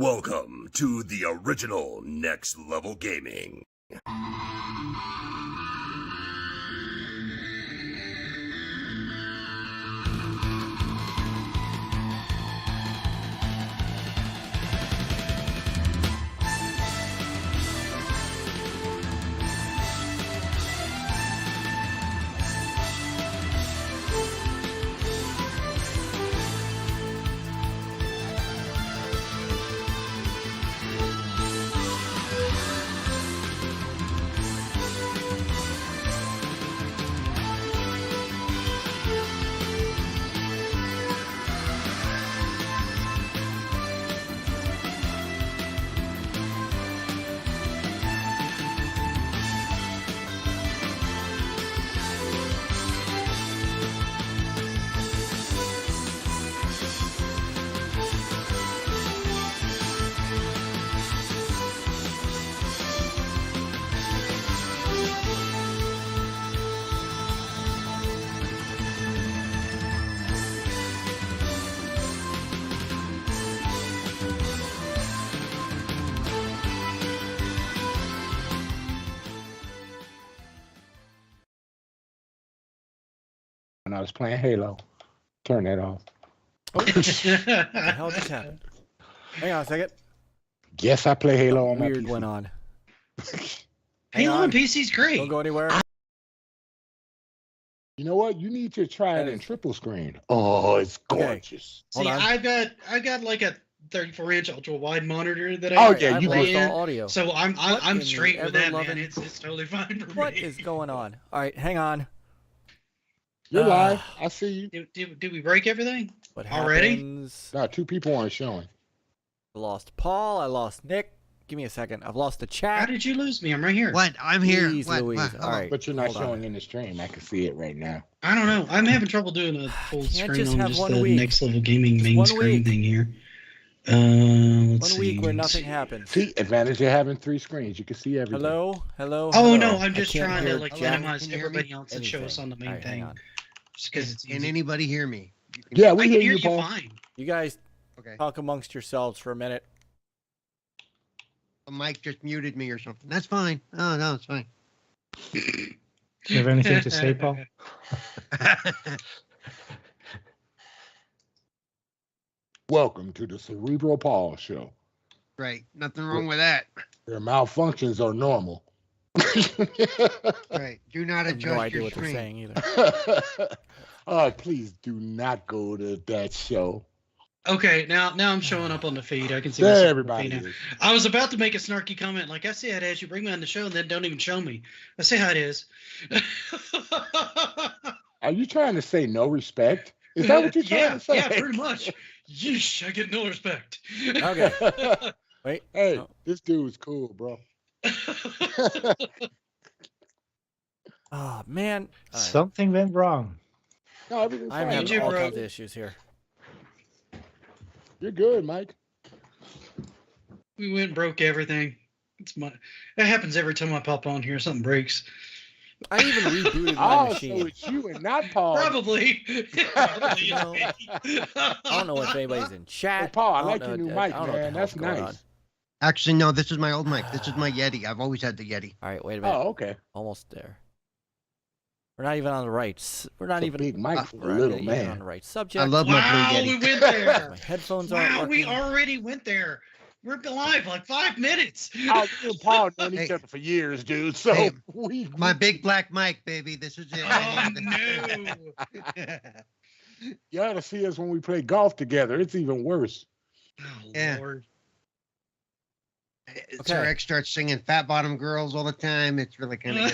Welcome to the original Next Level Gaming. When I was playing Halo, turn that off. Oh, what the hell just happened? Hang on a second. Yes, I play Halo on my Weird PC. went on. Halo on PC's great. Don't go anywhere. You know what? You need to try it in triple screen. Oh, it's gorgeous. Hold See, on. I got like a 34-inch ultra wide monitor that Oh, I yeah, I've you lost play in. all audio. So I'm What in straight the with that, man. ever-loving- It's totally fine for What me. is going on? All right, hang on. You're live. I see you. Did we break everything? What Already? happens? No, 2 people aren't showing. I lost Paul. I lost Nick. Give me a second. I've lost the chat. How did you lose me? I'm right here. What? I'm here. Jeez What? Louise. What? All right. But you're not hold on. showing in the stream. I can see it right now. I don't know. I'm having trouble doing a full Can't screen just on have just one the week. next level gaming Just main one screen week. thing here. Let's One week see. where nothing happens. See, advantage of having 3 screens. You can see everything. Hello? Hello? Oh hello. no, I'm I just can't trying to hear like Jack. minimize Can you hear me? everybody else and show us on the main All right, hang thing. on. Just because it's Can easy. anybody hear me? Yeah, I we can hear hear you, you Paul. fine. You guys Okay. talk amongst yourselves for a minute. Mike just muted me or something. That's fine. Oh, no, it's fine. Do you have anything to say, Paul? Welcome to the Cerebral Paul Show, Right. Nothing wrong with that. where malfunctions are normal. Right. Do not I have adjust no idea your what they're screen. saying either. Oh, please do not go to that show. Okay, now I'm showing up on the feed. I can see There myself on the everybody feed now. is. I was about to make a snarky comment like, I see how it is. You bring me on the show and then don't even show me. I see how it is. Are you trying to say no respect? Is that what you're trying to say? Yeah, pretty much. Yeesh, I get no respect. Okay. Wait. Hey, Oh. this dude's cool, bro. Oh, man. All right. Something went wrong. No, everything's I'm fine. having you, all bro. kinds of issues here. You're good, Mike. We went and broke everything. That happens every time I pop on here. Something breaks. I even rebooted my Oh, machine. so it's you and not Paul. Probably. Probably No. it's me. I don't know if anybody's in chat. Hey, Paul, I don't like know- your new I mic, don't know what the man. hell's That's going nice. on. Actually, no, this is my old mic. This is my Yeti. I've always had the Yeti. All right, wait a minute. Oh, okay. Almost there. We're not even on the right. We're not It's a even. big mic for we're a not little even on man. the right subject. I love my Wow, blue we Yeti. went there. My headphones aren't Wow, we working. already went there. We're live like 5 minutes. Oh, you and Paul known each Hey. other for years, dude. So Hey, we My big black mic, baby. This is it. Oh, no. you ought to see us when we play golf together. It's even worse. Oh, Yeah. Lord. Sir X starts singing Fat Bottom Girls all the time. It's really kind of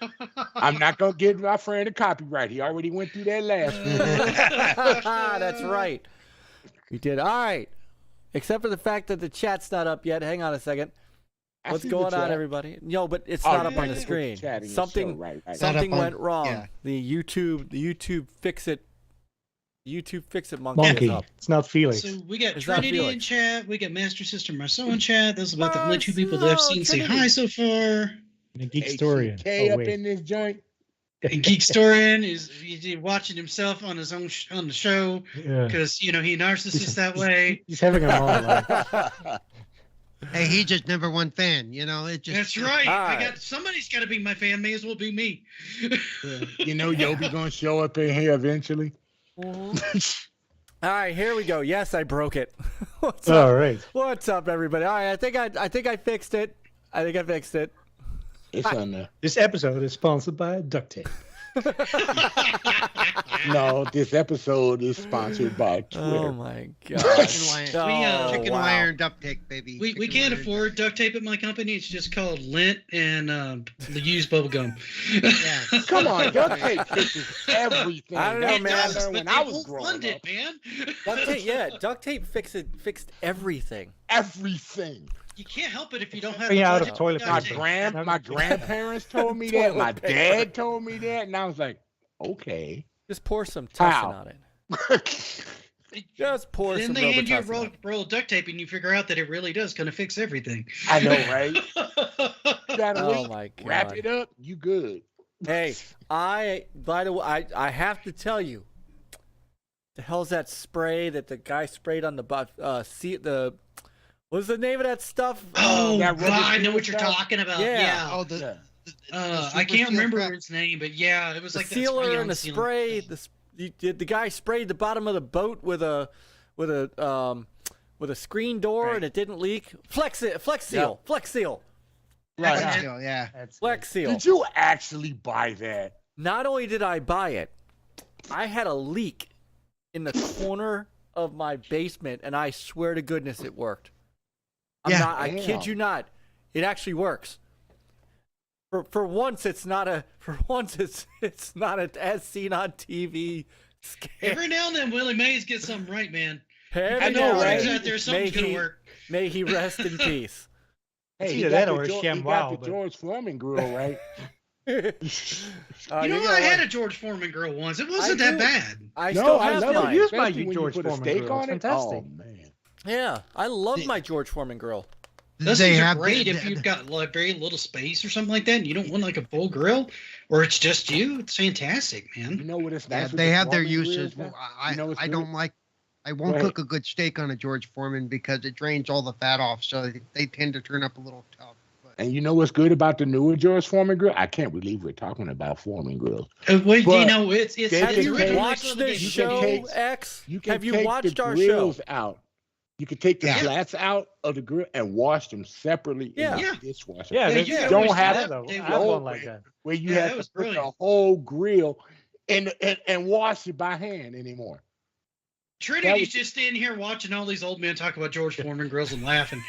good. I'm not gonna give my friend a copyright. He already went through that last one. That's right. We did. All right. Except for the fact that the chat's not up yet. Hang on a second. I What's see the going on, chat. everybody? No, but it's Oh, not you up on like the to put screen. chat in your Something show, right. Not something up on- went wrong. yeah. The YouTube fix it monkey is Monkey. up. It's not Felix. So we got It's not Trinity in Felix. chat. We got Master Sister Marceau in chat. Those are about the only 2 people that I've Marceau, seen say Trinity. hi so far. And a geek story. K Oh, up wait. in this joint. And Geek Historian is watching himself on his own on the show Yeah. because he narcissist that way. He's having a moment. Hey, he's just #1 fan. It just. That's right. All I right. got somebody's got to be my fan. May as well be me. Yobi gonna show up in here eventually. All right, here we go. Yes, I broke it. What's All up? right. What's up, everybody? All right, I think I fixed it. I think I fixed it. It's on there. This episode is sponsored by duct tape. No, this episode is sponsored by Twitter. Oh my god. Chicken wire, Oh, chicken wow. wire and duct tape, baby. We Chicken can't wire. afford duct tape at my company. It's just called lint and the used bubble gum. Yeah. Come on, duct tape fixes everything. I don't know, That's man. what I It does, learned but when they I was won't growing fund up. it, man. Duct tape, yeah, duct tape fixed everything. Everything. You can't help it if you don't have. Bring the out budget of for toilet duct paper. tape. My grandparents told me that. My dad told me that, and I was like, okay. Just pour some tussin How? on it. Just pour Then some they hand you a Robitussin roll, on it. roll of duct tape, and you figure out that it really does kind of fix everything. I know, right? You gotta Oh wait, my god. wrap it up, you good. Hey, by the way, I have to tell you, the hell's that spray that the guy sprayed on the what's the name of that stuff? Oh that God, I know rubber what you're stuff? talking about. Yeah. Yeah. Oh, Yeah. I can't remember its name, but yeah, it was The like that sealer spray-on and the sealant spray. thing. The guy sprayed the bottom of the boat with a screen door, Right. and it didn't leak. Flex seal, Right. That's Yeah. still, yeah. That's Flex seal. Did you actually buy that? Not only did I buy it, I had a leak in the corner of my basement, and I swear to goodness it worked. I Damn. kid you not. It actually works. For once it's not a as seen on TV scam. Every now and then, Willie Mays gets something right, man. Every I know, now and right? then, Out there, something's gonna work. May he rest in peace. It's he either got that the or a He ShamWow, got the but- George Foreman grill, right? You You know what? I had a George Foreman grill once. It wasn't that do. bad. I No, still I have love mine. it. Use my Especially when George you put a Foreman steak grill. on It's it. fantastic. Oh man. Yeah, I love my George Foreman grill. Those They things are have great the- if you've got like very little space or something like that, and you don't want like a full grill, or it's just you. It's fantastic, You man. know what it's Yeah, nice with they the have their Foreman grills uses. now? I You know what's I good? don't like. I won't ahead. cook a good steak on a George Foreman because it drains all the fat off, so they tend to turn up a little tough. But And you know what's good about the newer George Foreman grill? I can't believe we're talking about Foreman grills. Well, But you know, it's they Have can you take- watched the can show, take- X? You can Have you take watched the our show? grills out. You can take the Yeah. slats out of the grill and wash them separately Yeah. in the Yeah. dishwasher. Yeah, Yeah, they you can don't always have do it, that. I They have will. one like that. Where you Yeah, that have was to put the brilliant. whole grill and wash it by hand anymore. Trinity's just standing here watching all these old men talk about George Foreman grills and laughing.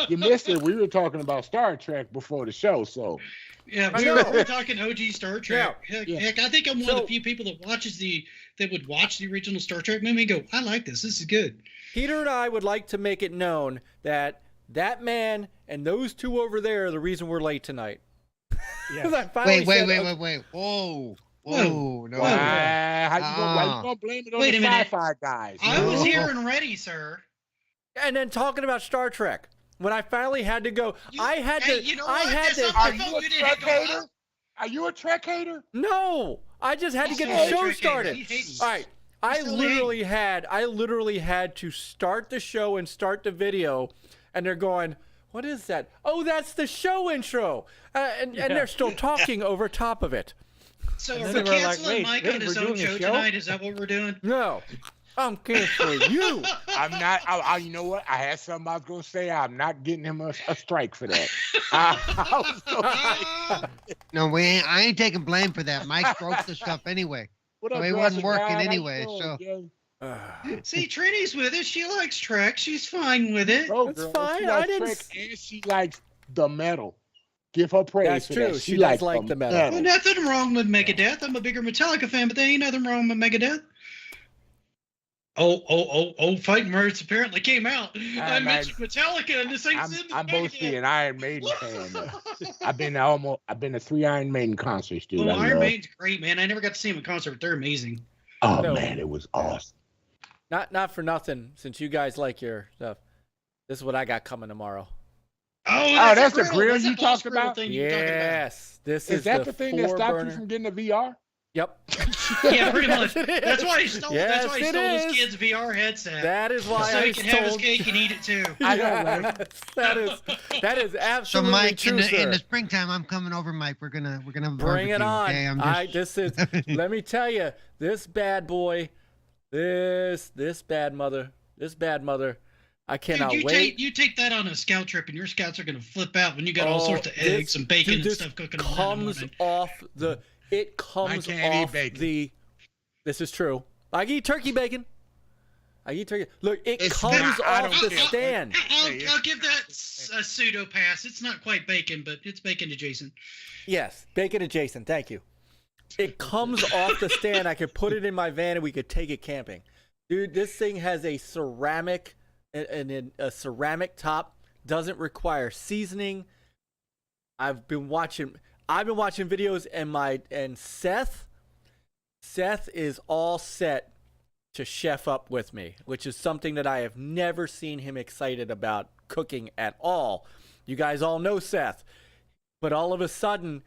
You missed it. We were talking about Star Trek before the show, so Yeah, I we're know. talking OG Star Trek. Heck, Yeah. heck, I think I'm one of So- the few people that would watch the original Star Trek movie and go, I like this. This is good. Peter and I would like to make it known that that man and those two over there are the reason we're late tonight. Yeah. 'Cause I finally wait, said, wait. Whoa, Whoa. no. why you gonna blame it on Wait the a minute. sci-fi guys? I was No. here and ready, sir. And then talking about Star Trek. When I finally had to go, I had to. You know I what? had That's to. not Are my fault you a you didn't Trek go hater? out. Are you a Trek hater? No, I just had to get Oh, the show Trek hater. started. He hates- All right, I still literally had to start the show and start the video, and they're going, "What is that? Oh, that's the show intro," and they're still talking over top of it. So And are then we they were like, canceling wait, Mike wait, on his we're own doing a show show? tonight? Is that what we're doing? No, I'm canceling you. I'm not. You know what? I had something I was gonna say. I'm not getting him a strike for that. I was gonna say, No, I ain't taking blame for that. Mike broke the stuff anyway. what So up, he wasn't Graphic working Guy? How you anyway, doing, so- gang? See, Trinity's with it. She likes Trek. She's fine with it. Bro, That's girl, fine. She I likes didn't Trek s- and she likes the metal. Give her praise. That's for true. That. She does likes like the metal. Well, nothing wrong with Megadeth. I'm a bigger Metallica fan, but there ain't nothing wrong with Megadeth. Oh, Fighting Words apparently came out. I I'm mentioned Metallica in the same sentence. I'm mostly an Iron Maiden fan. Though. I've been to 3 Iron Maiden concerts, dude. Well, I Iron love- Maiden's great, man. I never got to see them in concert, but they're amazing. Oh No. man, it was awesome. Not for nothing. Since you guys like your stuff, this is what I got coming tomorrow. Oh, that's the griddle. grill That's you that boss talked griddle about? thing you were talking about. Yes, this Is that the thing that stopped you four-burner- from getting a VR? Yep. Yeah, pretty much. Yes, it That's is. why he stole. Yes, that's why he it stole his is. kid's VR headset. That is why so I he can have his told- cake and eat it too. I know, right? Yes, that is So absolutely Mike, true, in sir. the springtime, I'm coming over, Mike. We're gonna Bring it barbecue, on. Okay? I'm just, This is. Let me tell you, this bad boy, this bad mother, I cannot Dude, wait. you take that on a scout trip, and your scouts are gonna flip out when you got all Oh, sorts of eggs and bacon dude, and this stuff cooking on that comes morning. off the. It comes can't eat off bacon. the. This is true. I eat turkey bacon. I eat turkey. Look, it It's comes not- I off don't the care. stand. I'll give that a pseudo pass. It's not quite bacon, but it's bacon adjacent. Yes, bacon adjacent. Thank you. It comes off the stand. I could put it in my van and we could take it camping. Dude, this thing has a ceramic top. Doesn't require seasoning. I've been watching videos and Seth is all set to chef up with me, which is something that I have never seen him excited about cooking at all. You guys all know Seth, but all of a sudden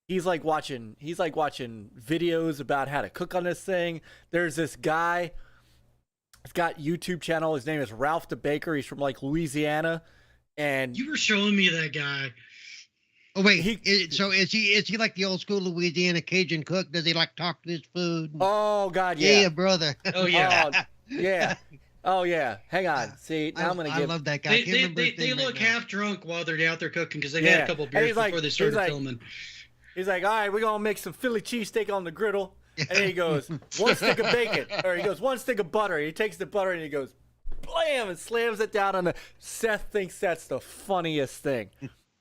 he's like watching videos about how to cook on this thing. There's this guy, he's got YouTube channel. His name is Ralph the Baker. He's from like Louisiana, and You were showing me that guy. oh wait, so is he like the old school Louisiana Cajun cook? Does he like talk to his food? oh god, yeah, Yeah, brother. Oh yeah. yeah. Oh yeah. Hang on. See, now I'm gonna I give. love that guy. I can't remember his They name right look now. half drunk while they're out there cooking because they Yeah. had a couple And beers he's like- before they he's started like- filming. He's like, all right, we're gonna make some Philly cheesesteak on the griddle, and then he goes, one stick of bacon, or he goes, one stick of butter. He takes the butter and he goes, blam, and slams it down on the. Seth thinks that's the funniest thing.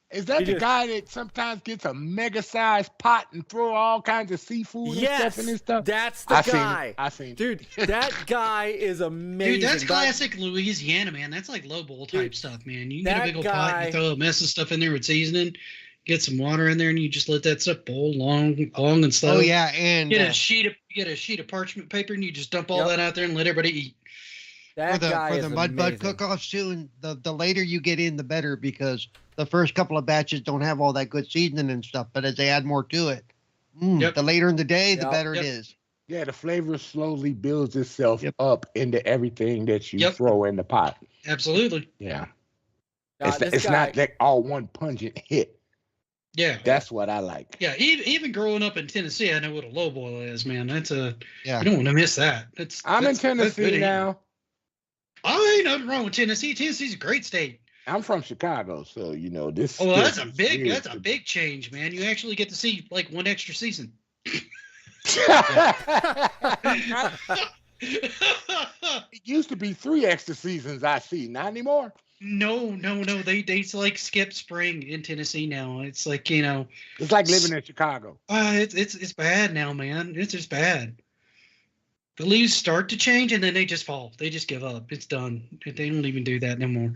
Is that He the just- guy that sometimes gets a mega-sized pot and throw all kinds of seafood and Yes, stuff in his stuff? that's the guy. I seen it. Dude, that guy is amazing. Dude, that's That- classic Louisiana, man. That's like low bowl type Dude, stuff, man. You get a that big old pot, guy- you throw a mess of stuff in there with seasoning, get some water in there, and you just let that stuff boil long and slow. Oh yeah, and Get a sheet of parchment paper, and you just dump all Yep. that out there and let everybody eat. That guy for is the mud bud amazing. cook-offs too, and the later you get in, the better, because the first couple of batches don't have all that good seasoning and stuff. But as they add more to it, Yep. the later in the day, the Yep. better Yep. it is. Yeah, the flavor slowly builds itself Yep. up into everything that you Yep. throw in the pot. Absolutely. Yeah. Nah, this It's guy- not like all one pungent hit. Yeah. That's what I like. Yeah. Even growing up in Tennessee, I know what a low boil is, man. That's a Yeah. you don't want to miss that. I'm in that's good Tennessee eating. now. Oh, ain't nothing wrong with Tennessee. Tennessee's a great state. I'm from Chicago, so you know this. Oh, well, that's a is big weird that's a to- big change, man. You actually get to see like one extra season. It used to be 3 extra seasons I see, not anymore. No. They like skip spring in Tennessee now. It's like, you know, It's like living in Chicago. it's bad now, man. It's just bad. The leaves start to change and then they just fall. They just give up. It's done. They don't even do that no more.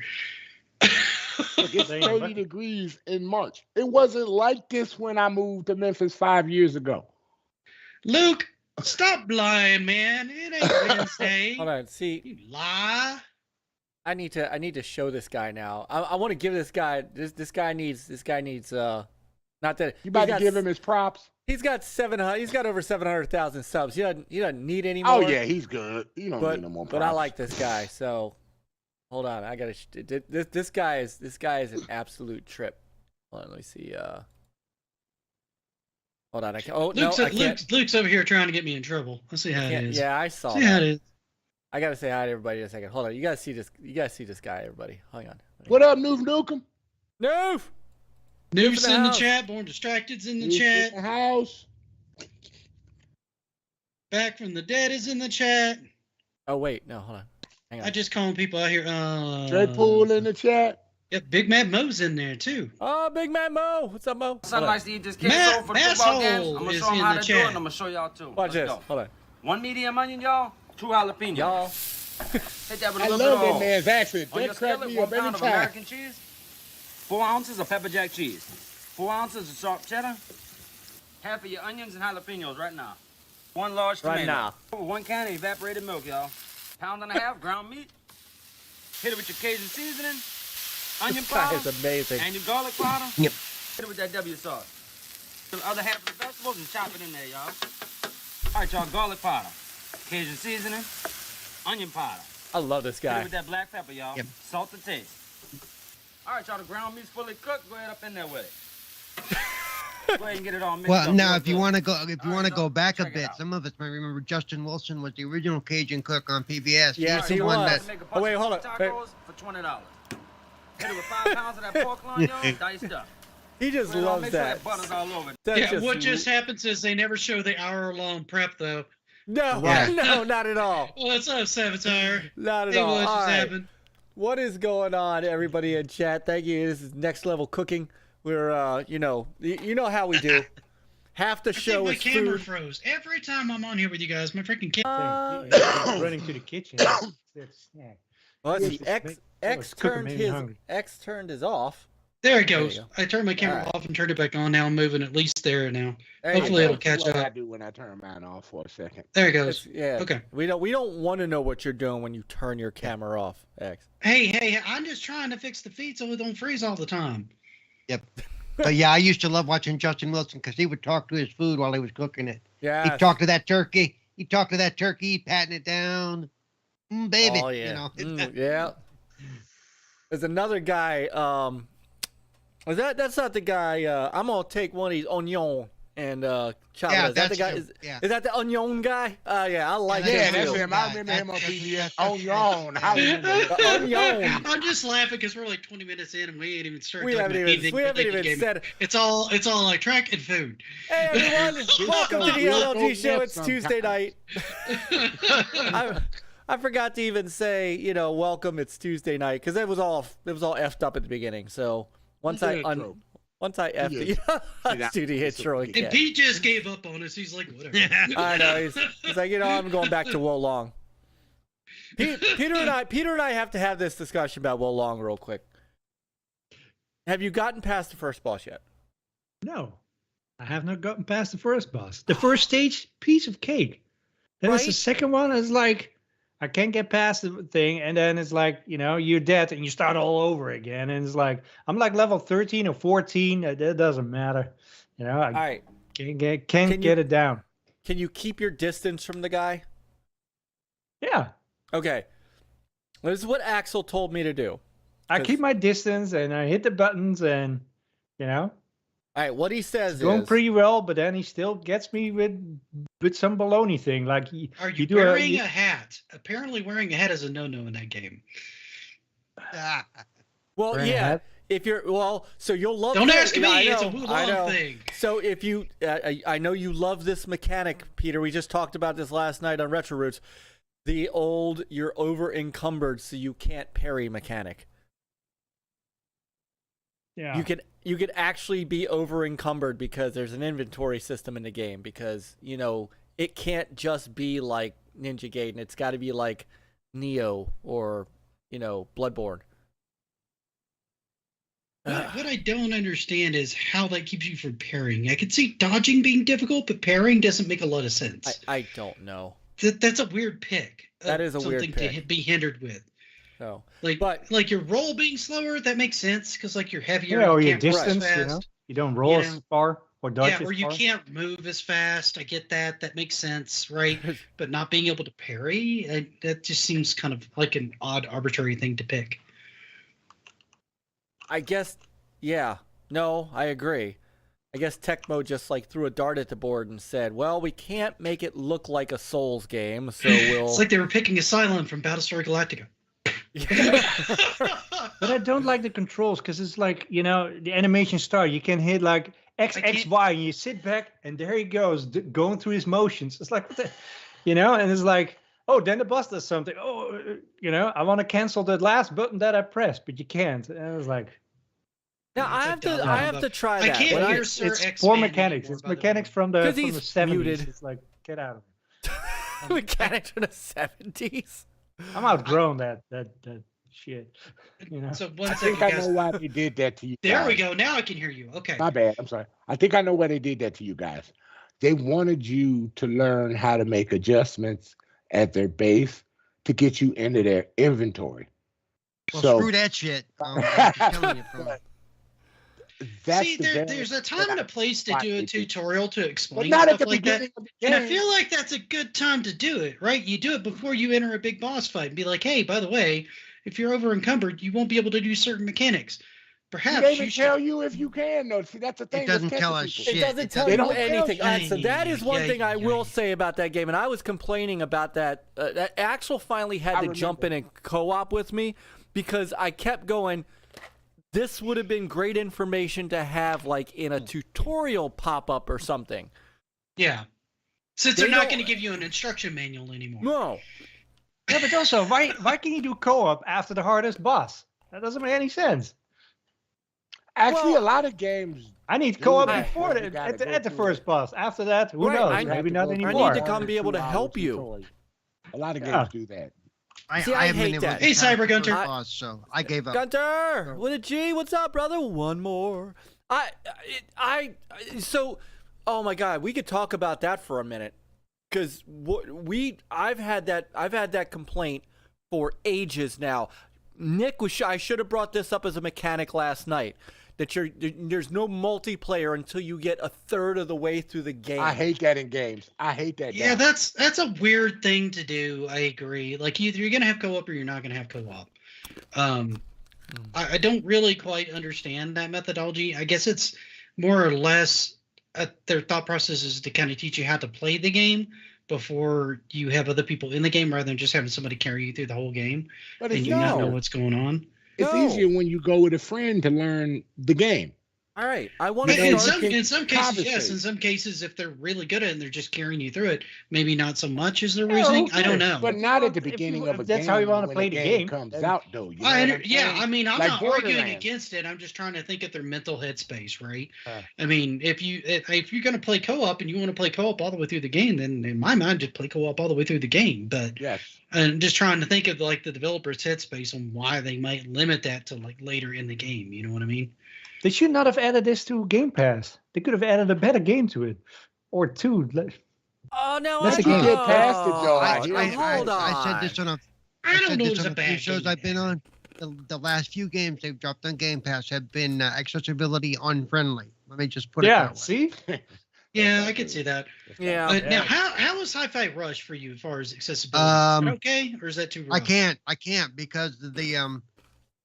Look, it's 30 degrees in March. It wasn't like this when I moved to Memphis 5 years ago. Luke, stop lying, man. It ain't Wednesday. Hold on. See, You lie. I need to show this guy now. I want to give this guy this guy needs not that You about he's to got give him his props? He's got over 700,000 subs. He doesn't need any more. Oh yeah, he's good. You don't need no more props. but I like this guy. So hold on, I gotta. This guy is an absolute trip. Hold on, let me see. Hold on, I can't. Oh Luke's, no, I can't. Luke's over here trying to get me in trouble. Let's see how it is. Yeah, I saw See how that. it is. I gotta say hi to everybody in a second. Hold on, you gotta see this. You gotta see this guy, everybody. Hang on. What up, Noof Nukem? No. Noof's in the house. chat. Born Distracted's in the He's chat. in the house. Back from the Dead is in the chat. Oh wait, no, hold on. Hang on. I just calling people out here. DREADPOOL in the chat. Yep, Big Mad Mo's in there too. Oh, Big Man Mo. What's up, Mo? Son Hold on. likes to eat this queso for the football games. I'm gonna is show him in how the to do it, chat. and I'm gonna show y'all too. Watch Let's this. go. Hold on. 1 medium onion, y'all. 2 jalapenos. Y'all. Hit that with a I little love bit that of man's accent. On your That cracked skillet, me 1 up every pound of time. American cheese, 4 ounces of pepper jack cheese, 4 ounces of sharp cheddar, half of your onions and jalapenos right now. 1 large tomato. Right now. 1 can of evaporated milk, y'all. 1.5 pounds ground meat. Hit it with your Cajun seasoning. onion This guy powder, is amazing. and your garlic powder. Yep. Hit it with that W sauce. The other half of the vegetables and chop it in there, y'all. All right, y'all, garlic powder, Cajun seasoning, onion powder. I love this Hit it guy. with that black pepper, y'all. Yep. Salt to taste. All right, y'all, the ground meat's fully cooked. Go ahead up in there with it. Go ahead and get it all mixed Well, up. now real if you good. want to All right, go back a check it bit, out. some of us might remember Justin Wilson was the original Cajun cook on PBS. Yes, He's he the one was. that Make a Oh, wait, bunch hold of on. tacos for $20. Hit it with 5 pounds of that pork loin, y'all, diced up. He just Put it on, loves make sure that. butter's all over it. That's Yeah, what just happens is they never show the hour-long prep though. No, Yeah. no, not at all. What's up, Savitar? Not at Hey, all. what All just right. happened? What is going on, everybody in chat? Thank you. This is Next Level Cooking. We're, you know how we do. Half the I think show my is camera food. froze. Every time I'm on here with you guys, my freaking camera. Running to the kitchen. Yeah. Well, let's see. Yes, X make- X cooking turned made me his hungry. X turned his off. There it There you goes. go. I turned my camera All right. off and turned it back on. Now I'm moving at least there now. There you Hopefully go. it'll catch What I up. do when I turn mine off for a second. There it goes. It's- yeah. Okay. We don't want to know what you're doing when you turn your camera off. X. Hey, I'm just trying to fix the feed so it don't freeze all the time. But yeah, I used to love watching Justin Wilson because he would talk to his food while he was cooking it. Yeah. He'd talk to that turkey. He'd talk to that turkey, patting it down. Baby, Oh yeah. you know. Yeah. There's another guy. That's not the guy. I'm gonna take one of these onion and chop Yeah, it. Is that the that's guy? him. Yeah. Is that the onion guy? Yeah, I like Yeah, Yeah, him that's too. him. I remember him on PBS. On your own. I remember that. The onion. I'm just laughing because we're like 20 minutes in and we ain't even started We talking haven't about even anything. we but haven't they even gave- said. It's all like track and food. Hey everyone, welcome to the We'll NLG go show. next It's sometime. Tuesday night. I forgot to even say, welcome. It's Tuesday night because it was all effed up at the beginning. So once Do I the intro. effed the let's do the intro And again. Pete just gave up on us. He's like, whatever. I know he's like, I'm going back to Wo Long. Peter and I have to have this discussion about Wo Long real quick. Have you gotten past the first boss yet? No, I have not gotten past the first boss. The first stage, piece of cake. Then it's the Right? second one. It's like I can't get past the thing, and then it's like you're dead, and you start all over again. And it's like I'm like level 13 or 14. That doesn't matter. I All right. can't Can get you- it down. Can you keep your distance from the guy? Yeah, Okay. This is what Axel told me to do. I 'Cause- keep my distance, and I hit the buttons, and All right. What he says it's going is pretty well. But then he still gets me with some baloney thing. Like Are you do wearing a hat? Apparently wearing a hat is a no-no in that game. well, Wearing a yeah. hat? If you're so you'll love. Don't this- ask me. I It's a know, I know. Wulong thing. So if you, I know you love this mechanic, Peter. We just talked about this last night on Retro Roots. The old you're over encumbered, so you can't parry mechanic. Yeah. You could actually be over encumbered because there's an inventory system in the game. Because it can't just be like Ninja Gaiden. It's got to be like Neo or Bloodborne. What I don't understand is how that keeps you from parrying. I could see dodging being difficult, but parrying doesn't make a lot of sense. I don't know. That's a weird pick. That is a weird something pick. to be hindered with. So Like your roll being slower, that makes sense because like you're heavier. Yeah, or you your can't run as distance, fast. you don't roll You as know? far or dodge Yeah, as or you far. can't move as fast. I get that. That makes sense, right? But not being able to parry, that just seems kind of like an odd, arbitrary thing to pick. I guess, yeah. No, I agree. I guess Tecmo just threw a dart at the board and said, "Well, we can't make it look like a Souls game, so we'll." It's like they were picking Asylum from Battlestar Galactica. But I don't like the controls because it's like, the animation star. You can hit like X, I X, can't- Y, and you sit back, and there he goes, going through his motions. It's like, what the, and it's like, oh, then the boss does something. Oh, I want to cancel the last button that I pressed, but you can't. And it's like, Now I have to try I that. can't When hear it's Sir X-Man poor mechanics. anymore, It's by the mechanics way. from the 'Cause from he's the 70s. muted. It's like, get out of it. mechanics from the 70s. I'm outgrown that shit. So one I second, think I know guys. why they did that to you. There guys. we go. Now I can hear you. Okay. My bad. I'm sorry. I think I know why they did that to you guys. They wanted you to learn how to make adjustments at their base to get you into their inventory. Well, So- screw that shit. I'm just telling you from That's See, the game there's a that time and I a place to find do a it to- tutorial to But explain not at stuff the like that. beginning of the And I game. feel like that's a good time to do it, right? You do it before you enter a big boss fight and be like, hey, by the way, if you're over encumbered, you won't be able to do certain mechanics. They Perhaps even you tell should. you if you can, though. See, that's the thing. that's doesn't tell catching us people. It shit. doesn't tell They you don't tell anything. you. All right, so that is one thing I will Yeah. say about that game, and I was complaining about that. That Axel finally had I to jump in and co-op with me because I kept going. This would have been great information to have, like in a tutorial pop-up or something. Yeah. Since They they're not don't- going to give you an instruction manual anymore. No, Yeah, but also, why can you do co-op after the hardest boss? That doesn't make any sense. Actually, Well- a lot of games. I need Do co-op that. before You gotta go at the through first boss. After that, who Right, knows? I- you have Maybe to not go through anymore. I need to a come be able to 2-hour help you. tutorial. A lot of Yeah. games do that. See, I haven't hate been able that. to Hey, pass the Cyber Gunter. first boss, so I gave up. Gunter with a G. What's up, brother? One more. So, oh my God, we could talk about that for a minute, because I've had that complaint for ages now. Nick I should have brought this up as a mechanic last night. That there's no multiplayer until you get a third of the way through the game. I hate that in games. I hate that. Yeah, now. that's a weird thing to do. I agree. Like either you're gonna have co-op or you're not gonna have co-op. I don't really quite understand that methodology. I guess it's more or less their thought process is to kind of teach you how to play the game before you have other people in the game, rather than just having somebody carry you through the whole game But and it's you not know no. what's going on. It's No. easier when you go with a friend to learn the game. All right, I want In to start- start. some cases, yes. conversate. In some cases, if they're really good at it and they're just carrying you through it, maybe not so much as the Yeah, reasoning. who I don't cares? know. But not at the If you- beginning if of a that's game. how you wanna when play the game, comes then- out, though. You know I what under, I'm yeah, saying? I mean, I'm Like not arguing Borderlands. against it. I'm just trying to think of their mental headspace, right? Uh. I mean, if you're going to play co-op and you want to play co-op all the way through the game, then in my mind, just play co-op all the way through the game. But Yes. I'm just trying to think of like the developer's headspace on why they might limit that to like later in the game. You know what I mean? They should not have added this to Game Pass. They could have added a better game to it, or two. Oh no, Let's I get oh, past it, though. I, hear I, you. hold on. I said this on a I don't said know this it's on a a few bad shows game. I've been on. The last few games they've dropped on Game Pass have been accessibility unfriendly. Let me just put it Yeah, that way. see? Yeah, I could see that. Yeah. Now, how is Hi-Fi Rush for you as far as accessibility? Um, Is it okay, or is that too rough? I can't because the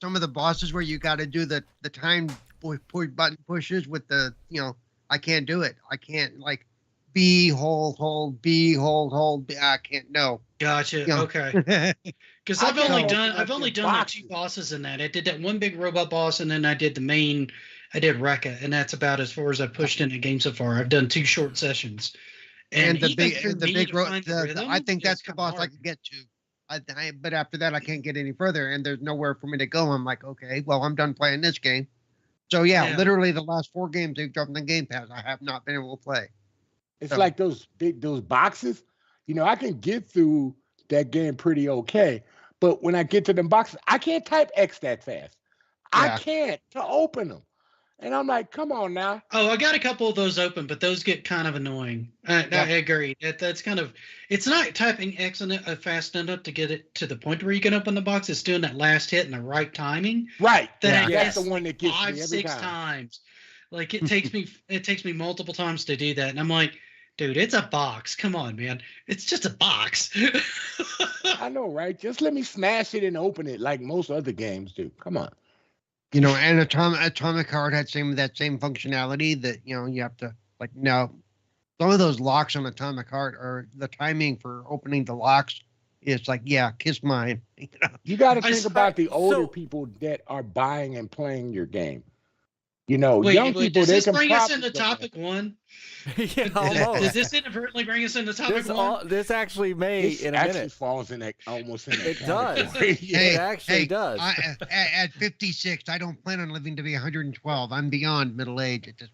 some of the bosses where you got to do the time button pushes with the I can't do it. I can't like B hold B hold B. I can't. No. Gotcha. Yeah. Okay. Because I I've only don't done like I've only the done like boxes. 2 bosses in that. I did that one big robot boss, and then I did Rekka, and that's about as far as I've pushed in a game so far. I've done 2 short sessions. And the even for big me big to find the rhythm I think that's is the kinda boss I hard. can get to. But after that I can't get any further, and there's nowhere for me to go. I'm like, okay, well I'm done playing this game. So yeah. Literally the last 4 games they've dropped on the Game Pass, I have not been able to play. It's So- like those boxes. I can get through that game pretty okay. But when I get to them boxes, I can't type X that fast. I Yeah. can't to open them. And I'm like, come on now. Oh, I got a couple of those open, but those get kind of annoying. I agree. That's kind of, it's not typing X fast enough to get it to the point where you can open the box. It's doing that last hit in the right timing. Right. That I That's guess the one that gets 5, me every 6 time. times. Like it takes me multiple times to do that, and I'm like, dude, it's a box. Come on, man. It's just a box. I know, right? Just let me smash it and open it like most other games do. Come on. And Atomic Heart had that same functionality that you have to some of those locks on Atomic Heart or the timing for opening the locks is like, yeah, kiss mine. You got to I think s- about the older so- people that are buying and playing your game. wait, young people, does they this can bring us probably into go topic 1? Yeah, almost. Does this inadvertently bring us into topic This, 1? this actually may This in a actually minute. falls in that almost in that It does. category. Yeah. It actually does. At 56, I don't plan on living to be 112. I'm beyond middle age at this.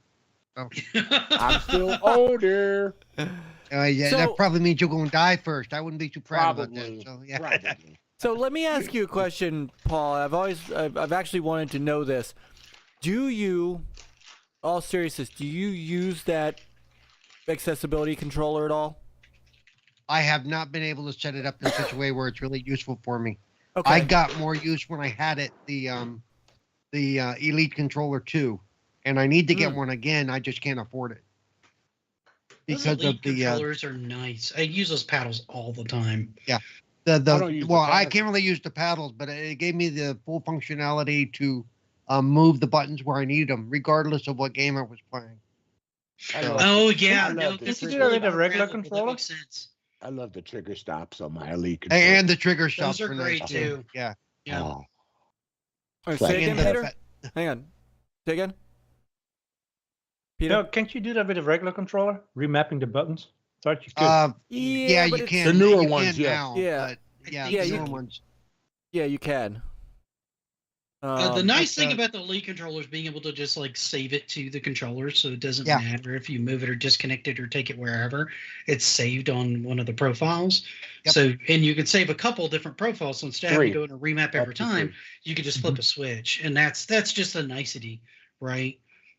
I'm still older. Yeah, So- that probably means you're going to die first. I wouldn't be too proud about Probably. that. So yeah. Probably. So let me ask you a question, Paul. I've actually wanted to know this. Do you, all seriousness, do you use that accessibility controller at all? I have not been able to set it up in such a way where it's really useful for me. Okay. I got more use when I had it, the Elite Controller 2, and I need to get one again. I just can't afford it. Those Because Elite of the controllers are nice. I use those paddles all the time. don't use the I pads. can't really use the paddles, but it gave me the full functionality to move the buttons where I need them, regardless of what game I was playing. I love Oh the- yeah, I no, love the this is trigger- really with a regular programmable. That controller? makes sense. I love the trigger stops on my Elite controller. And the trigger shots Those are were great nice too. Yeah. Yeah. Oh, All right, Like- say again, And, Peter. Hang on. Say again. Peter. No, can't you do that with a regular controller? Remapping the buttons? Thought you could. Yeah, but you it's- can. The newer you ones, can yeah. now, Yeah. But yeah, Yeah, the you newer can. ones. Yeah, you can. The nice thing uh, about the Elite controller is being able to just like save it to the controller, so it doesn't Yeah. matter if you move it or disconnect it or take it wherever. It's saved on one of the profiles. Yep. So, and you can save a couple different profiles. So instead of having to go in and remap every Up to time, three. you could just flip a switch, and that's just a nicety, right?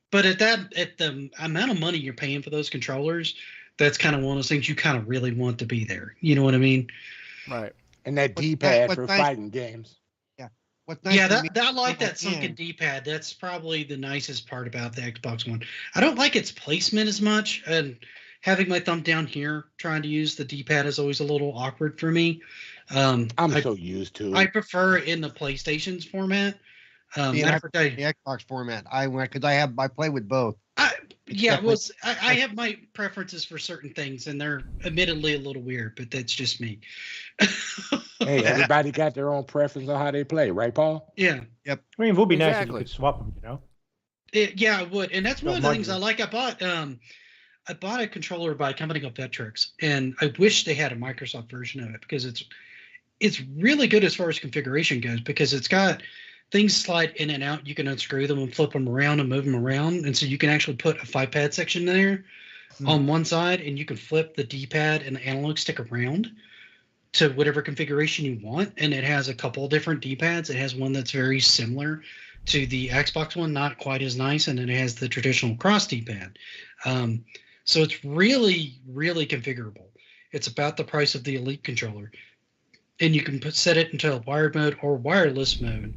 But at the amount of money you're paying for those controllers, that's kind of one of those things you kind of really want to be there. You know what I mean? Right. and that What's D-pad what's for nice- fighting games. What's nice Yeah, to me- I like when I that sunken can- D-pad. That's probably the nicest part about the Xbox One. I don't like its placement as much, and having my thumb down here trying to use the D-pad is always a little awkward for me. I'm I, so used to it. I prefer it in the PlayStation's format. Yeah, Matter of fact, the Xbox format. I play with both. yeah, definitely- I have my preferences for certain things, and they're admittedly a little weird, but that's just me. Hey, everybody got their own preference on how they play, right, Paul? Yeah. I mean, it would be nice if you Exactly. could swap them, you know? Yeah, I would, and that's one Well, of the things I modular. like. I bought a controller by a company called Vectrix, and I wish they had a Microsoft version of it because it's really good as far as configuration goes, because it's got things slide in and out. You can unscrew them and flip them around and move them around, and so you can actually put a 5-pad section there on one side, and you can flip the D-pad and the analog stick around to whatever configuration you want. And it has a couple different D-pads. It has one that's very similar to the Xbox One, not quite as nice, and then it has the traditional cross D-pad. So it's really, really configurable. It's about the price of the Elite controller, and you can set it into wired mode or wireless mode,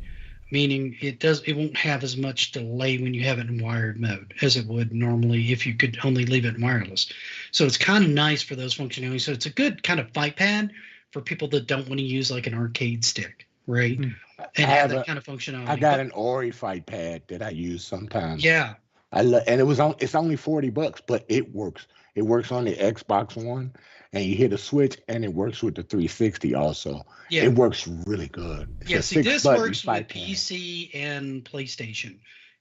meaning it won't have as much delay when you have it in wired mode as it would normally if you could only leave it in wireless. So it's kind of nice for those functionalities. So it's a good kind of fight pad for people that don't want to use like an arcade stick, right? And I have have that kind of functionality. I got an Ori fight pad that I use sometimes. Yeah. And it's only $40, but it works. It works on the Xbox One, and you hit a switch, and it works with the 360 also. Yeah. It works really good. It's Yeah, a see, this 6-button works with fight pad. PC and PlayStation.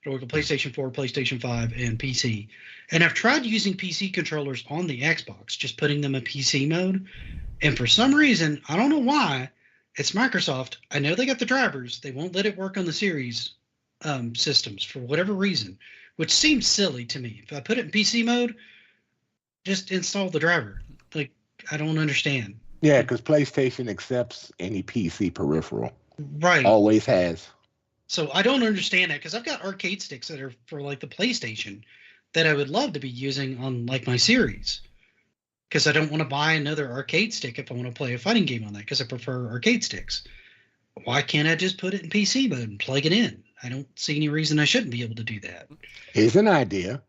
It works with PlayStation 4, PlayStation 5, and PC. And I've tried using PC controllers on the Xbox, just putting them in PC mode. And for some reason, I don't know why, it's Microsoft. I know they got the drivers. They won't let it work on the Series systems for whatever reason, which seems silly to me. If I put it in PC mode, just install the driver. Like, I don't understand. Yeah, because PlayStation accepts any PC peripheral. Right. Always has. So I don't understand that, because I've got arcade sticks that are for like the PlayStation that I would love to be using on like my Series, because I don't want to buy another arcade stick if I want to play a fighting game on that, because I prefer arcade sticks. Why can't I just put it in PC mode and plug it in? I don't see any reason I shouldn't be able to do that. Here's an idea.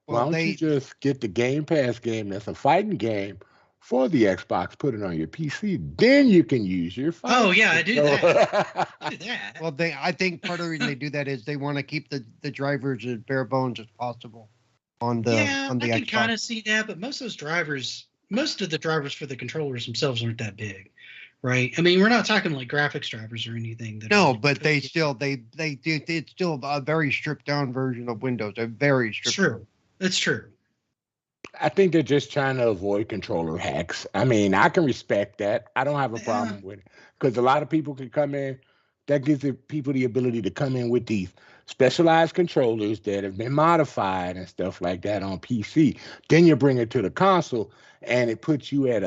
Why Well, don't you just get the Game Pass game that's a fighting game for the Xbox, put it on your PC, then you can use your phone. Oh, yeah, I do that. Do that. Well, I think part of the reason they do that is they want to keep the drivers as bare bones as possible on the Yeah, on the I can kind Xbox. of see that, but most of the drivers for the controllers themselves aren't that big, right? I mean, we're not talking like graphics drivers or anything. That are No, like but they big. still they do. It's still a very stripped down version of Windows. A very It's stripped. true. It's true. I think they're just trying to avoid controller hacks. I mean, I can respect that. I don't have a Yeah. problem with it, because a lot of people can come in. That gives people the ability to come in with these specialized controllers that have been modified and stuff like that on PC. Then you bring it to the console, and it puts you at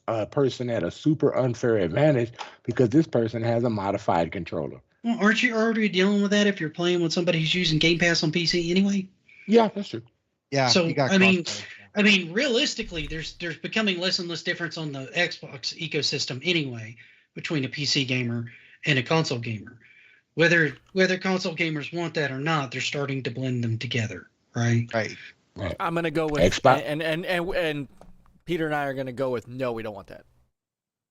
a person at a super unfair advantage, because this person has a modified controller. Well, aren't you already dealing with that if you're playing with somebody who's using Game Pass on PC anyway? Yeah, that's true. Yeah. So, you got I mean, crossplay. I mean, realistically, there's becoming less and less difference on the Xbox ecosystem anyway, between a PC gamer and a console gamer. Whether console gamers want that or not, they're starting to blend them together, right? Right. I'm gonna go with Xbox. and Peter and I are gonna go with no. We don't want that.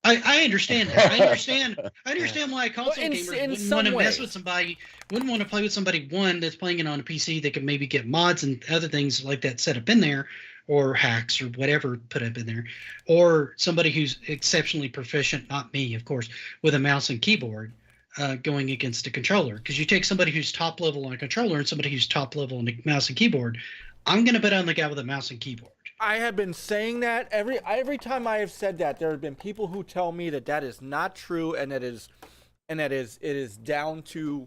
I understand that. I understand why console in gamers wouldn't some want to mess ways. with somebody, wouldn't want to play with somebody, one, that's playing it on a PC that can maybe get mods and other things like that set up in there, or hacks or whatever put up in there, or somebody who's exceptionally proficient, not me, of course, with a mouse and keyboard going against a controller. Because you take somebody who's top level on a controller and somebody who's top level on a mouse and keyboard, I'm going to bet on the guy with a mouse and keyboard. I have been saying that every time I have said that, there have been people who tell me that that is not true, and it is down to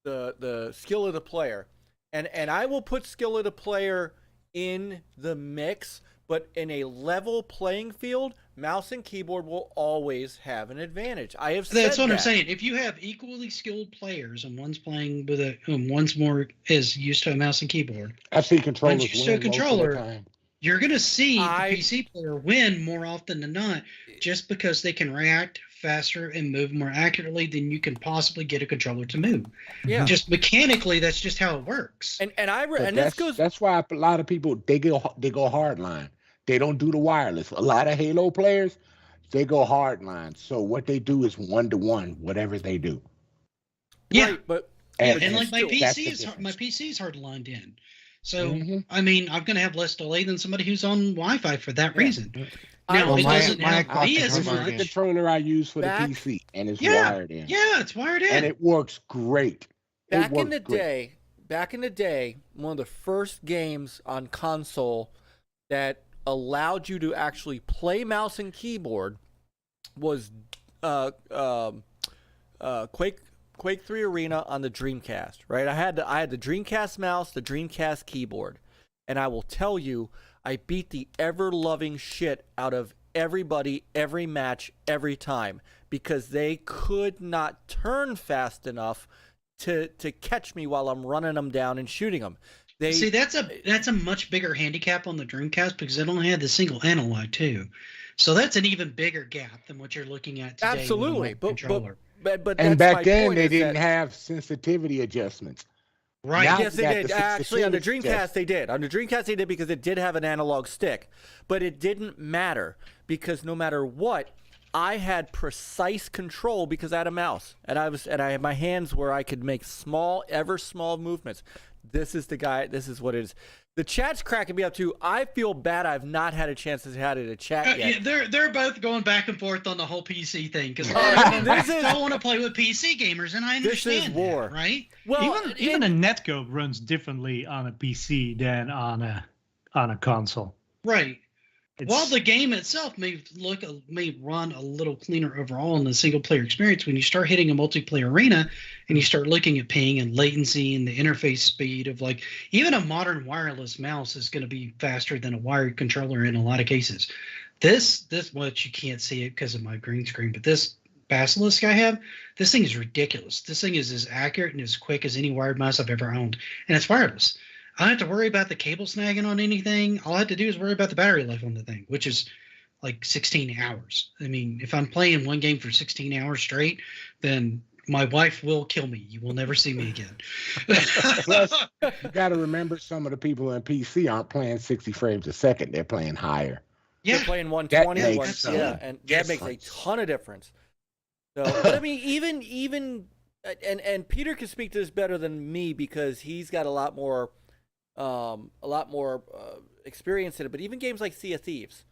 the skill of the player, and I will put skill of the player in the mix, but in a level playing field, mouse and keyboard will always have an advantage. I have said That's what that. I'm saying. If you have equally skilled players and one's playing with one's more is used to a mouse and keyboard, I see controllers Once you show win most of the controller, time. you're going to see the PC player win more often than not, just because they can react faster and move more accurately than you can possibly get a controller to move. Yeah. Just mechanically, that's just how it works. And But that's why a lot of people they go hardline. They don't do the wireless. A lot of Halo players, they go hardline. So what they do is 1-to-1, whatever they do. Yeah, right, but and like my still, PC is hard lined in. So I mean, I'm going to have less delay than somebody who's on Wi-Fi for that reason. Now, Well, it my- doesn't my help me clock as is This is much. the controller I use for Back- the PC, and it's Yeah, wired in. yeah, it's wired in. And it works great. back in works the day, one of the first games on console that allowed you to actually play mouse and keyboard was Quake 3 Arena on the Dreamcast, right? I had the Dreamcast mouse, the Dreamcast keyboard, and I will tell you, I beat the ever-loving shit out of everybody, every match, every time, because they could not turn fast enough to catch me while I'm running them down and shooting them. See, that's a much bigger handicap on the Dreamcast because it only had the single analog too. So that's an even bigger gap than what you're looking at today. Absolutely, with a controller. but And that's back my then, point they is didn't that- have sensitivity adjustments. Right. Now Yes, we they got did. the Actually, on the sensitivity Dreamcast, test. they did. On the Dreamcast, they did because it did have an analog stick. But it didn't matter because no matter what, I had precise control because I had a mouse and I had my hands where I could make ever small movements. This is the guy. This is what it is. The chat's cracking me up too. I feel bad I've not had a chance to have it a chat yet. Yeah, they're both going back and forth on the whole PC thing because This is- don't want to play with PC gamers, and I This understand is war. that, right? Well, Even a netcode runs differently on a PC than on a console. Right. It's, While the game itself may run a little cleaner overall in the single player experience, when you start hitting a multiplayer arena and you start looking at ping and latency and the interface speed of like even a modern wireless mouse is going to be faster than a wired controller in a lot of cases. This much you can't see it because of my green screen, but this Basilisk I have, this thing is ridiculous. This thing is as accurate and as quick as any wired mouse I've ever owned, and it's wireless. I don't have to worry about the cable snagging on anything. All I have to do is worry about the battery life on the thing, which is like 16 hours. I mean, if I'm playing one game for 16 hours straight, then my wife will kill me. You will never see me again. Plus, you got to remember some of the people in PC aren't playing 60 frames a second. They're playing higher. They're yeah, playing 120, That makes and that makes a ton of difference. So, but I mean, even and Peter can speak to this better than me because he's got a lot more experience in it. But even games like Sea of Thieves,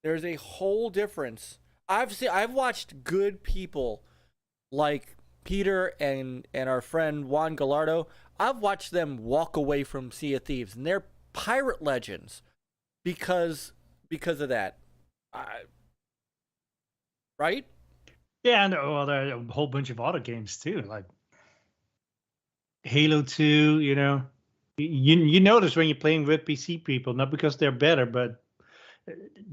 there's a whole difference. I've watched good people like Peter and our friend Juan Gallardo. I've watched them walk away from Sea of Thieves, and they're pirate legends because of that. Right? yeah, and well, there are a whole bunch of other games too, like Halo 2. You know, you notice when you're playing with PC people, not because they're better, but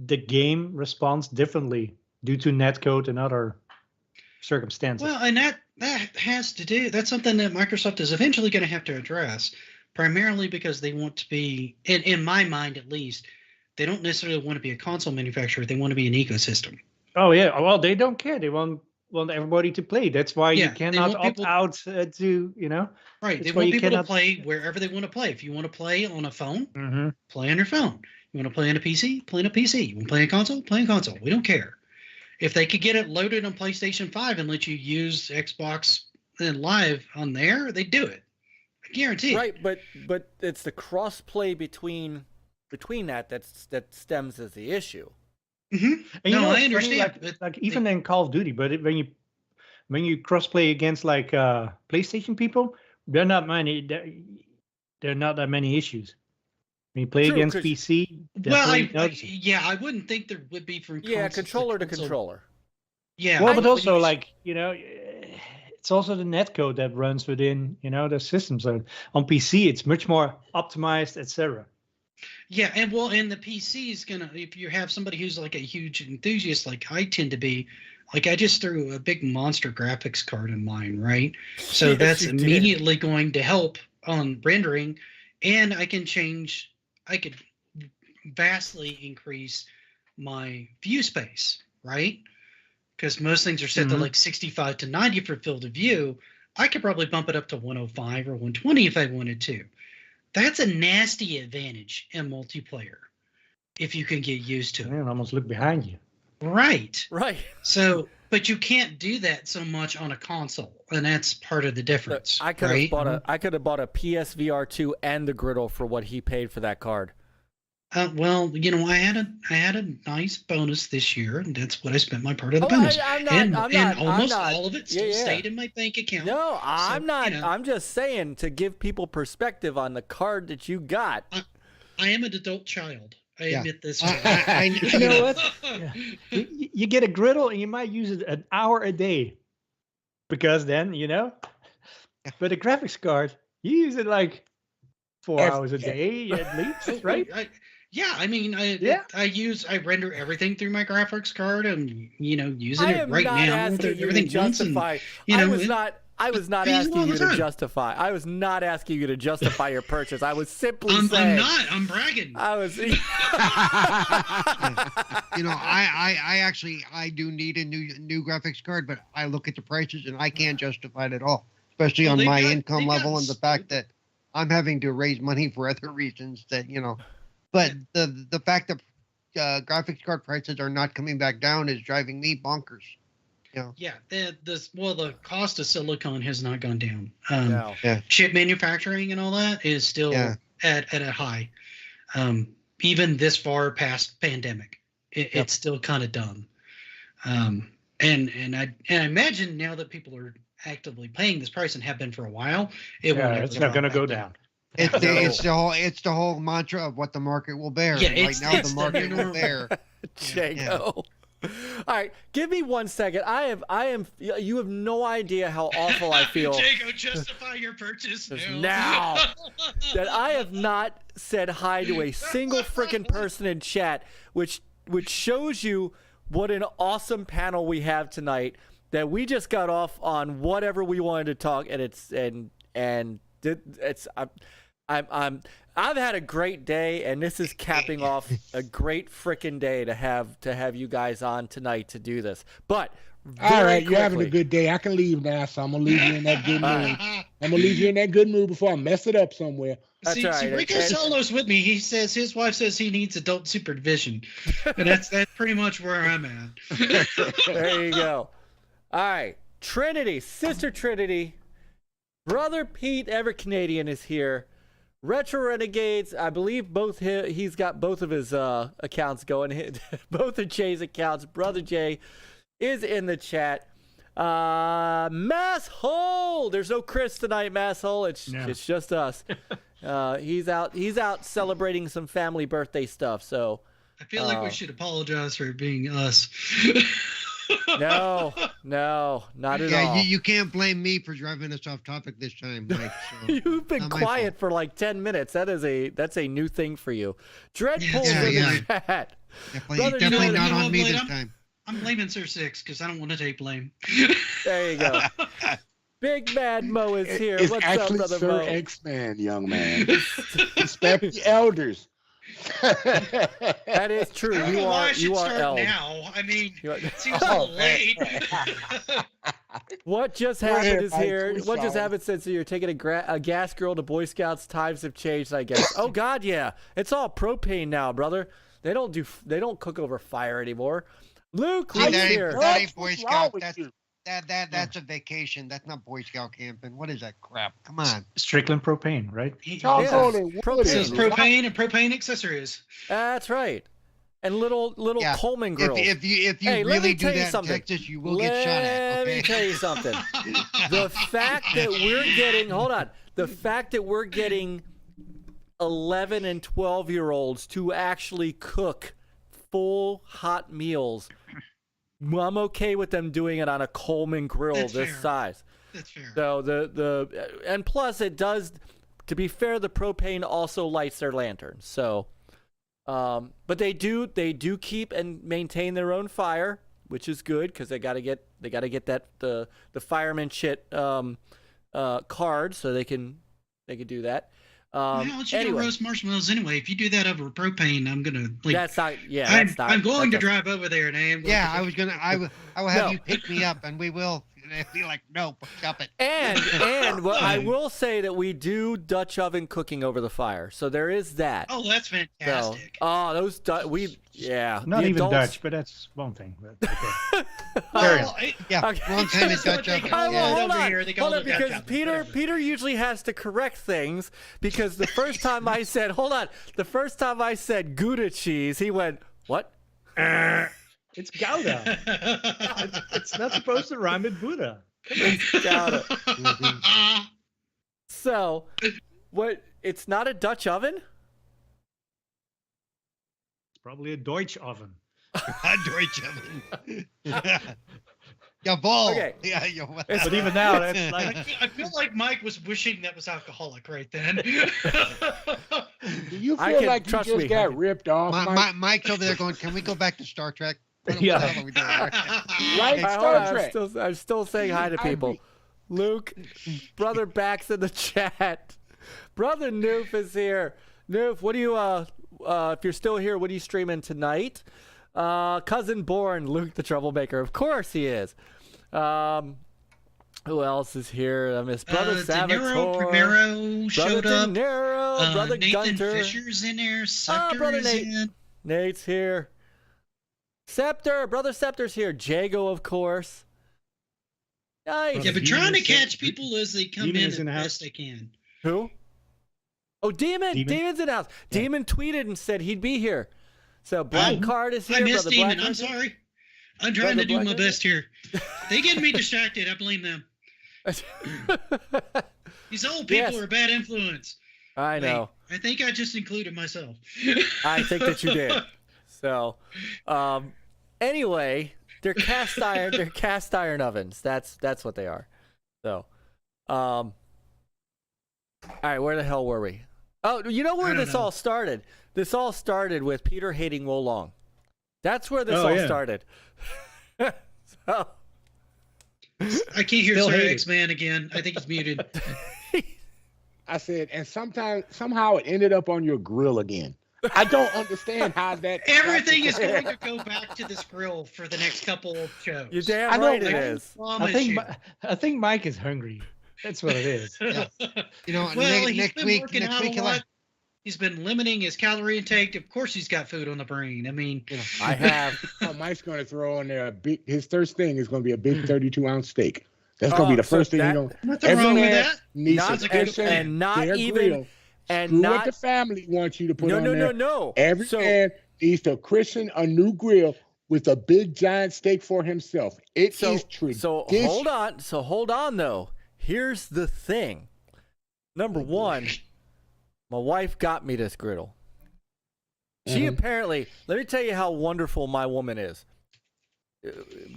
the game responds differently due to netcode and other circumstances. well, and that has to do. That's something that Microsoft is eventually going to have to address, primarily because they want to be, in my mind at least, they don't necessarily want to be a console manufacturer. They want to be an ecosystem. Oh yeah, well they don't care. They want want everybody to play. That's why Yeah, you they cannot want opt people- out to, you know. Right. That's They why want you people cannot- to play wherever they want to play. If you want to play on a phone, Mm-hmm. play on your phone. You want to play on a PC, play on a PC. You want to play on a console, play on a console. We don't care. If they could get it loaded on PlayStation 5 and let you use Xbox and Live on there, they do it. I guarantee. Right, but it's the cross-play between that stems as the issue. Mm-hmm. And No, you know, I it's funny, understand. like even in Call of Duty, but when you crossplay against like PlayStation people, there are not that many issues. When you play True, against 'cause- PC, Well, definitely I wouldn't think there would be from Yeah, console controller to console. controller. Yeah, well, but when also you- like it's also the netcode that runs within the system. So on PC, it's much more optimized, etc. Yeah, and well, and the PC is gonna, if you have somebody who's like a huge enthusiast, like I tend to be, like I just threw a big monster graphics card in mine, right? So Yes, that's you did. immediately going to help on rendering, and I could vastly increase my view space, right? Because most things are set to Mhm. like 65 to 90 for field of view. I could probably bump it up to 105 or 120 if I wanted to. That's a nasty advantage in multiplayer if you can get used to You it. can almost look behind you. Right. Right. So, but you can't do that so much on a console, and that's part of the Look, difference. I could have right? bought a PSVR 2 and the Griddle for what he paid for that card. Well, I had a nice bonus this year, and that's what I spent my part of the Oh, bonus. I'm not- and, I'm and not- almost I'm not- all of it yeah, still yeah. stayed in my bank account. No, I'm not. you know. I'm just saying to give people perspective on the card that you got. I am an adult child. I Yeah. admit this. You know what? Yeah. You get a Griddle and you might use it an hour a day, because then But a graphics card, you use it like 4 Every hours a day at least, right? Yeah, I mean, I render everything through my graphics card, and using I it am right not now. asking you to Everything once, and justify. you I know, was it- not. I was not I use it asking all you the to time. justify. I was not asking you to justify your purchase. I was simply I'm saying. not. I'm bragging. I was. I do need a new graphics card, but I look at the prices and I can't justify it at all, especially Well, on they my got- income they level got and the fact that I'm having to raise money for other reasons that. But the fact that graphics card prices are not coming back down is driving me bonkers. Yeah, the cost of silicon has not gone down. No. Chip manufacturing and all that is still Yeah. at a high. Even this far past pandemic, it's still kind of dumb. And I imagine now that people are actively paying this price and have been for a while, it won't ever It's not going to drop go back down. It's the whole mantra of what the market will bear. Yeah, and it's- right now it's the the market new will normal. bear. Django. All right, give me 1 second. I am. You have no idea how awful I feel. Jago, justify your purchase Just now. now that I have not said hi to a single freaking person in chat, which shows you what an awesome panel we have tonight. That we just got off on whatever we wanted to talk, and I've had a great day, and this is capping off a great freaking day to have you guys on tonight to do this. But All right, very you're having a quickly- good day. I can leave now, so I'm gonna leave you in that good All mood. I'm gonna leave you in that good mood before I mess it up somewhere. That's See, all right. Rico And- Solo's with me. He says his wife says he needs adult supervision, and that's pretty much where I'm at. There you go. All right, Trinity, Sister Trinity, Brother Pete EverCanadian is here. Retro Renegades, I believe he's got both of his accounts going. Both of Jay's accounts. Brother Jay is in the chat. MAsshole. There's no Chris tonight, MAsshole. It's just us. He's out celebrating some family birthday stuff. So I feel like we should apologize for being us. no, not at Yeah, all. you can't blame me for driving us off topic this time, Mike. So. You've been Not my quiet for like 10 minutes. That's a new thing for you. Dreadpool's Yeah, in yeah. the chat. Definitely, Brother, not you know on me what, this Blade? time. I'm blaming Sir Six because I don't want to take blame. There you go. Big Mad Mo is here. It's What's up, actually Brother Sir Mo? X-Man, young man. Respect the elders. That is true. I don't know why I should You are start L. now. I mean, it seems a Oh, little late. What just Go ahead, happened is Mike. here. We What just saw it. happened since you're taking a gas grill to Boy Scouts? Times have changed, I guess. Oh God, yeah. It's all propane now, brother. They don't cook over fire anymore. Luke, See, Luke's that here. ain't Boy What's wrong Scout. with That's you? that's a vacation. That's not Boy Scout camping. What is that crap? Come on. Strickland propane, right? Charcoal Yeah. and wood Propane. Says and propane and propane accessories. That's right. And little Yeah. Coleman grills. If you Hey, let really me do tell you that in something. Texas, you will get shot at. Let me Okay. tell you something. The fact that we're getting, hold on, the fact that we're getting 11 and 12-year-olds to actually cook full hot meals, I'm okay with them doing it on a Coleman grill That's this fair. size. That's fair. So and plus it does, to be fair, the propane also lights their lanterns. So, but they do keep and maintain their own fire, which is good because they gotta get that the fireman shit card so they can do that. How would you Anyway, do roast marshmallows anyway? If you do that over propane, I'm gonna like. that's not. Yeah, I'm, that's not. I'm going to that's drive over there, and I am. Going Yeah, to I will have No. you pick me up, and we will. And be like, no, stop it. And well, I will say that we do Dutch oven cooking over the fire, so there is that. Oh, that's So, fantastic. those yeah. Not the even adults- Dutch, but that's one thing. But, okay. Well, Yeah, Okay. one time it's So Dutch they oven. call Well, it Yeah. hold over on, here, they call hold on, it Dutch because oven, Peter whatever. Peter usually has to correct things because the first time I said, hold on, the first time I said Gouda cheese, he went, what? It's Gouda. It's not supposed to rhyme with Buddha. Gouda. So, what? It's not a Dutch oven? It's probably a Deutsch oven. Deutsch oven. Jawohl. Okay. Yeah, jawohl. But even now, that's I like feel like Myke was wishing that was alcoholic right then. Do you I feel can- like you trust just me, I got can- ripped off, Mike? Mike's over there going, can we go back to Star Trek? What Yeah. the hell are we doing here? Right? Hold Star on, Trek. I'm still saying hi to I people. agree. Luke, brother Back's in the chat. Brother Noof is here. Noof, what do you if you're still here, what are you streaming tonight? Cousin Born, Luke the Troublemaker. Of course he is. Who else is here? I miss Brother De Salvatore. Niro Primero showed Brother up. De Niro, Brother Nathan Gunter. Fisher's in there. Scepter Brother is Nate. in. Nate's here. Scepter, Brother Scepter's here. Jago, of course. Nice. Yeah, but Demon trying to is- catch people as they come Demon in is as in the house. best they can. Who? Oh, Demon. Demon? Demon's in the house. Yeah. Demon tweeted and said he'd be here. So Black Card is here. I missed Brother Demon. Black I'm Card's here. sorry. I'm trying Brother to do Black my Card's best here. They get me distracted. I blame them. These old people Yes. are a bad influence. I know. Wait, I think I just included myself. I think that you did. So, anyway, they're cast iron. They're cast iron ovens. That's what they are. So, all right, where the hell were we? Oh, you know where I don't this know. all started? This all started with Peter hating Wolong. That's where this Oh, all yeah. started. So, I can't hear Still Sir hate it. X-Man again. I think he's muted. I said, and somehow it ended up on your grill again. I don't understand how that. Everything is going to go back to this grill for the next couple of shows. you're damn I know, right it man. is. Promise I think you. I think Mike is hungry. That's what it is. You know, Well, he's next been week, working out a he'll lot. have, He's been limiting his calorie intake. Of course, he's got food on the brain. I mean, you know, I have. Oh, Mike's going to throw on there a big. His first thing is going to be a big 32-ounce steak. That's going to be the so first thing that- you know. nothing Every wrong with man that. needs Not- to and- push in and not their even- grill. And Screw not what the family wants you to put no, on no, there. no, no. Every So- man needs to christen a new grill with a big giant steak for himself. It is true. So hold on though. Here's the thing. Number one, my wife got me this griddle. She Mhm. apparently, let me tell you how wonderful my woman is.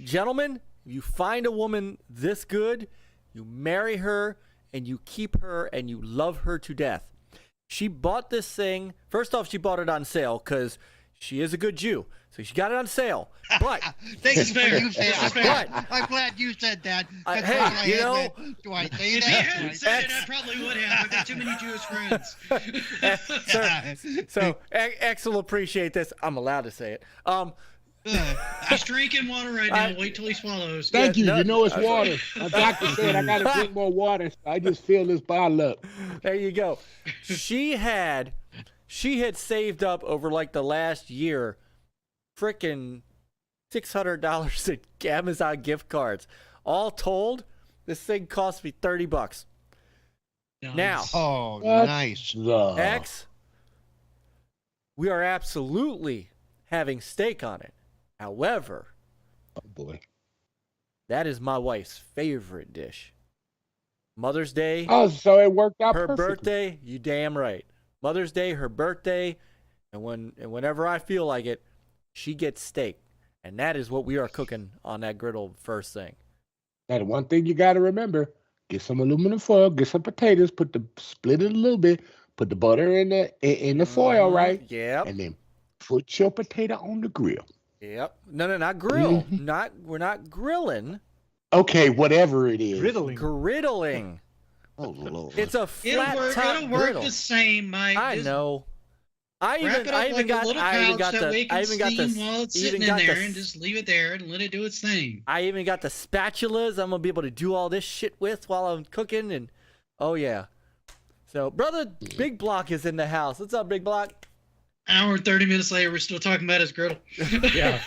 Gentlemen, you find a woman this good, you marry her and you keep her and you love her to death. She bought this thing. First off, she bought it on sale because She is a good Jew, so she got it on sale. But Thanks for fair. you saying This is that. fair. I'm glad you said that. Hey, That's you why I know- had that. Do I say If that? he hadn't Do I said it, X- I probably would have. I've got too many Jewish friends. so X will appreciate this. I'm allowed to say it. He's drinking water right now. Wait till he swallows. Thank you. no, You know it's water. My doctor said I gotta drink more water. So I just fill this bottle up. There you go. She had saved up over like the last year, frickin' $600 in Amazon gift cards. All told, this thing cost me $30. Now, Oh, What nice. the- X, we are absolutely having steak on it. However, Oh boy. that is my wife's favorite dish. Mother's Day, Oh, so it worked out her perfectly. birthday, you damn right. Mother's Day, her birthday, and whenever I feel like it, she gets steak. And that is what we are cooking on that griddle first thing. Now, the one thing you got to remember: get some aluminum foil, get some potatoes, split it a little bit, put the butter in the foil, right? Yep. And then put your potato on the grill. Yep. No, not grill. Mm-hmm. We're not grilling. Okay, whatever it is. Griddling. Griddling. Oh Lord. It's a flat top It'll work griddle. the same, Mike. I Just know. I Wrap it up like a little pouch, that way it can steam while it's sitting in there, and just leave it there and let it do its thing. I even got the spatulas I'm gonna be able to do all this shit with while I'm cooking, and oh yeah. So brother Bigblock is in the house. What's up, Bigblock? Hour and 30 minutes later, we're still talking about his griddle. Yeah.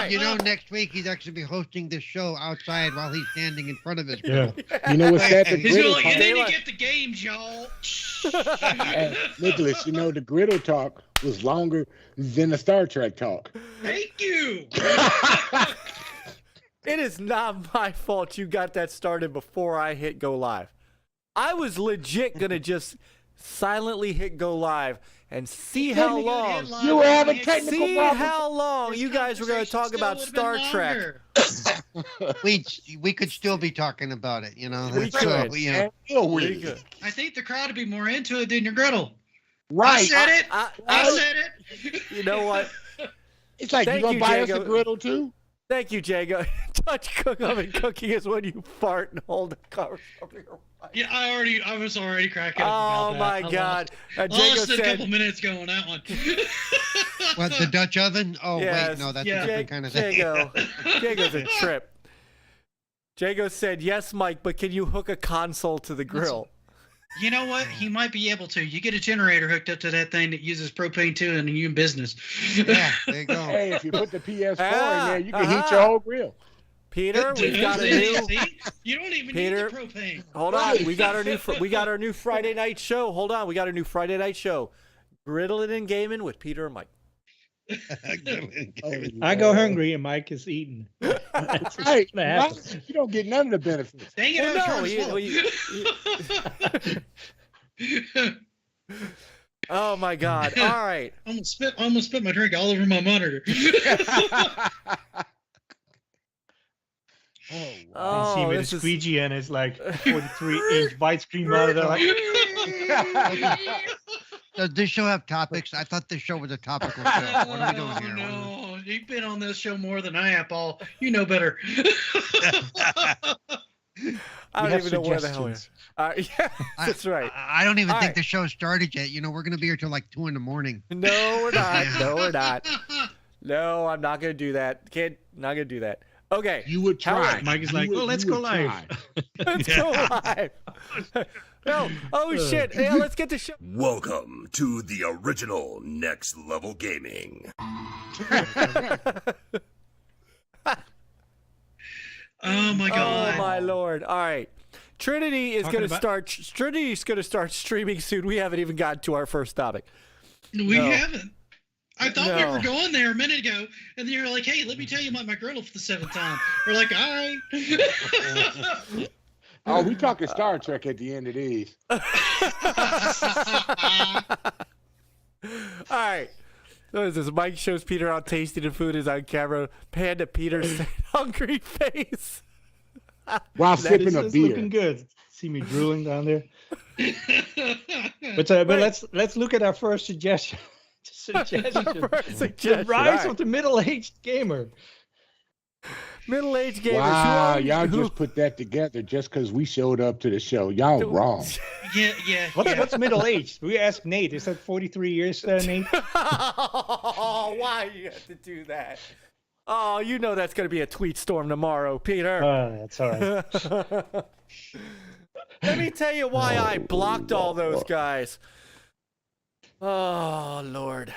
You know, next week he's actually be hosting this show outside while he's standing in front of his Yeah. grill. You know what's that? The He's going griddle like, talk. and then you Daylight. get the games, y'all. Hey, Nicholas, you know the griddle talk was longer than the Star Trek talk. Thank you. It is not my fault you got that started before I hit go live. I was legit gonna just silently hit go live and see how long. You were having technical See problems. how long This you guys were going to talk conversation about still would've Star been Trek. longer. We could still be talking about it, you know. We That's could. you know. And will We we? could. I think the crowd would be more into it than your griddle. I Right. said it. I I said it. you know what? It's like, Thank you gonna you, buy us Jago. a griddle too? Thank you, Jago. Touch cook oven cooking is when you fart and hold the cover over your mic. Yeah, I was already cracking up Oh about that. my I God. lost Jago a said, couple minutes going that one. What, the Dutch oven? Oh Yes. wait, no, that's Yeah. a different kind of thing. Jago's a trip. Jago said, yes, Mike, but can you hook a console to the grill? You know what? He might be able to. You get a generator hooked up to that thing that uses propane too, and you're in business. Yeah, there you go. Hey, if you put the PS4 in there, you can Ah, heat your whole grill. Peter, we've got a See? new. See? You don't even Peter, need the propane. Hold on, we got our new Friday night show. Hold on, we got our new Friday night show, Griddling and Gaming with Peter and Mike. I go hungry and Mike is eating. That's what's Right. gonna happen. You don't get none of the benefits. Dang it, I was Well, trying no, to swallow. Oh my God! All right, I almost spit my drink all over my monitor. Oh, You see oh, with this a is squeegee and it's like 43-inch widescreen monitor. Like, Does this show have topics? I thought this show was a topical show. What are we doing here? No, you've been on this show more than I have, Paul. You know better. I we don't have even know where the hell we are. suggestions. Yeah, that's right. I don't even All think right. the show started yet. You know, we're gonna be here till like 2 a.m. No, we're not. No, we're not. No, I'm not gonna do that, kid. Not gonna do that. Okay, You would How- try. Mike is You like, would- "Oh, let's you go would live." try. let's go live. No, oh shit! Yeah, let's get the show. Welcome to the original Next Level Gaming. Oh my God. Oh my lord! All right, Trinity is Talking gonna about- start. Trinity's gonna start streaming soon. We haven't even gotten to our first topic. We No. haven't. I thought we No. were going there a minute ago, and then you were like, "Hey, let me tell you about my griddle for the 7th time." We're like, "All right." Oh, we talking Star Trek at the end of these. All right. What is this? Mike shows Peter how tasty the food is on camera. Panda Peter's hungry face. While That sipping is a it's beer. looking good. See me drooling down there. But let's look at our first suggestion. Suggestion. For a The suggestion. rise All of the middle-aged gamer. right. Middle-aged gamers. Wow, who y'all who- just put that together just because we showed up to the show. Y'all wrong. Yeah. What's middle-aged? We asked Nate. Is that 43 years, Nate? Oh, why you have to do that? Oh, you know that's going to be a tweet storm tomorrow, Peter. That's all right. Let me tell you why I blocked all those guys. Oh, Lord.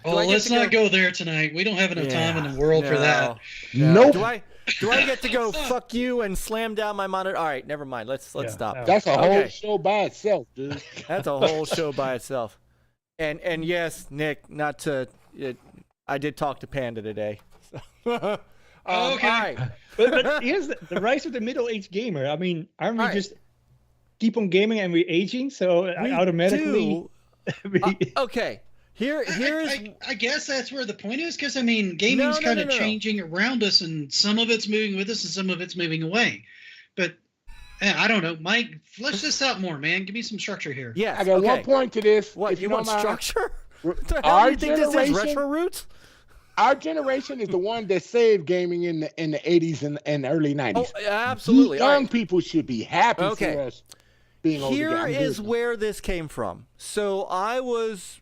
Oh, let's not go there tonight. We don't have enough time in the world for that. Nope. Do I get to go fuck you and slam down my monitor? All right, never mind. Let's stop. That's a whole Okay. show by itself, dude. That's a whole show by itself. And yes, Nick, not to I did talk to Panda today. So. Okay. All right. But here's the rise of the middle-aged gamer. I mean, aren't we All right. just keep on gaming and we're aging? So We automatically. do. Okay. Here's I guess that's where the point is, because I mean, gaming's kind of changing around us, and some of it's moving with us, and some of it's moving away. But I don't know, Myke, flesh this out more, man. Give me some structure here. yes. I got okay. one point to this. What if you don't want mind. structure? What the hell Our do you think this is? generation- Retro roots? Our generation is the one that saved gaming in the 80s and early 90s. Oh, absolutely. You All young right. people should be happy Okay. for us being older. Here is where this came from. So I was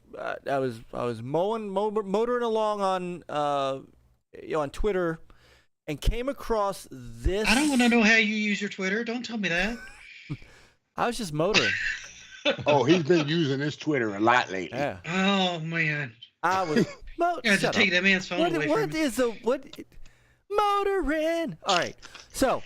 motoring along on on Twitter and came across this. I don't want to know how you use your Twitter. Don't tell me that. I was just motoring. Oh, he's been using his Twitter a lot lately. Yeah. Oh man, I was I had to take that man's phone away from me. What motoring? All right. So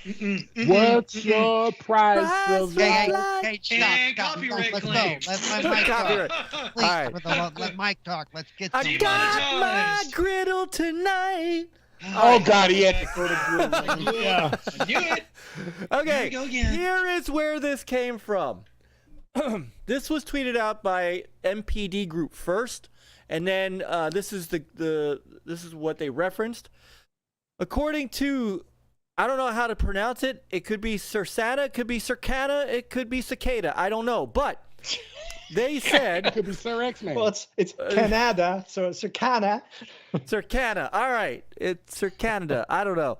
What's your price of Hey, life? hey, And stop. copyright Let's go. claims. Let Mike Copyright. talk. Please, All right. let Mike talk. Let's get I some. got my Demonetized. griddle tonight. Oh God, he had to go to Griddle. Yeah. I knew it. Okay, we go again. here is where this came from. This was tweeted out by MPD Group first, and then this is this is what they referenced. According to, I don't know how to pronounce it. It could be Cirsana, it could be Circana, it could be Cicada. I don't know, but they said Could be Sir X-Man. Well, it's Canada, so it's Canada. Circana. All right, it's Circanada. I don't know.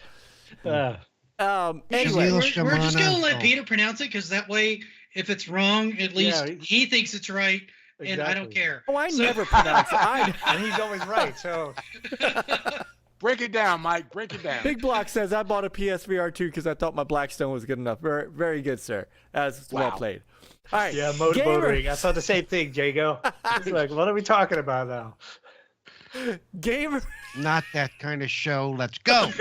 Anyway, We're Shimano. just gonna let Peter pronounce it, because that way, if it's wrong, at least Yeah, he thinks it's right, and I don't Exactly. care. oh, I So- never pronounce it. And he's always right. So Break it down, Mike. Break it down. Bigblock says, I bought a PSVR 2 because I thought my Blackstone was good enough. Very, very good, sir. As well Wow. played. All right. yeah, Gamer- motoring. I thought the same thing, Jago. It's like, what are we talking about now? Gamer. Not that kind of show. Let's go.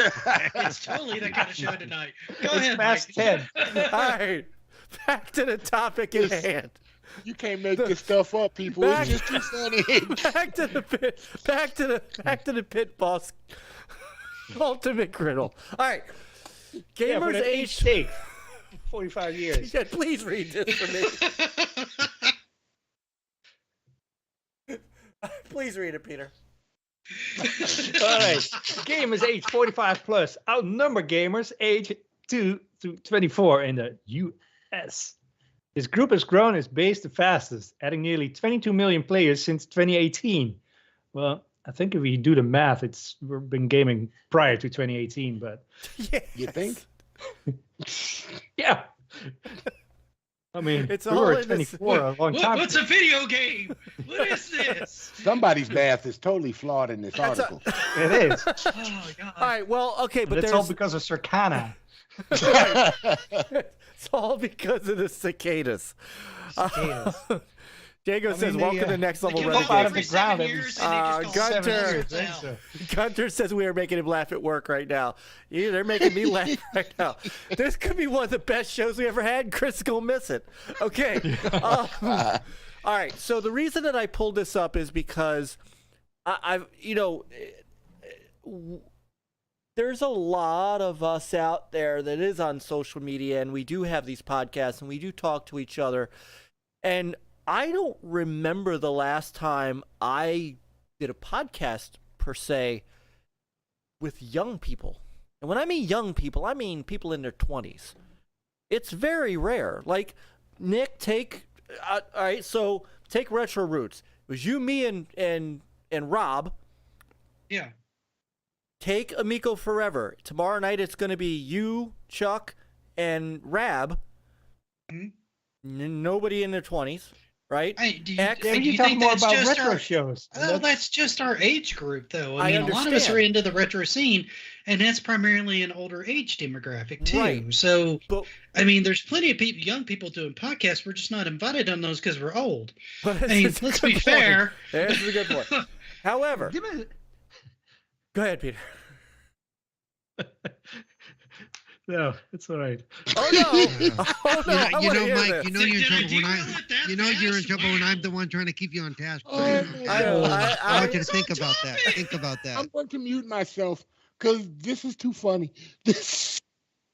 It's totally that kind of show tonight. Go It's ahead, past Myke. 10. All right. Back to the topic at hand. You can't make this stuff up, people. Back- It's just too funny. Back to the pit. Back to the pit boss. Ultimate Griddle. All right. Yeah, for Gamers the age. stake. 45 years. Yeah, please read this for me. Please read it, Peter. All right. Gamers age 45 plus outnumber gamers age 2 to 24 in the US. This group has grown its base the fastest, adding nearly 22 million players since 2018. Well, I think if we do the math, we've been gaming prior to 2018, but Yeah. You think? yeah. I mean, It's we all were in at this- 24 a long time. What's a video game? What is this? Somebody's math is totally flawed in this That's a- article. It is. Oh God. All right. Well, okay, but But it's all there's. because of Circana. It's all because of the cicadas. Cicadas. Jago says, they, "Welcome to Next They Level give Renegade. up Renegade." Out of the every ground 7 every years, and they just call Gunter. it Gunter. now. Gunter says we are making him laugh at work right now. Yeah, they're making me laugh right now. This could be one of the best shows we ever had. Chris is gonna miss it. Okay. All right. So the reason that I pulled this up is because I've there's a lot of us out there that is on social media, and we do have these podcasts, and we do talk to each other. And I don't remember the last time I did a podcast, per se, with young people. And when I mean young people, I mean people in their 20s. It's very rare. Like, Nick, all right, so take Retro Roots. It was you, me, and Rob. Yeah. Take Amico Forever. Tomorrow night it's going to be you, Chuck, and Rab. Nobody in their 20s, right? Do you you talk think more that's about just retro our shows. Oh, that's just our age group, though. I mean, a lot of us understand. are into the retro scene, and that's primarily an older age demographic too. Right. So, But I mean, there's plenty of young people doing podcasts. We're just not invited on those because we're old. but I mean, it's a let's good be point. fair. That's a good point. However, go ahead, Peter. No, it's all right. Oh no! Oh, no, I You wanna know, hear Mike. this. You know you're in Did I trouble when derail I. it that You know you're in fast? trouble when I'm the Wow. one trying to keep you on task. Oh, I I- want you to It's think on about that. topic. Think about that. I'm going to mute myself because this is too funny. This.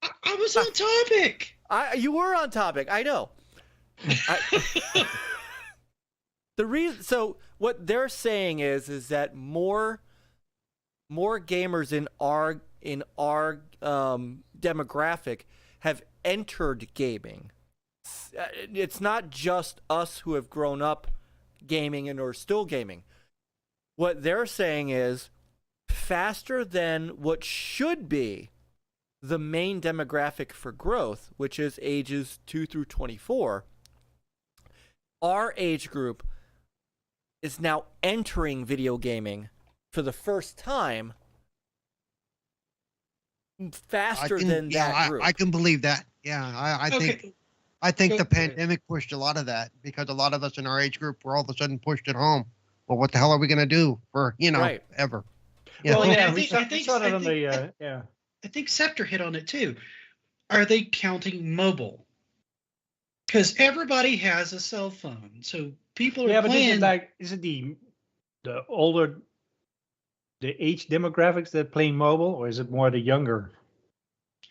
I was on topic. You were on topic. I know. The reason. So what they're saying is that more gamers in our demographic have entered gaming. It's not just us who have grown up gaming and are still gaming. What they're saying is faster than what should be the main demographic for growth, which is ages 2 through 24. Our age group is now entering video gaming for the first time faster than that group. I can believe that. Yeah, I think Go the ahead. pandemic pushed a lot of that because a lot of us in our age group were all of a sudden pushed at home. Well, what the hell are we going to do for Right. ever? Well, Well, yeah, I we think- saw that I on the yeah. I think Scepter hit on it too. Are they counting mobile? Because everybody has a cell phone, so people are Yeah, but playing. is it the older, the age demographics that play mobile, or is it more the younger?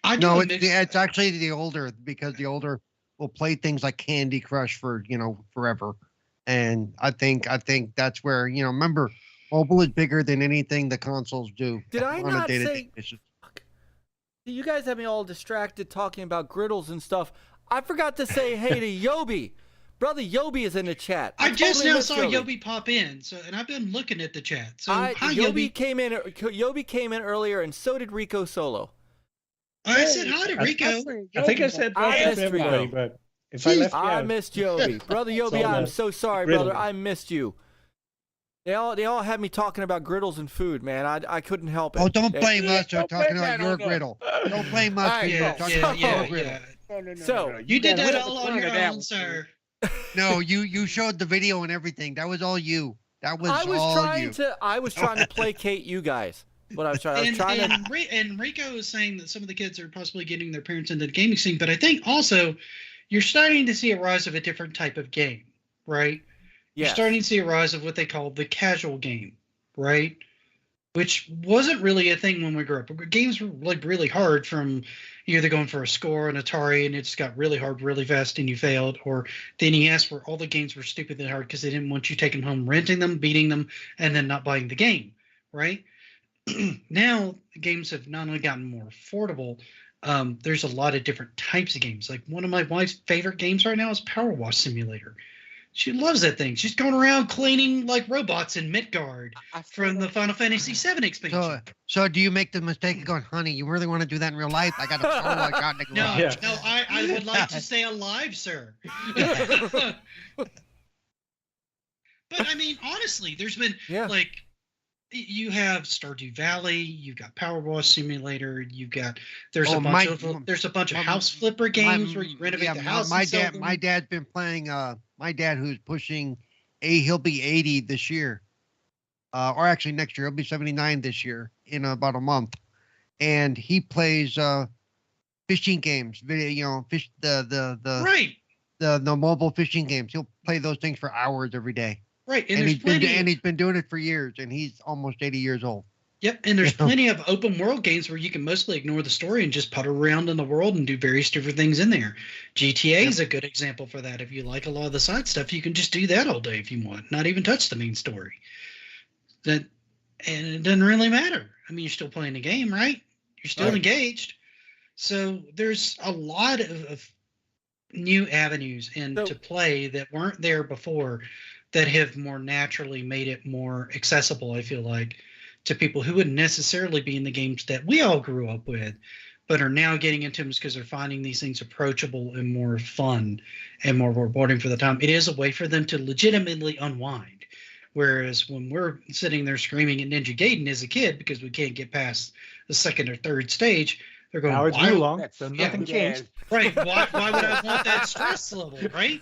I do No, a mix- it's actually the older because the older will play things like Candy Crush for forever, and I think that's where remember mobile is bigger than anything the consoles do. Did I on not a day-to-day say- basis. You guys have me all distracted talking about griddles and stuff. I forgot to say hey to Yobi. Brother Yobi is in the chat. I just totally now missed saw Yobi pop in, and I've been looking at the chat. So hi, Yobi Yobi. Yobi came in earlier, and so did Rico Solo. I said hi to Rico. I think I said I welcome missed to everybody, Rico. but if I left you I out, missed Yobi. Brother Yobi, all I'm the so sorry, griddle. brother. I missed you. They all had me talking about griddles and food, man. I couldn't help it. Oh, don't blame us for Don't talking blame about that your on us. griddle. Don't blame us for Alright, you Yeah, talking yeah, about your yeah, griddle. yeah. No. So, You did that gotta all let the on your fun of that own, one. sir. No, you showed the video and everything. That was all you. That was I was all you. trying to placate you guys. What I was trying to. And Rico is saying that some of the kids are possibly getting their parents into the gaming scene, but I think also you're starting to see a rise of a different type of game, right? You're Yes. starting to see a rise of what they call the casual game, right? Which wasn't really a thing when we grew up. Games were like really hard from you either going for a score on Atari and it just got really hard really fast and you failed, or the NES where all the games were stupidly hard because they didn't want you taking home, renting them, beating them, and then not buying the game, right? Now the games have not only gotten more affordable, there's a lot of different types of games. Like one of my wife's favorite games right now is Power Wash Simulator. She loves that thing. She's going around cleaning like robots in Midgard from the Final Fantasy VII expansion. So do you make the mistake of going, honey, you really want to do that in real life? I got a power wash out in the No, garage. Yeah. no, I would like to stay alive, sir. But I mean, honestly, there's been Yeah. like you have Stardew Valley, you've got Power Wash Simulator, there's a bunch of house flipper games where you renovate the house. My and sell dad, them. my dad's been playing. My dad, who's pushing, he'll be 80 this year, or actually next year. He'll be 79 this year in about a month, and he plays fishing games. The Right, the mobile fishing games. He'll play those things for hours every day. right, And there's plenty. he's been doing it for years, and he's almost 80 years old. Yep, and there's Yeah. plenty of open world games where you can mostly ignore the story and just putter around in the world and do various different things in there. GTA is a good example for that. If you like a lot of the side stuff, you can just do that all day if you want, not even touch the main story. And it doesn't really matter. I mean, you're still playing the game, right? You're still Right. engaged. So there's a lot of new avenues into play that weren't there before, that have more naturally made it more accessible, I feel like, to people who wouldn't necessarily be in the games that we all grew up with, but are now getting into them because they're finding these things approachable and more fun and more rewarding for the time. It is a way for them to legitimately unwind. Whereas when we're sitting there screaming at Ninja Gaiden as a kid because we can't get past the second or third stage, they're going, Now it's why, Wulong, so nothing changed. right, why would I want that stress level, right?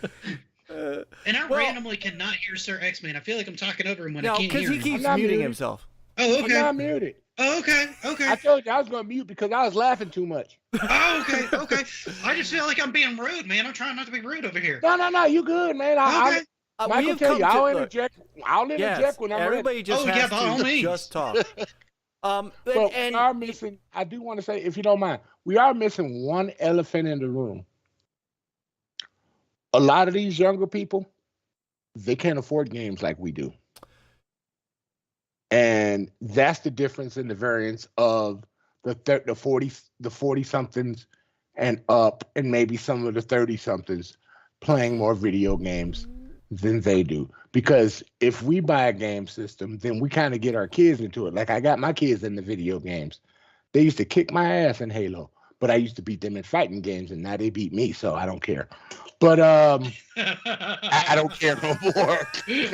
And I randomly cannot hear Sir X-Man. I feel like I'm talking over him when I can't hear him. because he keeps I'm not muting muted. himself. Oh, okay. I'm not muted. Oh, okay. Okay. I told you I was gonna mute because I was laughing too much. Oh, okay. Okay. I just feel like I'm being rude, man. I'm trying not to be rude over here. No, you good, man. Okay. Michael tell you, I'll interject when I'm everybody ready. just Oh, yeah, has by all to means. just talk. But we are missing, I do want to say, if you don't mind, we are missing one elephant in the room. A lot of these younger people, they can't afford games like we do. And that's the difference in the variance of the 40 somethings and up, and maybe some of the 30 somethings playing more video games than they do. Because if we buy a game system, then we kind of get our kids into it. Like I got my kids in the video games. They used to kick my ass in Halo, but I used to beat them in fighting games, and now they beat me, so I don't care. But I don't care no more. In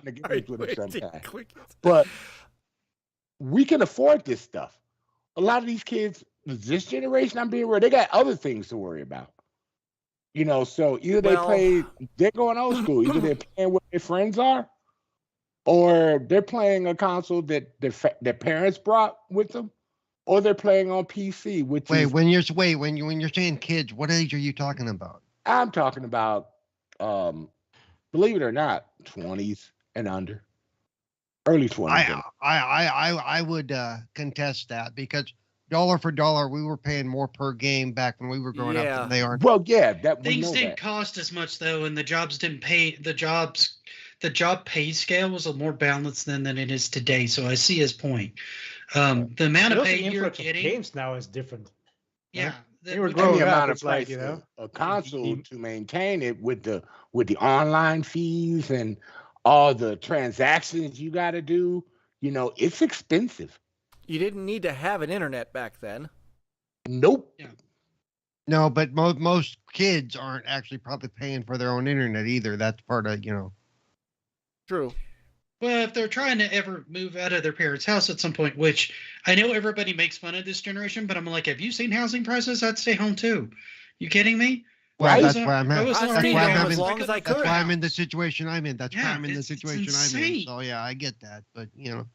the games with them sometimes. But we can afford this stuff. A lot of these kids, this generation, I'm being real, they got other things to worry about. You know, so either they're going old school, either they're playing where their friends are, or they're playing a console that their parents brought with them, or they're playing on PC. When you're saying kids, what age are you talking about? I'm talking about, believe it or not, 20s and under, early 20s. I would contest that, because dollar for dollar, we were paying more per game back when we were growing up than they are. Well, yeah, things didn't cost as much though, and the jobs didn't pay. The job pay scale was a more balanced than it is today. So I see his point. The amount of pay you're getting, games now is different. Yeah. They were growing up, it's like, you know, a console to maintain it with the online fees and all the transactions you got to do. You know, it's expensive. You didn't need to have an internet back then. Nope. Yeah. No, but most kids aren't actually probably paying for their own internet either. That's part of, you know. True. Well, if they're trying to ever move out of their parents' house at some point, which I know everybody makes fun of this generation, but I'm like, have you seen housing prices? I'd stay home too. You kidding me? Well, that's why I'm in the situation I'm in. That's why I'm in the situation I'm in. So yeah, I get that. But you know,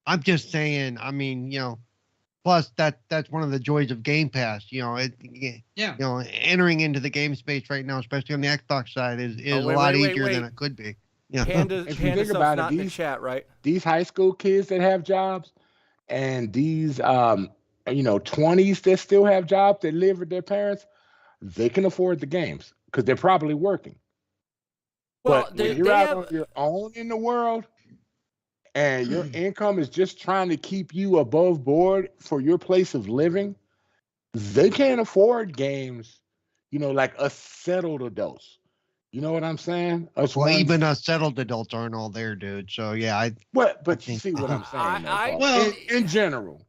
I'm just saying, I mean, you know, plus that's one of the joys of Game Pass. You know, you know, entering into the game space right now, especially on the Xbox side, is a lot easier than it could be. Yeah. If you think about it, in the chat, right? These high school kids that have jobs, and these you know, 20s that still have jobs that live with their parents, they can afford the games because they're probably working. Well, but when you're out on your own in the world, and your income is just trying to keep you above board for your place of living, they can't afford games, you know, like us settled adults. You know what I'm saying? Even us settled adults aren't all there, dude. So yeah, but you see what I'm saying? In general.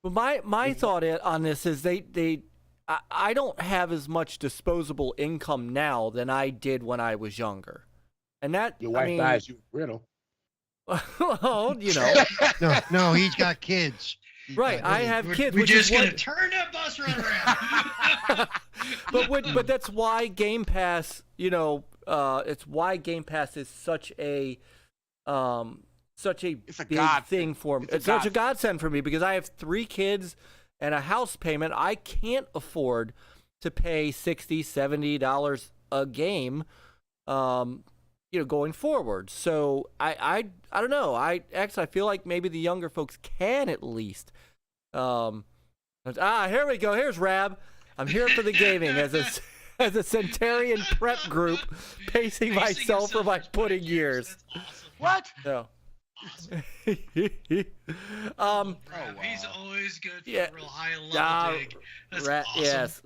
But my thought on this is I don't have as much disposable income now than I did when I was younger, and that your wife buys you a Griddle. Well, you know. No, he's got kids. Right, I have kids. We're just gonna turn that bus right around. but that's why Game Pass, you know, it's why Game Pass is such a big thing for me. It's such a godsend for me because I have 3 kids and a house payment. I can't afford to pay $60, $70 a game, you know, going forward. So I don't know. I feel like maybe the younger folks can at least. Here we go. Here's Rab. I'm here for the gaming as a Centurion prep group, pacing myself for my pudding years. Awesome. What? No. Awesome. He's always good for a real high level dig. That's awesome. Yes.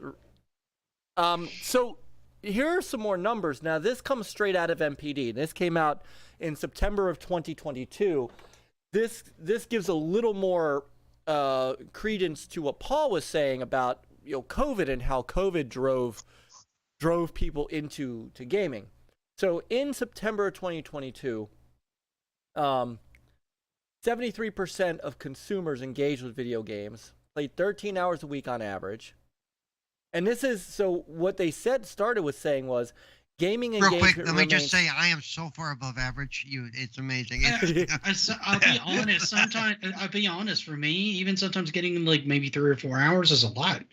So here are some more numbers. Now, this comes straight out of MPD. This came out in September of 2022. This gives a little more credence to what Paul was saying about COVID and how COVID drove people into gaming. So in September of 2022, 73% of consumers engaged with video games, played 13 hours a week on average. And this is, so what they started with saying was, gaming engagement Real quick, let me remains... just say, I am so far above average. It's amazing. I'll be honest. Sometimes, I'll be honest. For me, even sometimes getting like maybe 3 or 4 hours is a lot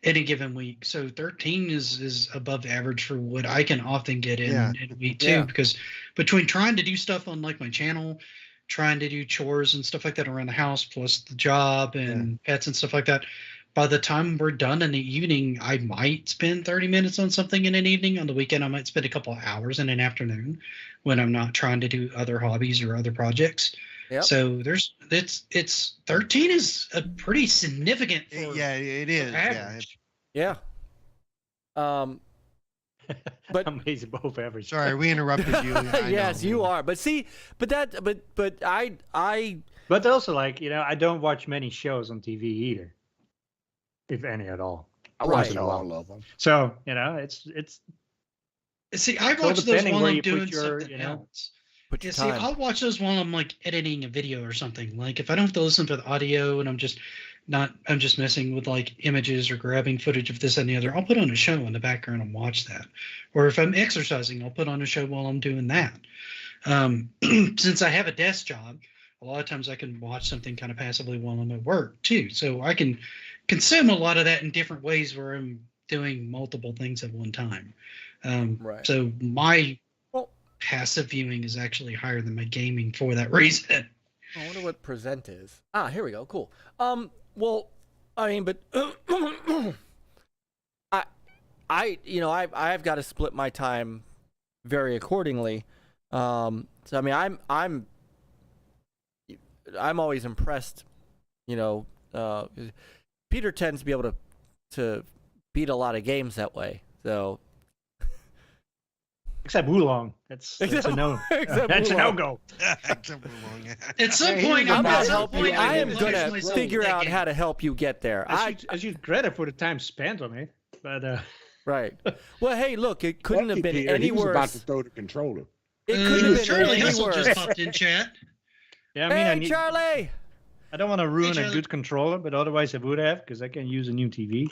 in a given week. So 13 is above average for what I can often get in a week too. Because between trying to do stuff on like my channel, trying to do chores and stuff like that around the house, plus the job and pets and stuff like that, by the time we're done in the evening, I might spend 30 minutes on something in an evening. On the weekend, I might spend a couple of hours in an afternoon when I'm not trying to do other hobbies or other projects. Yep. So it's 13 is a pretty significant. It is. Average. Yeah. But amazing above average. Sorry, we interrupted you. Yes, you are. But see, but I. But also, like, I don't watch many shows on TV either, if any at all. I watch all of them. So it's. See, I watch those while I'm doing something else. I'll watch those while I'm like editing a video or something. Like if I don't have to listen to the audio and I'm just messing with like images or grabbing footage of this and the other, I'll put on a show in the background and watch that. Or if I'm exercising, I'll put on a show while I'm doing that. Since I have a desk job, a lot of times I can watch something kind of passively while I'm at work too. So I can consume a lot of that in different ways where I'm doing multiple things at one time. Right. So my passive viewing is actually higher than my gaming for that reason. I wonder what present is. Here we go. Cool. Well, I mean, but I've got to split my time very accordingly. So I mean, I'm always impressed. Peter tends to be able to beat a lot of games that way. So. Except Wulong. That's a no. That's a no-go. Except Wulong. At some point, I'm going to help you. I am going to figure out how to help you get there. I should credit for the time spent on it. But right. Well, hey, look, it couldn't have been any worse. He was about to throw the controller. It couldn't have been Charlie any Hustle worse. just popped in chat. Yeah, I mean, Charlie. I don't want to ruin a good controller, but otherwise I would have, because I can use a new TV.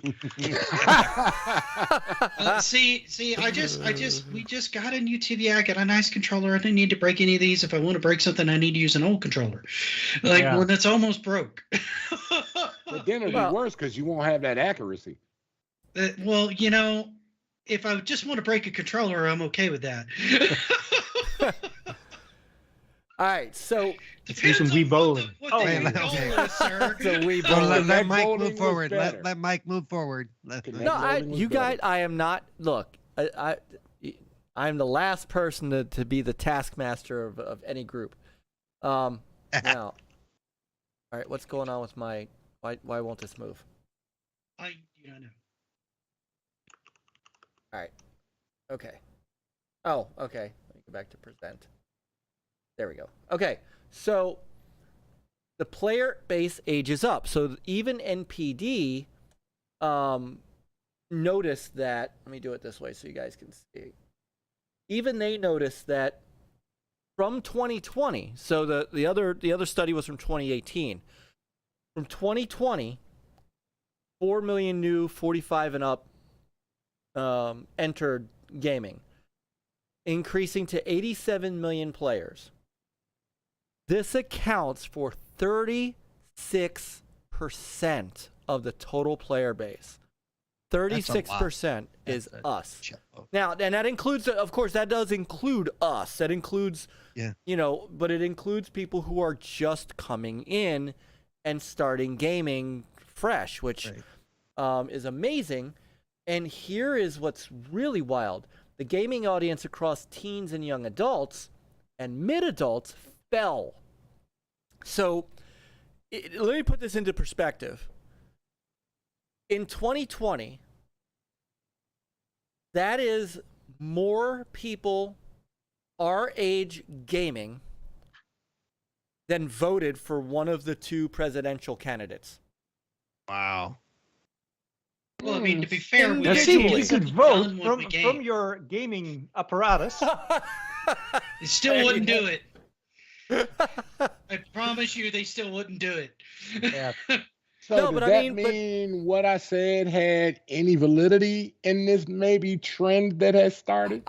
We just got a new TV. I got a nice controller. I didn't need to break any of these. If I want to break something, I need to use an old controller, when it's almost broke. But then it'll be worse because you won't have that accuracy. If I just want to break a controller, I'm okay with that. All right, so do some Wii bowling. Let Myke move forward. Let Myke move forward. You guys, I am not. Look, I'm the last person to be the taskmaster of any group. Now, all right, what's going on with my? Why won't this move? I don't know. All right. Okay. Oh, okay. Let me go back to present. There we go. Okay, so the player base ages up. So even NPD noticed that. Let me do it this way so you guys can see. Even they noticed that from 2020. So the other study was from 2018. From 2020, 4 million new 45 and up entered gaming, increasing to 87 million players. This accounts for 36% of the total player base. 36% is us. Now, and that includes, of course, that does include us. That includes, but it includes people who are just coming in and starting gaming fresh, which is amazing. And here is what's really wild. The gaming audience across teens and young adults and mid-adults fell. So let me put this into perspective. In 2020, that is more people our age gaming than voted for one of the two presidential candidates. Wow. Well, I mean, to be fair, we Now, Individually. see, you actually could vote done what we from game. your gaming apparatus. They still wouldn't do it. I promise you, they still wouldn't do it. Yeah. So No, does but I that mean, mean what I said had any validity in this maybe trend that has started?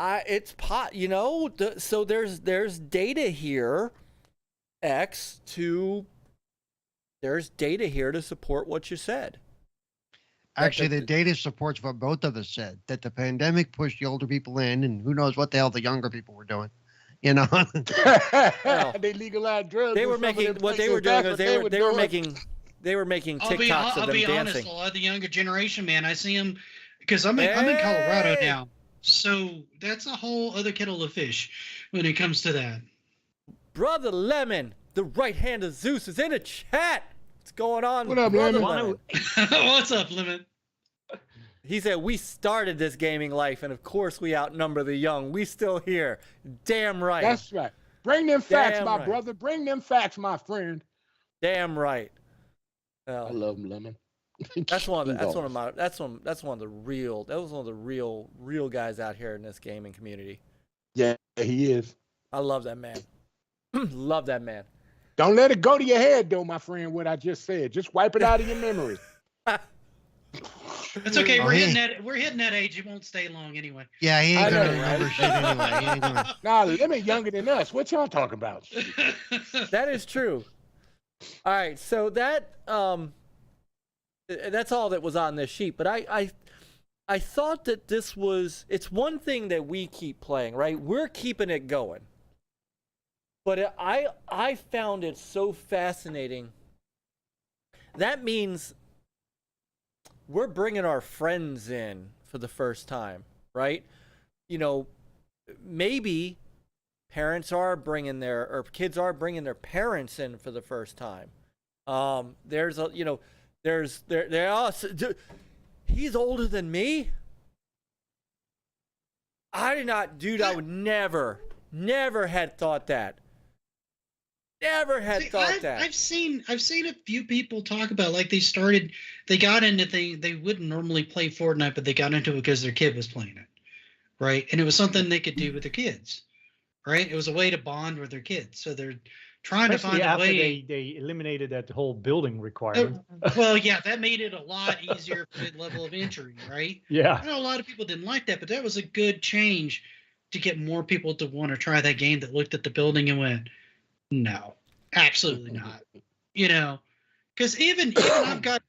So there's data here, there's data here to support what you said. Actually, the data supports what both of us said, that the pandemic pushed the older people in, and who knows what the hell the younger people were doing. You know? They legalized drugs. They in were some of making them what they places. were doing That's is what they were doing. making I'll TikToks of them be honest, dancing. a lot of the younger generation, man, I see them because I'm in Colorado Hey! now, so that's a whole other kettle of fish when it comes to that. Brother Lemon, the right hand of Zeus, is in a chat. What's going on? What up, Brother Lemon? What's up, Lemon? He said, we started this gaming life, and of course we outnumber the young. We still here. Damn right. That's right. Bring them facts, Damn my right. brother. Bring them facts, my friend. Damn right. I love him, Lemon. That's one of the He's that's one awesome. of my that's one of the real guys out here in this gaming community. Yeah, he is. I love that man. Love that man. Don't let it go to your head, though, my friend, what I just said. Just wipe it out of your memory. It's okay. Oh, We're hey. hitting that age. It won't stay long anyway. Yeah, he I ain't gonna know, remember right? shit anyway. He ain't gonna. Nah, Lemon younger than us. What y'all talking about? That is true. All right, so that's all that was on this sheet. But I thought that it's one thing that we keep playing, right? We're keeping it going. But I found it so fascinating. That means we're bringing our friends in for the first time, right? You know, maybe parents are bringing kids are bringing their parents in for the first time. He's older than me. I would never had thought that. Never had thought that. I've seen a few people talk about like they got into they wouldn't normally play Fortnite, but they got into it because their kid was playing it, right? And it was something they could do with their kids, right? It was a way to bond with their kids. So they're trying Especially to find a after way. they eliminated that whole building requirement. Well, yeah, that made it a lot easier for the level of entry, right? Yeah. I know a lot of people didn't like that, but that was a good change to get more people to want to try that game that looked at the building and went, no, absolutely not. You know, because even I've got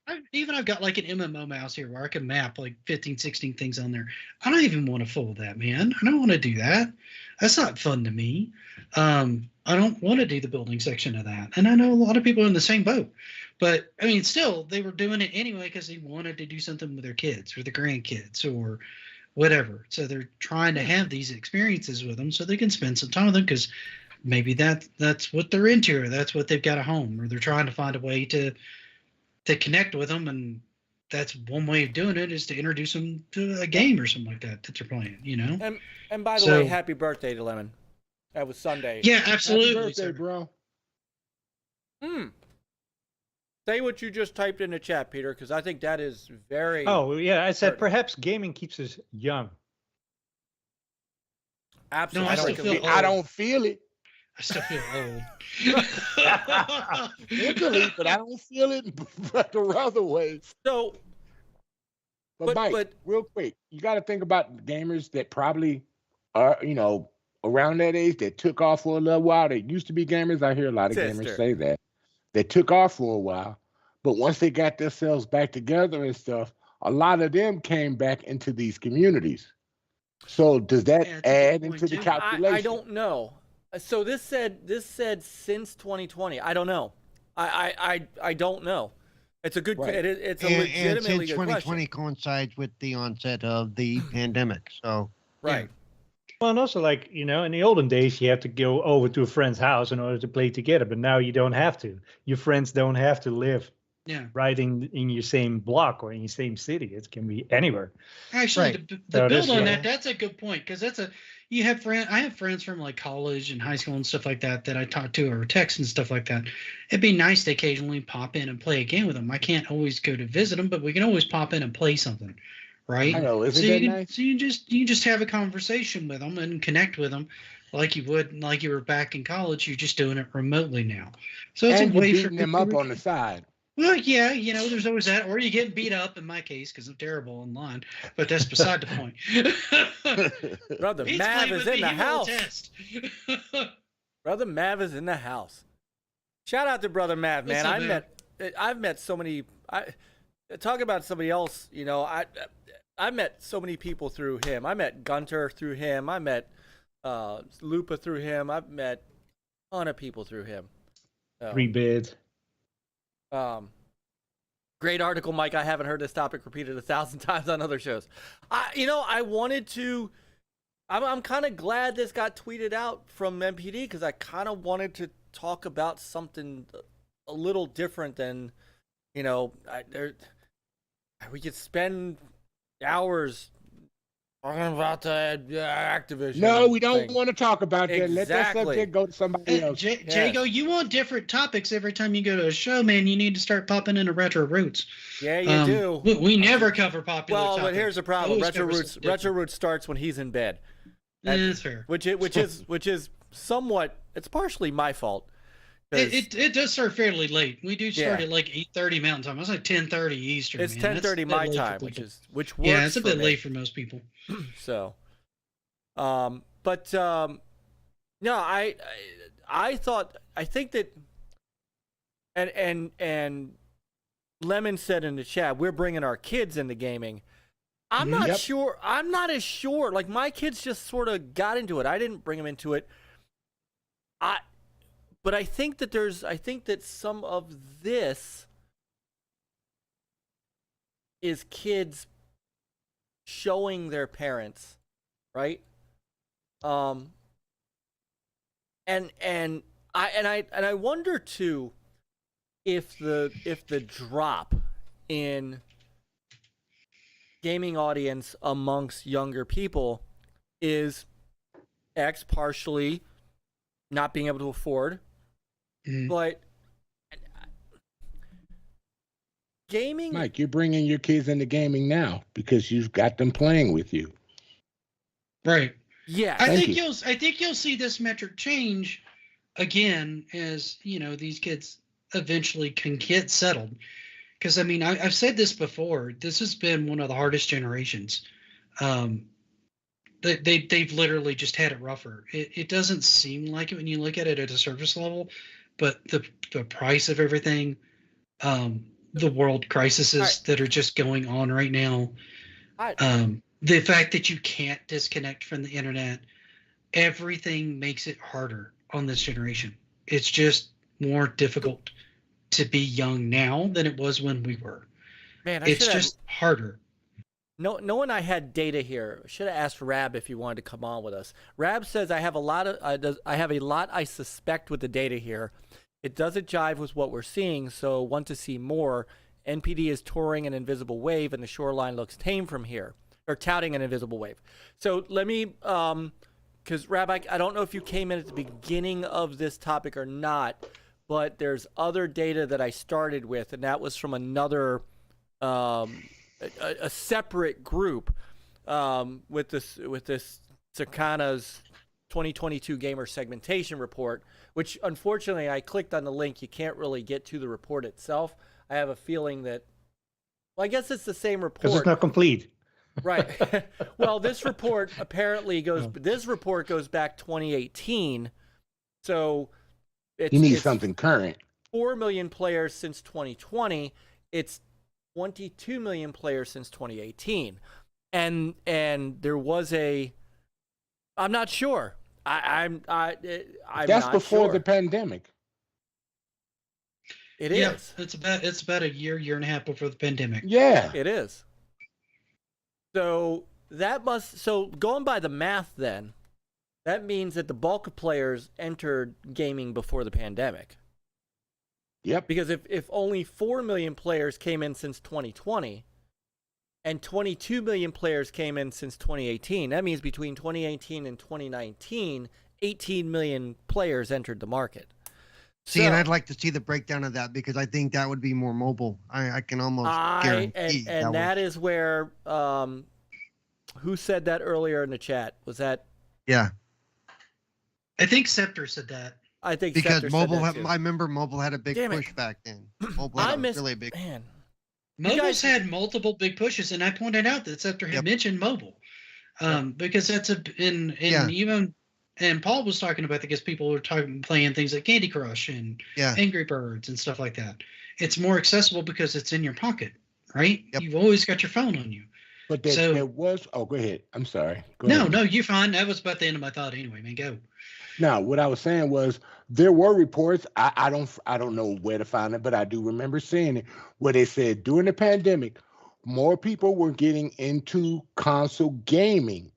like an MMO mouse here where I can map like 15, 16 things on there. I don't even want to fold that, man. I don't want to do that. That's not fun to me. I don't want to do the building section of that. And I know a lot of people are in the same boat. But I mean, still, they were doing it anyway because they wanted to do something with their kids or their grandkids or whatever. So they're trying to have these experiences with them so they can spend some time with them because maybe that's what they're into, or that's what they've got at home, or they're trying to find a way to connect with them, and that's one way of doing it is to introduce them to a game or something like that they're playing, you know. And by the way, happy birthday to Lemon. That was Sunday. Yeah, absolutely. Happy birthday, sir. bro. Say what you just typed in the chat, Peter, because I think that is very. Oh yeah, I said pertinent. perhaps gaming keeps us young. Absolutely. I still feel old. I don't feel it I still feel old. mentally, but I don't feel it the other way. So, But Mike, real quick, you got to think about gamers that probably are, around that age that took off for a little while. They used to be gamers. I hear a lot of gamers say that. They took off for a while, but once they got themselves back together and stuff, a lot of them came back into these communities. So does that add into the calculation? I don't know. So this said since 2020. I don't know. I don't know. It's a good. Right. It's a And legitimately since good 2020 question. coincides with the onset of the pandemic, so Right. Well, and also like, in the olden days, you had to go over to a friend's house in order to play together, but now you don't have to. Your friends don't have to live Yeah. right in your same block or in your same city. It can be anywhere. Actually, Right. the So build this- on yeah. that, that's a good point, because I have friends from like college and high school and stuff like that I talk to or text and stuff like that. It'd be nice to occasionally pop in and play a game with them. I can't always go to visit them, but we can always pop in and play something, right? I know, isn't so that you, nice? So you just have a conversation with them and connect with them like you would like you were back in college. You're just doing it remotely now. So it's And a you're way for beating them up on the side. Well, yeah, there's always that, or you get beat up in my case because I'm terrible online, but that's beside the point. Brother He's Mav playing is with in the me, he will house. attest. Brother Mav is in the house. Shout out to Brother Mav, man. What's up, I've met so many. Talk about somebody else. I met so many people through him. I met Gunter through him. I met Lupa through him. I've met a ton of people through him. So, 3-bit. great article, Myke. I haven't heard this topic repeated 1,000 times on other shows. I wanted to. I'm kind of glad this got tweeted out from MPD because I kind of wanted to talk about something a little different than, we could spend hours talking about the Activision. No, we don't thing. want to talk about that. Let that Exactly. subject go to somebody else. Jago, you want different topics every time you go to a show, man. You need to start popping into Retro Roots. Yeah, you do. We never cover popular Well, topics. but here's the problem. Always Retro cover Roots. something Retro Roots starts when he's in bed. different. That's fair. Which is somewhat. It's partially my fault. 'cause It does start fairly late. We do start Yeah. at like 8:30 Mountain Time. I was like 10:30 Eastern. It's man. 10:30 That's a my bit late for time, which people. works. Yeah, it's a for bit me. late for most people. So, no, I think that, and Lemon said in the chat, we're bringing our kids into gaming. I'm not Yep. sure. I'm not as sure. Like my kids just sort of got into it. I didn't bring them into it. But I think that some of this is kids showing their parents, right? And I wonder too if the drop in gaming audience amongst younger people is partially not being able to afford, but gaming. Myke, you're bringing your kids into gaming now because you've got them playing with you. Right. Yeah, I Thank think you'll see this metric change again as these kids eventually can get settled. Because I've said this before. This has been one of the hardest generations. They've literally just had it rougher. It doesn't seem like it when you look at it at a surface level, but the price of everything, the world crises that are just going on right now, the fact that you can't disconnect from the internet, everything makes it harder on this generation. It's just more difficult to be young now than it was when we were. man, It's just harder. Knowing I had data here, I should have asked Rab if he wanted to come on with us. Rab says I have a lot I suspect with the data here. It doesn't jive with what we're seeing, so want to see more. NPD is touring an invisible wave, and the shoreline looks tame from here, or touting an invisible wave. So let me, because Rab, I don't know if you came in at the beginning of this topic or not, but there's other data that I started with, and that was from another. A separate group with this Sakana's 2022 gamer segmentation report, which unfortunately I clicked on the link. You can't really get to the report itself. I have a feeling that, well, I guess it's the same report. Because it's not complete. Right. Well, this report apparently goes back 2018. So You need it's something current. 4 million players since 2020. It's 22 million players since 2018, and there was I'm not sure. I'm That's not before sure. the pandemic. It Yeah, is. it's about a year and a half before the pandemic. Yeah. It is. So going by the math, then that means that the bulk of players entered gaming before the pandemic. Yep. Because if only 4 million players came in since 2020 and 22 million players came in since 2018, that means between 2018 and 2019, 18 million players entered the market. See, and I'd like to see the breakdown of that because I think that would be more mobile. I can almost guarantee. And that is where, who said that earlier in the chat? Was that? Yeah. I think Scepter said that. I think because Scepter mobile, said that too. I remember mobile had a big Damn it. push back then. Mobile had a really big. Man. Mobile's had multiple big pushes, and I pointed out that Scepter had mentioned mobile, because that's even. And Paul was talking about that because people were playing things like Candy Crush and Angry Birds and stuff like that. It's more accessible because it's in your pocket, right? Yep. You've always got your phone on you. But there was. Oh, go ahead. I'm sorry. Go ahead. No, you're fine. That was about the end of my thought anyway. Man, go. Now, what I was saying was there were reports. I don't know where to find it, but I do remember seeing it where they said during the pandemic, more people were getting into console gaming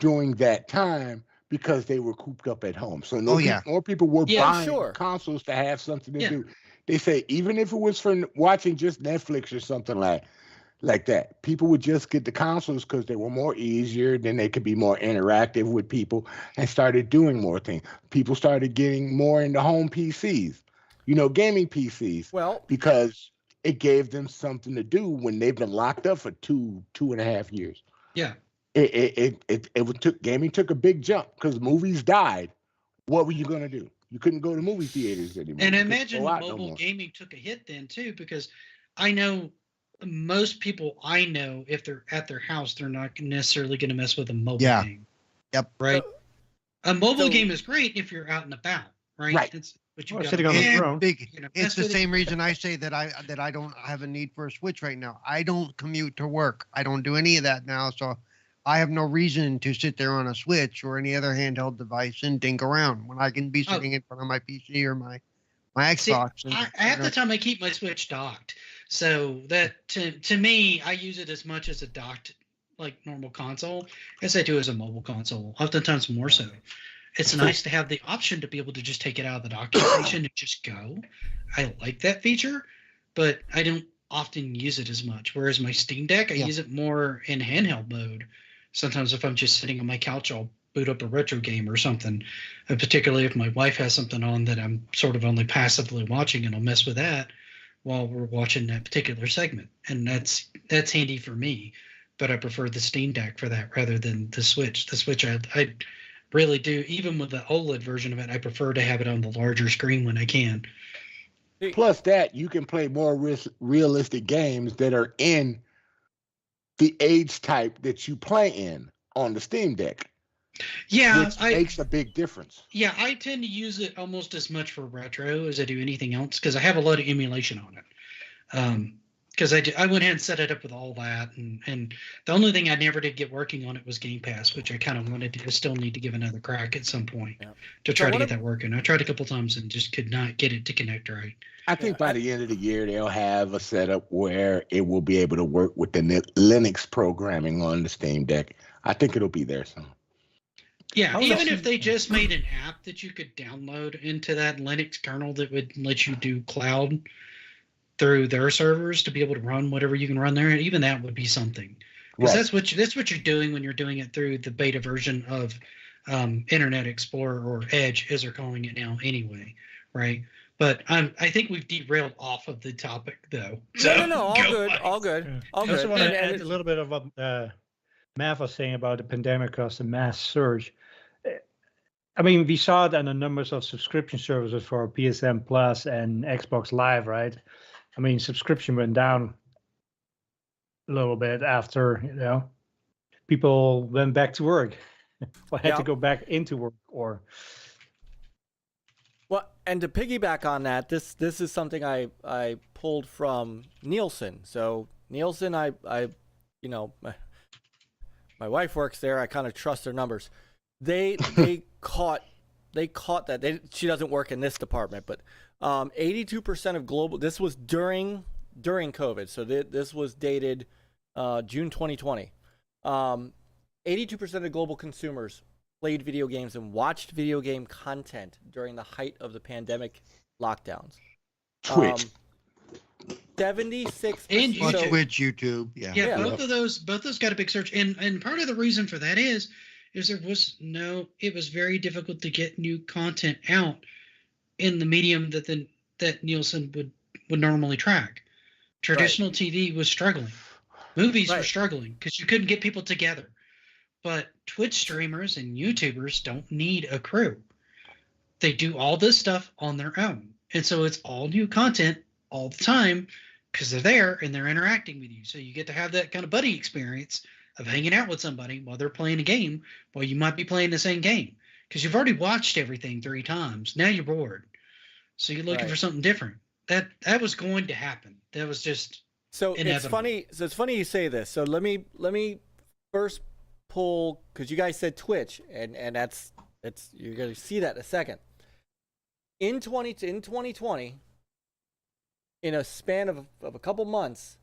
during that time because they were cooped up at home. So more people were buying consoles to have something to do. They say even if it was for watching just Netflix or something like that, people would just get the consoles because they were more easier, then they could be more interactive with people and started doing more things. People started getting more into home PCs, gaming PCs. Well, because it gave them something to do when they've been locked up for 2.5 years. Yeah. Gaming took a big jump because movies died. What were you going to do? You couldn't go to movie theaters anymore. And I imagine mobile gaming took a hit then too, because I know most people if they're at their house, they're not necessarily going to mess with a mobile game. Yep. Right. A mobile game is great if you're out and about, right? Right. But you sitting on the throne. It's the same reason I say that I don't have a need for a Switch right now. I don't commute to work. I don't do any of that now, so I have no reason to sit there on a Switch or any other handheld device and dink around when I can be sitting in front of my PC or my Xbox. See, half the time I keep my Switch docked, so that to me, I use it as much as a docked like normal console as I do as a mobile console. Oftentimes more so. It's nice to have the option to be able to just take it out of the docking station and just go. I like that feature, but I don't often use it as much. Whereas my Steam Deck, I use it more in handheld mode. Sometimes if I'm just sitting on my couch, I'll boot up a retro game or something. Particularly if my wife has something on that I'm sort of only passively watching, and I'll mess with that while we're watching that particular segment. And that's handy for me. But I prefer the Steam Deck for that rather than the Switch. The Switch, I really do. Even with the OLED version of it, I prefer to have it on the larger screen when I can. Plus that, you can play more realistic games that are in the age type that you play in on the Steam Deck. Yeah, which makes a big difference. Yeah, I tend to use it almost as much for retro as I do anything else because I have a lot of emulation on it. Because I went ahead and set it up with all that, and the only thing I never did get working on it was Game Pass, which I kind of wanted to still need to give another crack at some point to try to get that working. I tried a couple times and just could not get it to connect right. I think by the end of the year, they'll have a setup where it will be able to work with the Linux programming on the Steam Deck. I think it'll be there soon. Yeah, even if they just made an app that you could download into that Linux kernel that would let you do cloud through their servers to be able to run whatever you can run there, even that would be something. Because that's what you're doing when you're doing it through the beta version of Internet Explorer, or Edge, as they're calling it now anyway, right? But I think we've derailed off of the topic, though. So, no, all good. I also want to add a little bit of what Mav was saying about the pandemic caused a mass surge. I mean, we saw it on the numbers of subscription services for PSN Plus and Xbox Live, right? I mean, subscription went down a little bit after, people went back to work or had to go back into work or. Well, and to piggyback on that, this is something I pulled from Nielsen. So Nielsen, I my wife works there. I kind of trust their numbers. They caught that. She doesn't work in this department, but 82% of global. This was during COVID, so this was dated June 2020. 82% of global consumers played video games and watched video game content during the height of the pandemic lockdowns. Twitch. 76%. And On YouTube. Twitch, YouTube. Yeah, Yeah. both those got a big search, and part of the reason for that is it was very difficult to get new content out in the medium that Nielsen would normally track. Traditional TV was struggling, movies were struggling because you couldn't get people together. But Twitch streamers and YouTubers don't need a crew; they do all this stuff on their own, and so it's all new content all the time. Because they're there and they're interacting with you. So you get to have that kind of buddy experience of hanging out with somebody while they're playing a game while you might be playing the same game. Because you've already watched everything 3 times. Now you're bored. So you're looking for something different. That was going to happen. That was just inevitable. It's funny you say this. So let me first pull, because you guys said Twitch, and that's you're gonna see that in a second. In 2020, in a span of a couple months,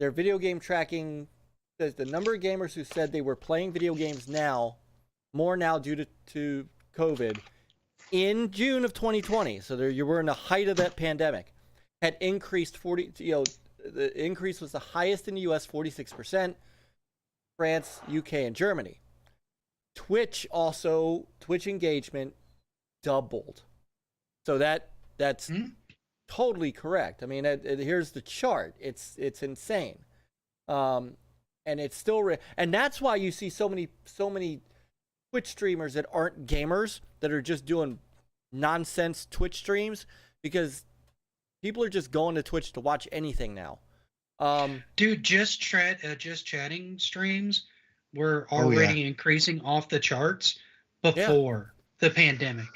their video game tracking says the number of gamers who said they were playing video games more now due to COVID, in June of 2020, so you were in the height of that pandemic, had increased 40. The increase was the highest in the U.S., 46%, France, UK, and Germany. Twitch engagement doubled. So that's totally correct. I mean, here's the chart. It's insane, and it's still and that's why you see so many Twitch streamers that aren't gamers that are just doing nonsense Twitch streams, because people are just going to Twitch to watch anything now. Dude, just chatting streams were already increasing off the charts before the pandemic.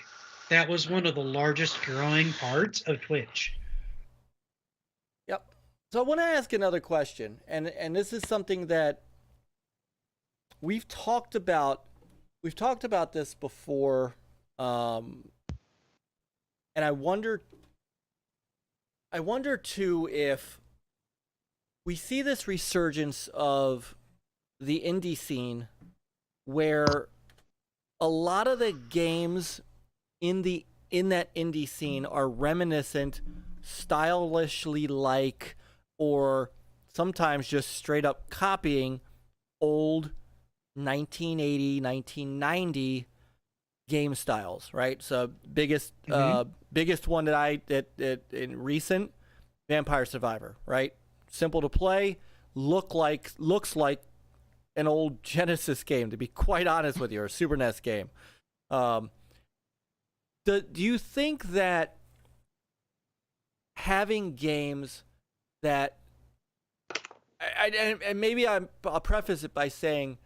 That was one of the largest growing parts of Twitch. Yep. So I want to ask another question, and this is something that we've talked about. We've talked about this before, and I wonder too if we see this resurgence of the indie scene, where a lot of the games in that indie scene are reminiscent, stylishly like, or sometimes just straight up copying old 1980, 1990 game styles, right? So biggest one that in recent, Vampire Survivor, right? Simple to play, looks like an old Genesis game, to be quite honest with you, or a Super NES game. Do you think that having games that, and maybe I'll preface it by saying,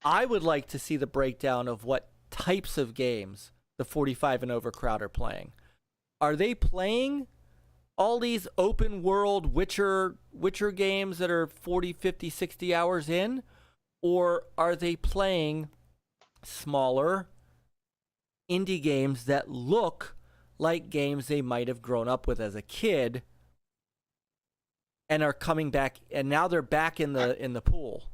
I would like to see the breakdown of what types of games the 45 and over crowd are playing. Are they playing all these open world Witcher games that are 40, 50, 60 hours in? Or are they playing smaller indie games that look like games they might have grown up with as a kid and are coming back, and now they're back in the pool?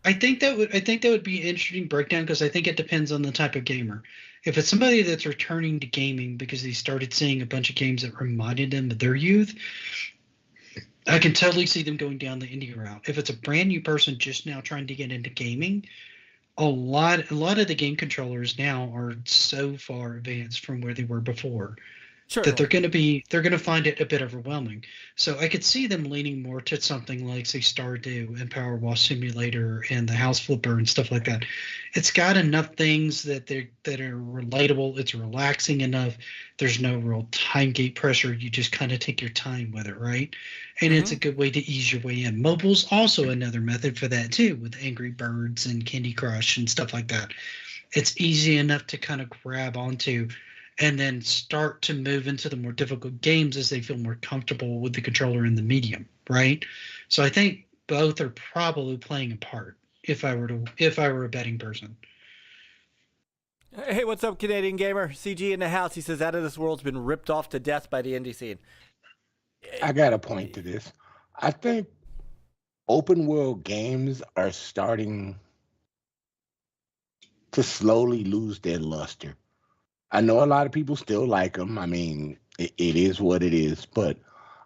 I think that would be an interesting breakdown, because I think it depends on the type of gamer. If it's somebody that's returning to gaming because they started seeing a bunch of games that reminded them of their youth, I can totally see them going down the indie route. If it's a brand new person just now trying to get into gaming, a lot of the game controllers now are so far advanced from where they were before. Sure. That they're going to find it a bit overwhelming. So I could see them leaning more to something like, say, Stardew and Power Wash Simulator and the House Flipper and stuff like that. It's got enough things that are relatable. It's relaxing enough. There's no real time gate pressure. You just kind of take your time with it, right? And it's a good way to ease your way in. Mobile's also another method for that too, with Angry Birds and Candy Crush and stuff like that. It's easy enough to kind of grab onto, and then start to move into the more difficult games as they feel more comfortable with the controller and the medium, right? So I think both are probably playing a part if I were a betting person. Hey, what's up, Canadian gamer? CG in the house. He says, Out of This World's been ripped off to death by the indie scene. I got a point to this. I think open world games are starting to slowly lose their luster. I know a lot of people still like them. I mean, It is what it is. But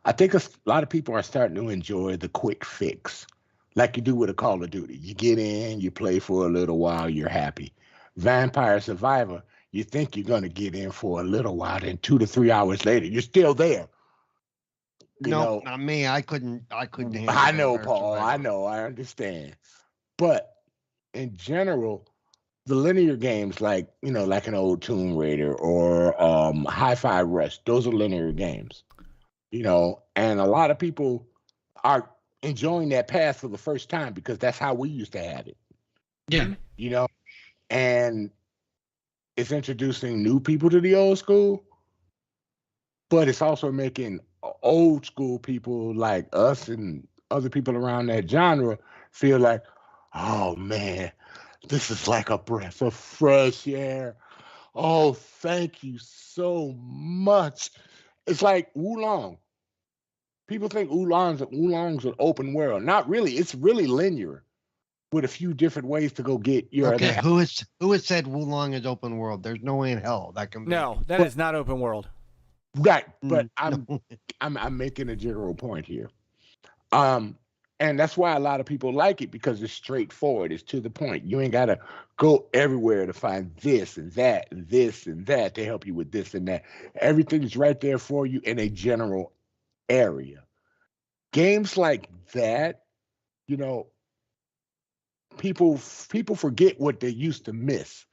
I think a lot of people are starting to enjoy the quick fix, like you do with a Call of Duty. You get in, you play for a little while, you're happy. Vampire Survivor, you think you're going to get in for a little while, then 2 to 3 hours later, you're still there. No, not me. I couldn't handle I know, Vampire Paul. Survivor. I know. I understand. But in general, the linear games like an old Tomb Raider or Hi-Fi Rush, those are linear games. And a lot of people are enjoying that path for the first time because that's how we used to have it. Yeah. And it's introducing new people to the old school, but it's also making old school people like us and other people around that genre feel like, oh man, this is like a breath of fresh air. Oh, thank you so much. It's like Wulong. People think Wulong's an open world. Not really. It's really linear with a few different ways to go get your Okay, other. who has said Wulong is open world? There's no way in hell that can be. No, that is not open world. Right, but No. I'm making a general point here. And that's why a lot of people like it, because it's straightforward. It's to the point. You ain't gotta go everywhere to find this and that and this and that to help you with this and that. Everything's right there for you in a general area. Games like that, people forget what they used to miss.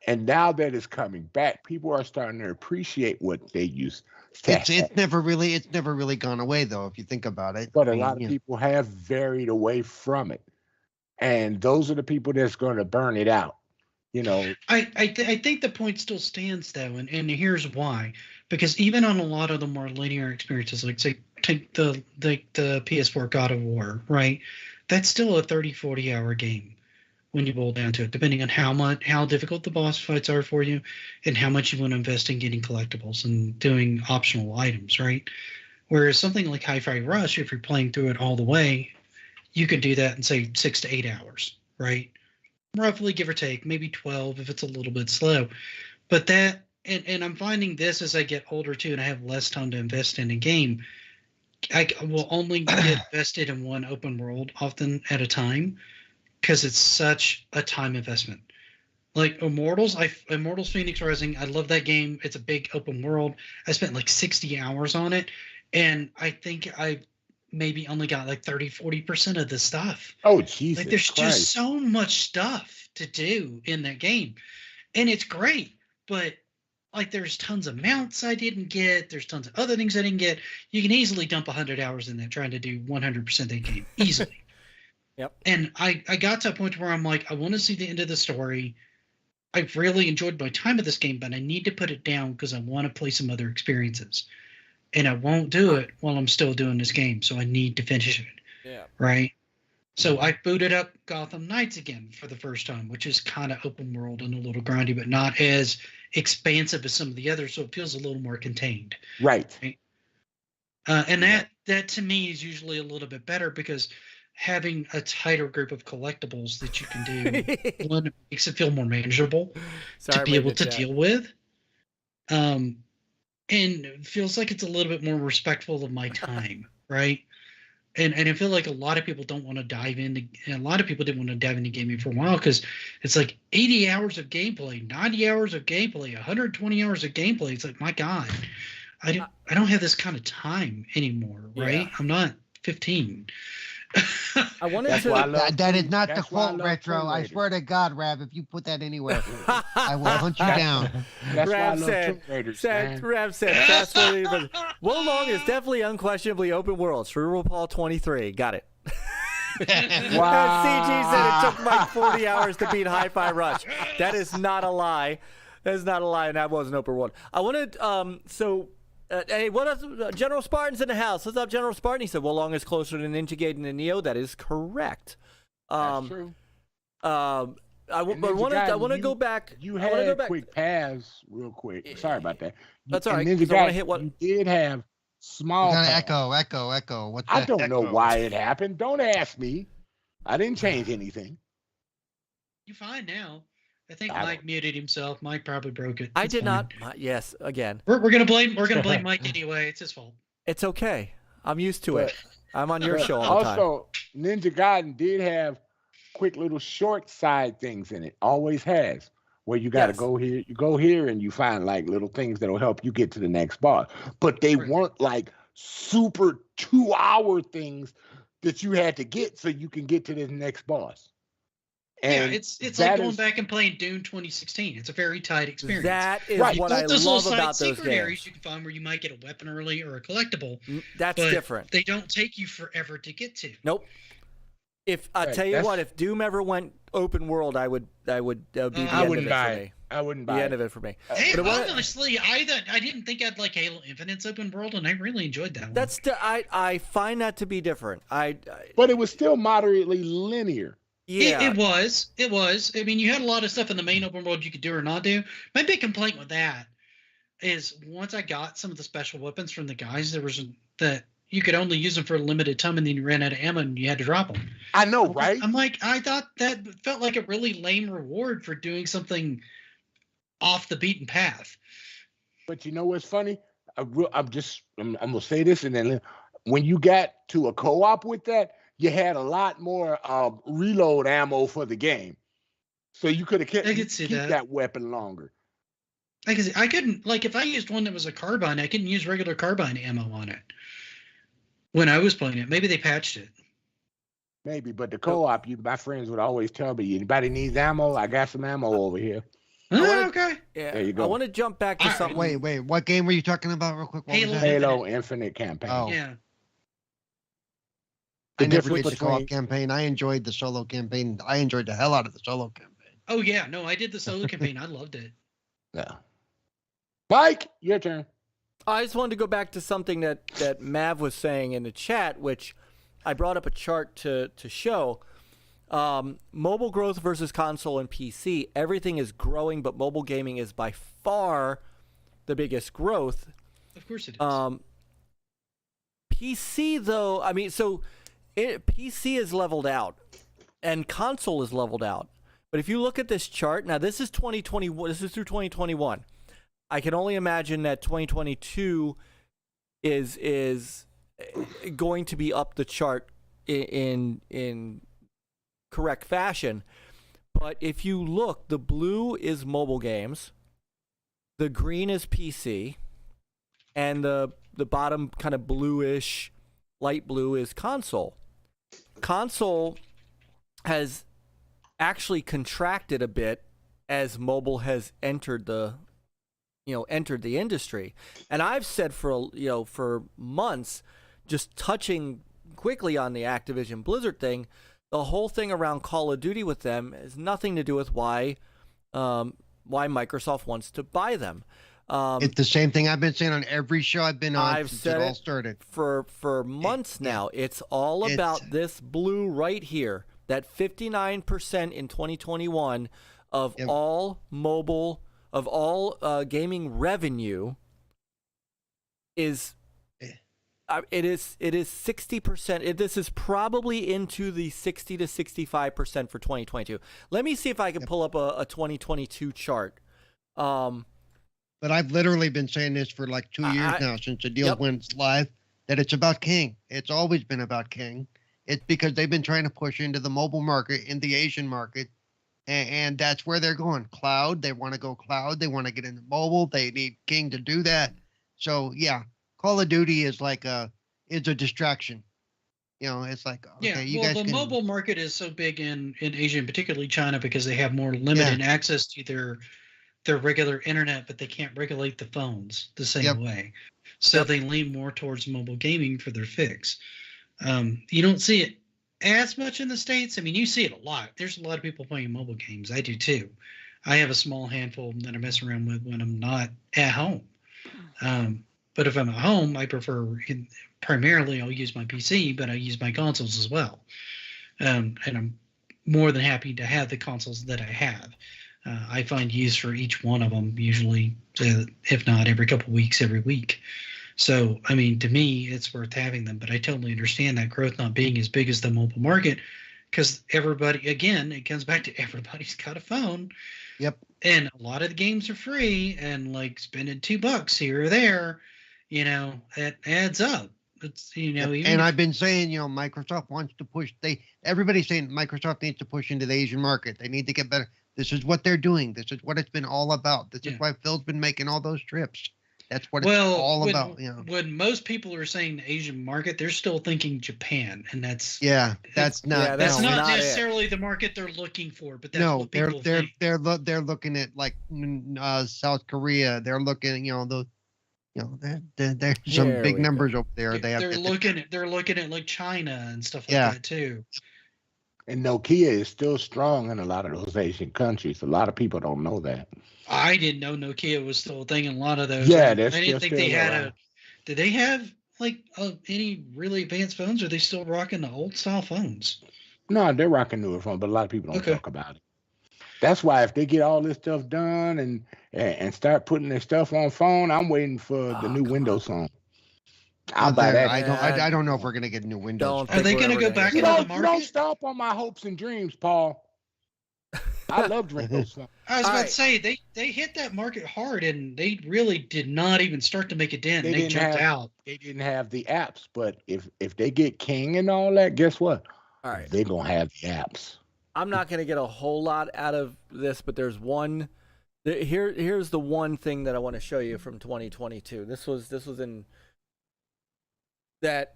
And now that it's coming back, people are starting to appreciate what they used to have. It's never really gone away though, if you think about it. But a lot of people have varied away from it. And those are the people that's going to burn it out. I think the point still stands though, and here's why. Because even on a lot of the more linear experiences, like say take the PS4 God of War, right? That's still a 30, 40-hour game when you boil down to it, depending on how difficult the boss fights are for you and how much you want to invest in getting collectibles and doing optional items, right? Whereas something like Hi-Fi Rush, if you're playing through it all the way, you could do that in, say, 6 to 8 hours, right? Roughly, give or take, maybe 12 if it's a little bit slow. But that, and I'm finding this as I get older too, and I have less time to invest in a game, I will only get invested in one open world often at a time, because it's such a time investment. Like Immortals Phoenix Rising, I love that game. It's a big open world. I spent like 60 hours on it, and I think I maybe only got like 30-40% of the stuff. Oh, Jesus Like there's Christ. just so much stuff to do in that game. And it's great, but like there's tons of mounts I didn't get. There's tons of other things I didn't get. You can easily dump 100 hours in there trying to do 100% of the game, easily. Yep. And I got to a point where I'm like, I want to see the end of the story. I've really enjoyed my time with this game, but I need to put it down because I want to play some other experiences. And I won't do it while I'm still doing this game, so I need to finish it. Yeah. Right? So I booted up Gotham Knights again for the first time, which is kind of open world and a little grindy, but not as expansive as some of the others, so it feels a little more contained. Right. And that to me is usually a little bit better because having a tighter group of collectibles that you can do one makes it feel more manageable to be able to deal with. And it feels like it's a little bit more respectful of my time, right? And I feel like a lot of people don't want to dive into, and a lot of people didn't want to dive into gaming for a while because it's like 80 hours of gameplay, 90 hours of gameplay, 120 hours of gameplay. It's like, my God, I don't have this kind of time anymore, right? Yeah. I'm not 15. I wanted That's to. why I love- That is not the that's why I fault, love Retro. Tomb I Raider. swear to God, Rav, if you put that anywhere, I will hunt you down. That's why I Rav love said, Tomb Raiders, man. Rav said, fast forward. But Wulong is definitely unquestionably open world. Cerebral Paul 23. Got it. Wow. CG said it took like 40 hours to beat Hi-Fi Rush. That is not a lie. That is not a lie, and that was an open world. I wanted, hey, what else? General Spartan's in the house. What's up, General Spartan? He said, Wulong is closer to Ninja Gaiden than Neo. That is correct. That's true. I want to go back. You I wanna go had back. quick paths real quick. Sorry about that. That's all right, And 'cause I wanna hit what- You did have small Got paths. echo. What's I that don't know echo? why it happened. Don't ask me. I didn't change anything. You're fine now. I think I don't- Myke muted himself. Myke probably broke it. I It's did fine. not. Yes, again. We're gonna blame Myke anyway. It's his fault. It's okay. I'm used to But- it. I'm on your But show all the time. also, Ninja Gaiden did have quick little short side things in it. Always has. Where you got to Yes. go here, you go here, and you find like little things that'll help you get to the next boss. But they Right. weren't like super 2-hour things that you had to get so you can get to the next boss. And yeah, it's like that going is- back and playing Dune 2016. It's a very tight experience. That is Right. what But I those love little about side those secret areas games. you can find where you might get a weapon early or a collectible, That's but different. they don't take you forever to get to. Nope. If I Right, tell you that's- what, if Doom ever went open world, that would be the I end of wouldn't it buy for it. me. I wouldn't The buy end it. of it for me. Hey, But what- honestly, I didn't think I'd like Halo Infinite's open world, and I really enjoyed that one. That's I find that to be different. But it was still moderately linear. Yeah. It was. It was. I mean, you had a lot of stuff in the main open world you could do or not do. My big complaint with that is once I got some of the special weapons from the guys, there was that you could only use them for a limited time, and then you ran out of ammo and you had to drop them. I know, right? I'm like, I thought that felt like a really lame reward for doing something off the beaten path. But you know what's funny? I'm gonna say this, and then when you got to a co-op with that, you had a lot more reload ammo for the game, so you could have kept I could see keep that. that weapon longer. I couldn't, like, if I used one that was a carbine, I couldn't use regular carbine ammo on it when I was playing it. Maybe they patched it. Maybe, but the co-op, my friends would always tell me, anybody needs ammo? I got some ammo over here. wanna- Okay. Yeah. There you go. I want to jump back to All right, something. Wait, what game were you talking about real quick? What was Halo. that? Halo Infinite campaign. Oh. Yeah. The I never did difference the co-op between- campaign. I enjoyed the solo campaign. I enjoyed the hell out of the solo campaign. Oh yeah. No, I did the solo campaign. I loved it. Yeah. Mike, your turn. I just wanted to go back to something that Mav was saying in the chat, which I brought up a chart to show. Mobile growth versus console and PC. Everything is growing, but mobile gaming is by far the biggest growth. Of course it is. PC though, I mean, PC is leveled out, and console is leveled out. But if you look at this chart, now this is 2021. This is through 2021. I can only imagine that 2022 is going to be up the chart in correct fashion. But if you look, the blue is mobile games, the green is PC, and the bottom kind of bluish, light blue is console. Console has actually contracted a bit as mobile has entered the industry. And I've said for months, just touching quickly on the Activision Blizzard thing, the whole thing around Call of Duty with them has nothing to do with why Microsoft wants to buy them. It's the same thing I've been saying on every show I've been on I've since said it all it started. for months now. It's all about this blue right here. That 59% in 2021 of all mobile, of all gaming revenue is it is 60%. This is probably into the 60 to 65% for 2022. Let me see if I can pull up a 2022 chart. But I've literally been saying this for like 2 years now since the deal went live, that it's about King. It's always been about King. It's because they've been trying to push into the mobile market, in the Asian market, and that's where they're going. Cloud, they want to go cloud. They want to get into mobile. They need King to do that. So yeah, Call of Duty is like a distraction. You know, it's like, okay, you guys the can... mobile market is so big in Asia, and particularly China, because they have more limited access to their regular internet, but they can't regulate the phones the same way. So they lean more towards mobile gaming for their fix. You don't see it as much in the States. I mean, you see it a lot. There's a lot of people playing mobile games. I do too. I have a small handful that I mess around with when I'm not at home. But if I'm at home, I prefer, primarily I'll use my PC, but I use my consoles as well. And I'm more than happy to have the consoles that I have. I find use for each one of them, usually, if not every couple of weeks, every week. So, I mean, to me, it's worth having them. But I totally understand that growth not being as big as the mobile market, because everybody, again, it comes back to everybody's got a phone. Yep. And a lot of the games are free, and like spending $2 here or there, it adds up. It's even and I've been saying, Microsoft wants to push. Everybody's saying Microsoft needs to push into the Asian market. They need to get better. This is what they're doing. This is what it's been all about. This is why Phil's been making all those trips. That's what it's all about. When most people are saying the Asian market, they're still thinking Japan, and that's that's not necessarily the market they're looking for. But that's what people think. They're looking at like South Korea. They're looking, those. There's some big numbers over there. They're looking at like China and stuff like that too. And Nokia is still strong in a lot of those Asian countries. A lot of people don't know that. I didn't know Nokia was still a thing in a lot of those. Yeah, I didn't think they had Did they have like any really advanced phones? Or are they still rocking the old style phones? No, they're rocking newer phones, but a lot of people don't talk about it. That's why if they get all this stuff done and start putting their stuff on phone, I'm waiting for the new Windows phone. I'll buy that. I don't know if we're gonna get new Windows. Are they gonna go back into the market? Don't stop on my hopes and dreams, Paul. I loved Windows phone. I was about to say they hit that market hard, and they really did not even start to make a dent. They jumped out. They didn't have the apps, but if they get King and all that, guess what? All right, they're gonna have the apps. I'm not gonna get a whole lot out of this, but there's one. Here's the one thing that I want to show you from 2022. This was in that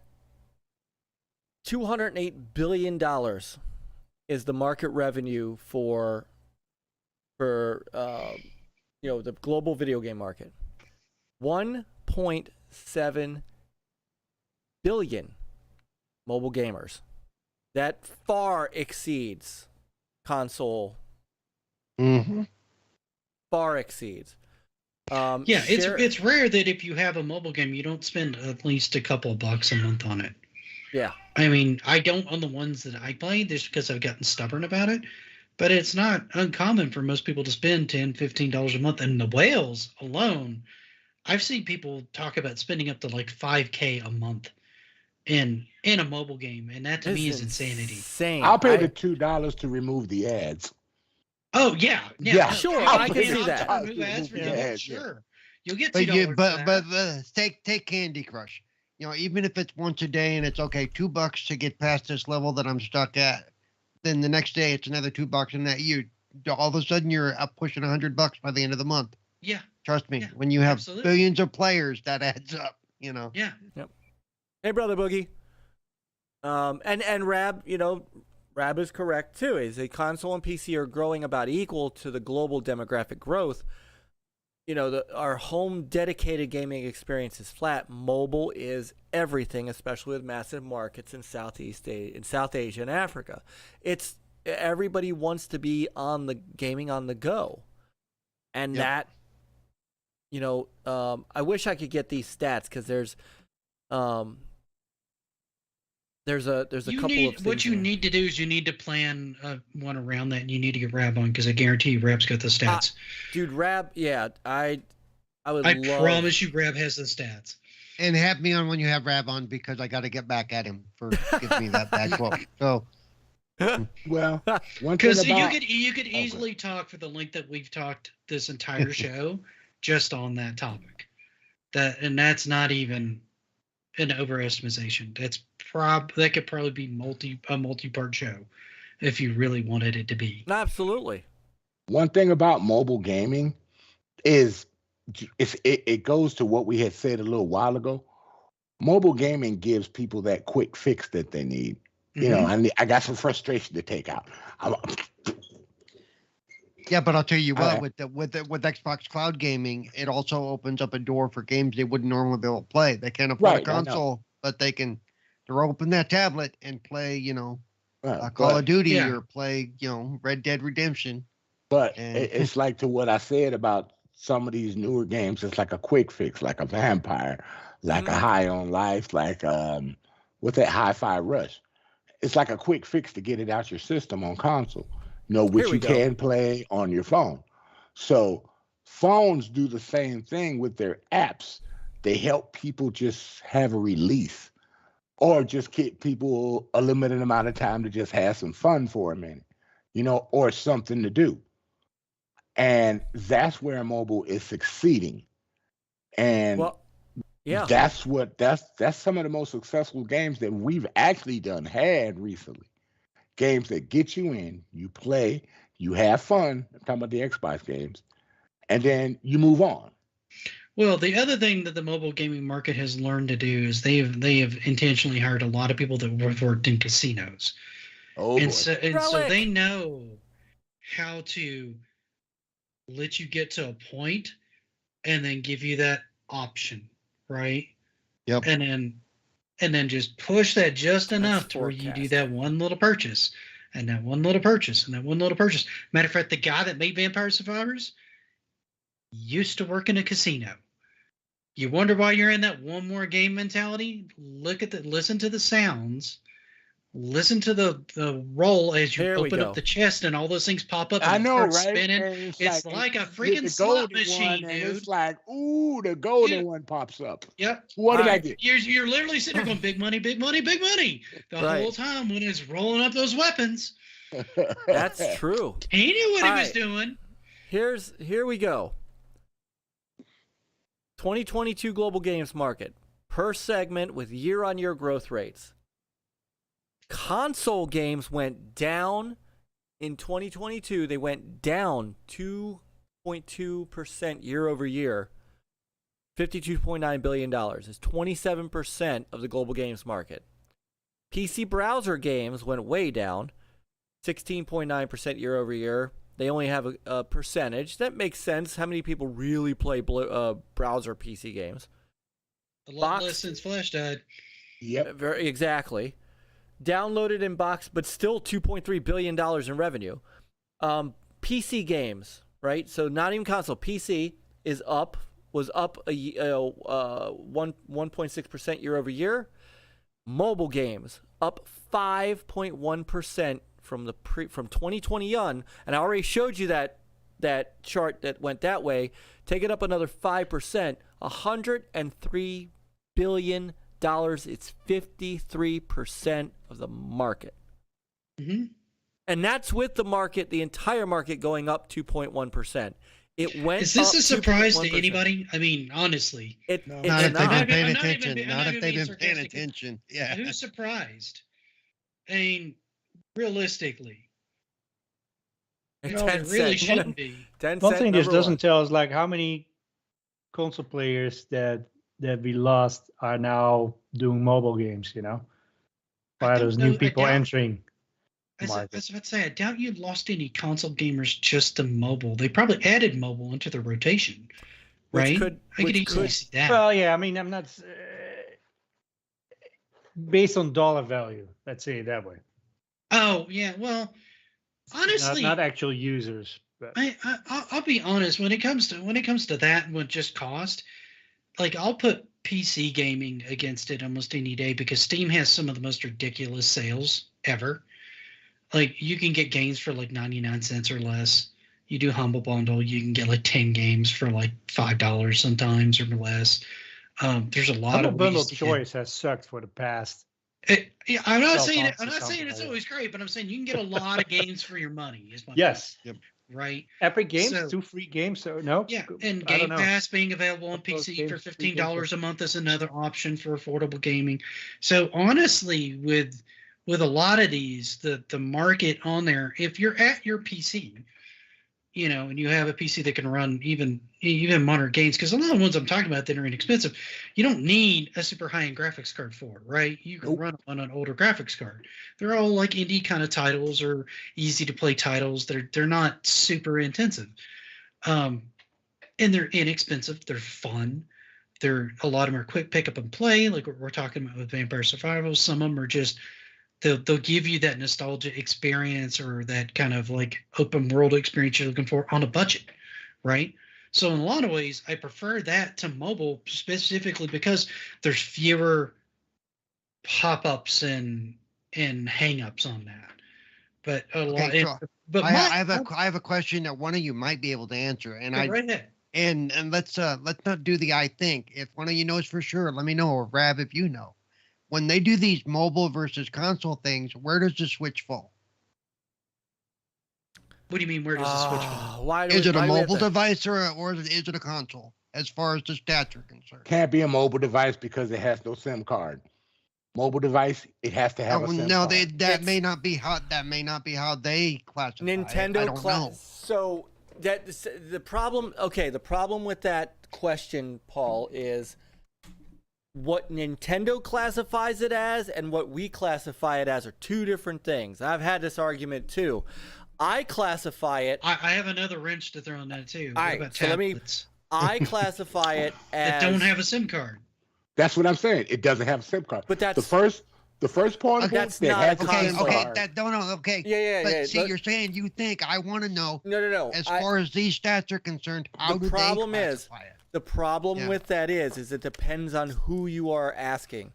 $208 billion is the market revenue for the global video game market. 1.7 billion mobile gamers. That far exceeds console. Mm-hmm. Far exceeds. It's rare that if you have a mobile game, you don't spend at least a couple of bucks a month on it. Yeah. I mean, I don't on the ones that I play, just because I've gotten stubborn about it. But it's not uncommon for most people to spend $10, $15 a month. And the whales alone, I've seen people talk about spending up to like $5K a month in a mobile game, and that to me is insanity. Insane. I'll pay the $2 to remove the ads. Oh yeah. Sure, I can see that. Remove ads for you, sure, you'll get $2. But take Candy Crush. Even if it's once a day and it's okay, $2 to get past this level that I'm stuck at, then the next day it's another $2, and that all of a sudden you're up pushing $100 by the end of the month. Yeah. Trust me, when you have billions of players, that adds up. Yeah. Yep. Hey, brother Boogie. And Rab, Rab is correct too. Is a console and PC are growing about equal to the global demographic growth. Our home dedicated gaming experience is flat. Mobile is everything, especially with massive markets in South Asia and Africa. Everybody wants to be on the gaming on the go, and that, I wish I could get these stats because there's a couple of things. What you need to do is you need to plan one around that, and you need to get Rab on, because I guarantee you Rab's got the stats. Dude, Rab, I promise you Rab has the stats. And have me on when you have Rab on, because I got to get back at him for giving me that bad quote. So, well, because you could easily talk for the length that we've talked this entire show just on that topic. That's not even an overestimation. That could probably be a multi-part show if you really wanted it to be. Absolutely. One thing about mobile gaming is it goes to what we had said a little while ago. Mobile gaming gives people that quick fix that they need. I got some frustration to take out. Yeah, but I'll tell you what, with Xbox Cloud Gaming, it also opens up a door for games they wouldn't normally be able to play. They can't afford a console, but they're open that tablet and play, Call of Duty or play, Red Dead Redemption. But it's like to what I said about some of these newer games. It's like a quick fix, like a Vampire, like a High on Life, like what's that, Hi-Fi Rush. It's like a quick fix to get it out your system on console. Which you can play on your phone. So phones do the same thing with their apps. They help people just have a release. or just get people a limited amount of time to just have some fun for a minute, or something to do. And that's where mobile is succeeding. And Well, yeah. that's some of the most successful games that we've actually had recently. Games that get you in, you play, you have fun. I'm talking about the Xbox games, and then you move on. Well, the other thing that the mobile gaming market has learned to do is they have intentionally hired a lot of people that worked in casinos. Oh, and boy. so they know how to let you get to a point and then give you that option, right? Yep. And then just push that just enough to where you do that one little purchase and that one little purchase and that one little purchase. Matter of fact, the guy that made Vampire Survivors used to work in a casino. You wonder why you're in that one more game mentality? Listen to the sounds. Listen to the roll as you open up the chest and all those things pop up and I know, right? spinning. It's like a freaking slot machine, dude. It's like, ooh, the golden one pops up. Yep. What did I get? You're literally sitting there going, big money, big money, big money. The whole time when it's rolling up those weapons. That's true. He knew what he was doing. Here we go. 2022 global games market per segment with year-on-year growth rates. Console games went down in 2022. They went down 2.2% year over year. $52.9 billion is 27% of the global games market. PC browser games went way down, 16.9% year over year. They only have a percentage. That makes sense. How many people really play browser PC games? A lot less since Flash died. Yep. Exactly. Downloaded in box, but still $2.3 billion in revenue. PC games, right? So not even console. PC was up 1.6% year over year. Mobile games up 5.1% from 2021, and I already showed you that chart that went that way. Take it up another 5%, $103 billion. It's 53% of the market. Mm-hmm. And that's with the market, the entire market going up 2.1% It went. Is this up a surprise to 2.1%. anybody? I mean, honestly, Not if they've been paying attention. Not if they've been paying attention. Yeah. Who's surprised? I mean, realistically, it really shouldn't be. One thing this doesn't tell is like how many console players that we lost are now doing mobile games. You know, by those new people entering. I was about to say, I doubt you lost any console gamers just to mobile. They probably added mobile into the rotation, right? I could easily see that. Well, yeah, I mean, I'm not based on dollar value. Let's say it that way. Oh yeah, well, honestly, not actual users. But I'll be honest when it comes to that and what just cost. Like I'll put PC gaming against it almost any day because Steam has some of the most ridiculous sales ever. Like you can get games for like 99 cents or less. You do Humble Bundle, you can get like 10 games for like $5 sometimes or less. There's a lot Humble of Bundle choice has sucked for the past. I'm not saying it's always great, but I'm saying you can get a lot of games for your money. Is my yes. Yep. Right. Epic Games, 2 free games. So no. Yeah, and Game Pass being available on PC for $15 a month is another option for affordable gaming. So honestly, with a lot of these, the market on there, if you're at your PC, you know, and you have a PC that can run even modern games, because a lot of the ones I'm talking about that are inexpensive, you don't need a super high-end graphics card for, right? You can run on an older graphics card. They're all like indie kind of titles or easy to play titles. They're not super intensive, and they're inexpensive. They're fun. A lot of them are quick pick up and play, like what we're talking about with Vampire Survival. Some of them are just they'll give you that nostalgia experience or that kind of like open world experience you're looking for on a budget, right? So in a lot of ways, I prefer that to mobile specifically because there's fewer pop-ups and hang-ups on that. But a lot. I have a question that one of you might be able to answer, and right ahead. And let's not do the I think. If one of you knows for sure, let me know, or Rab if you know. when they do these mobile versus console things, where does the Switch fall? What do you mean? Where does the Switch fall? Is it a mobile device or is it a console? As far as the stats are concerned, Can't be a mobile device because it has no SIM card. Mobile device, it has to have a SIM no, card. that may not be how they classify Nintendo it. I don't know. So that the problem. Okay, the problem with that question, Paul, is what Nintendo classifies it as and what we classify it as are two different things. I've had this argument too. I classify it. I have another wrench to throw in that too. All What right, about so let me. tablets I classify it as that don't have a SIM card? That's what I'm saying. It doesn't have a SIM card. But that's the first portable that's that not has a a SIM console. card. Okay. Yeah. But see, you're saying you think I want to know. No. As far as these stats are concerned, how do they classify it? The problem with that is it depends on who you are asking.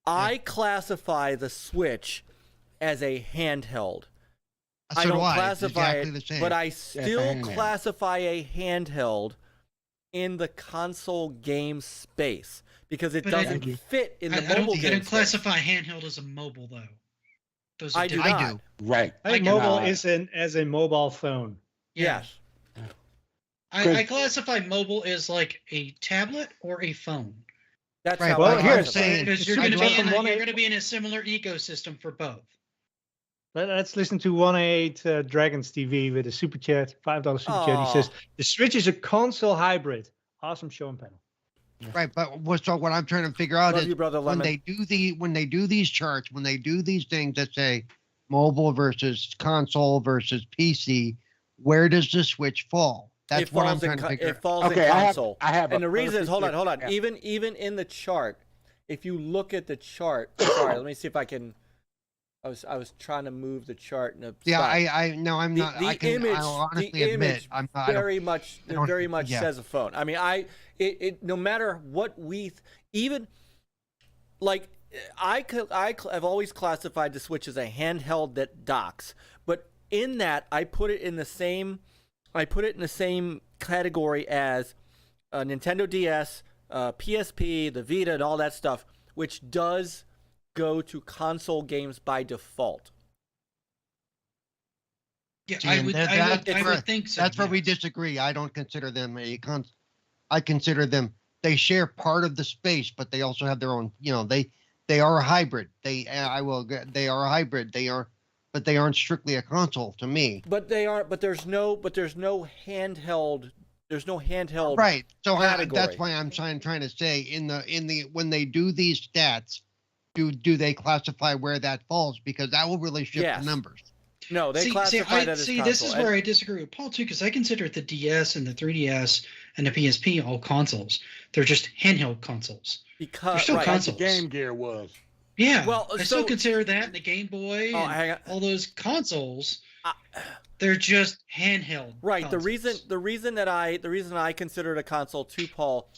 I classify the Switch as a handheld. I don't classify it, but I still classify a handheld in the console game space because it doesn't fit in the mobile game. I don't classify handheld as a mobile though. Those are I do different. not. Right. I think mobile is as a mobile phone. Yes. I classify mobile as like a tablet or a phone. That's right. how Well, I here classify it. Because you're going to be in a similar ecosystem for both. Let's listen to 188 Dragons TV with a super chat, $5 super chat. He says the Switch is a console hybrid. Awesome show and panel. Right, but what I'm trying to figure out Love is you, Brother when Lemon. they do these charts, when they do these things that say mobile versus console versus PC, where does the Switch fall? That's what I'm trying to figure out. It falls in console. I have and the reason is, hold on. Yeah. Even in the chart, if you look at the chart, sorry, let me see if I can. I was trying to move the chart in a Yeah, spot. I'm not. I'll honestly admit, I'm not. Very much says a phone. I mean, it no matter what even like I've always classified the Switch as a handheld that docks, but in that I put it in the same category as a Nintendo DS, PSP, the Vita, and all that stuff, which does go to console games by default. Yeah, See, I would think so. That's where we disagree. I don't consider them I consider them. They share part of the space, but they also have their own. They are a hybrid. They are a hybrid. But they aren't strictly a console to me. But they aren't. But there's no handheld. There's no handheld. Right. So category. that's why I'm trying to say in the when they do these stats, do they classify where that falls, because that will really shift the numbers. No, they classify that as console. This is where I disagree with Paul too, because I consider the DS and the 3DS and the PSP all consoles. They're just handheld consoles. Because they're still consoles. The Game Gear was. Yeah, well, I still consider that, and the Game Boy, and all those consoles. They're just handheld. Right. Consoles. The reason I consider it a console too, Paul,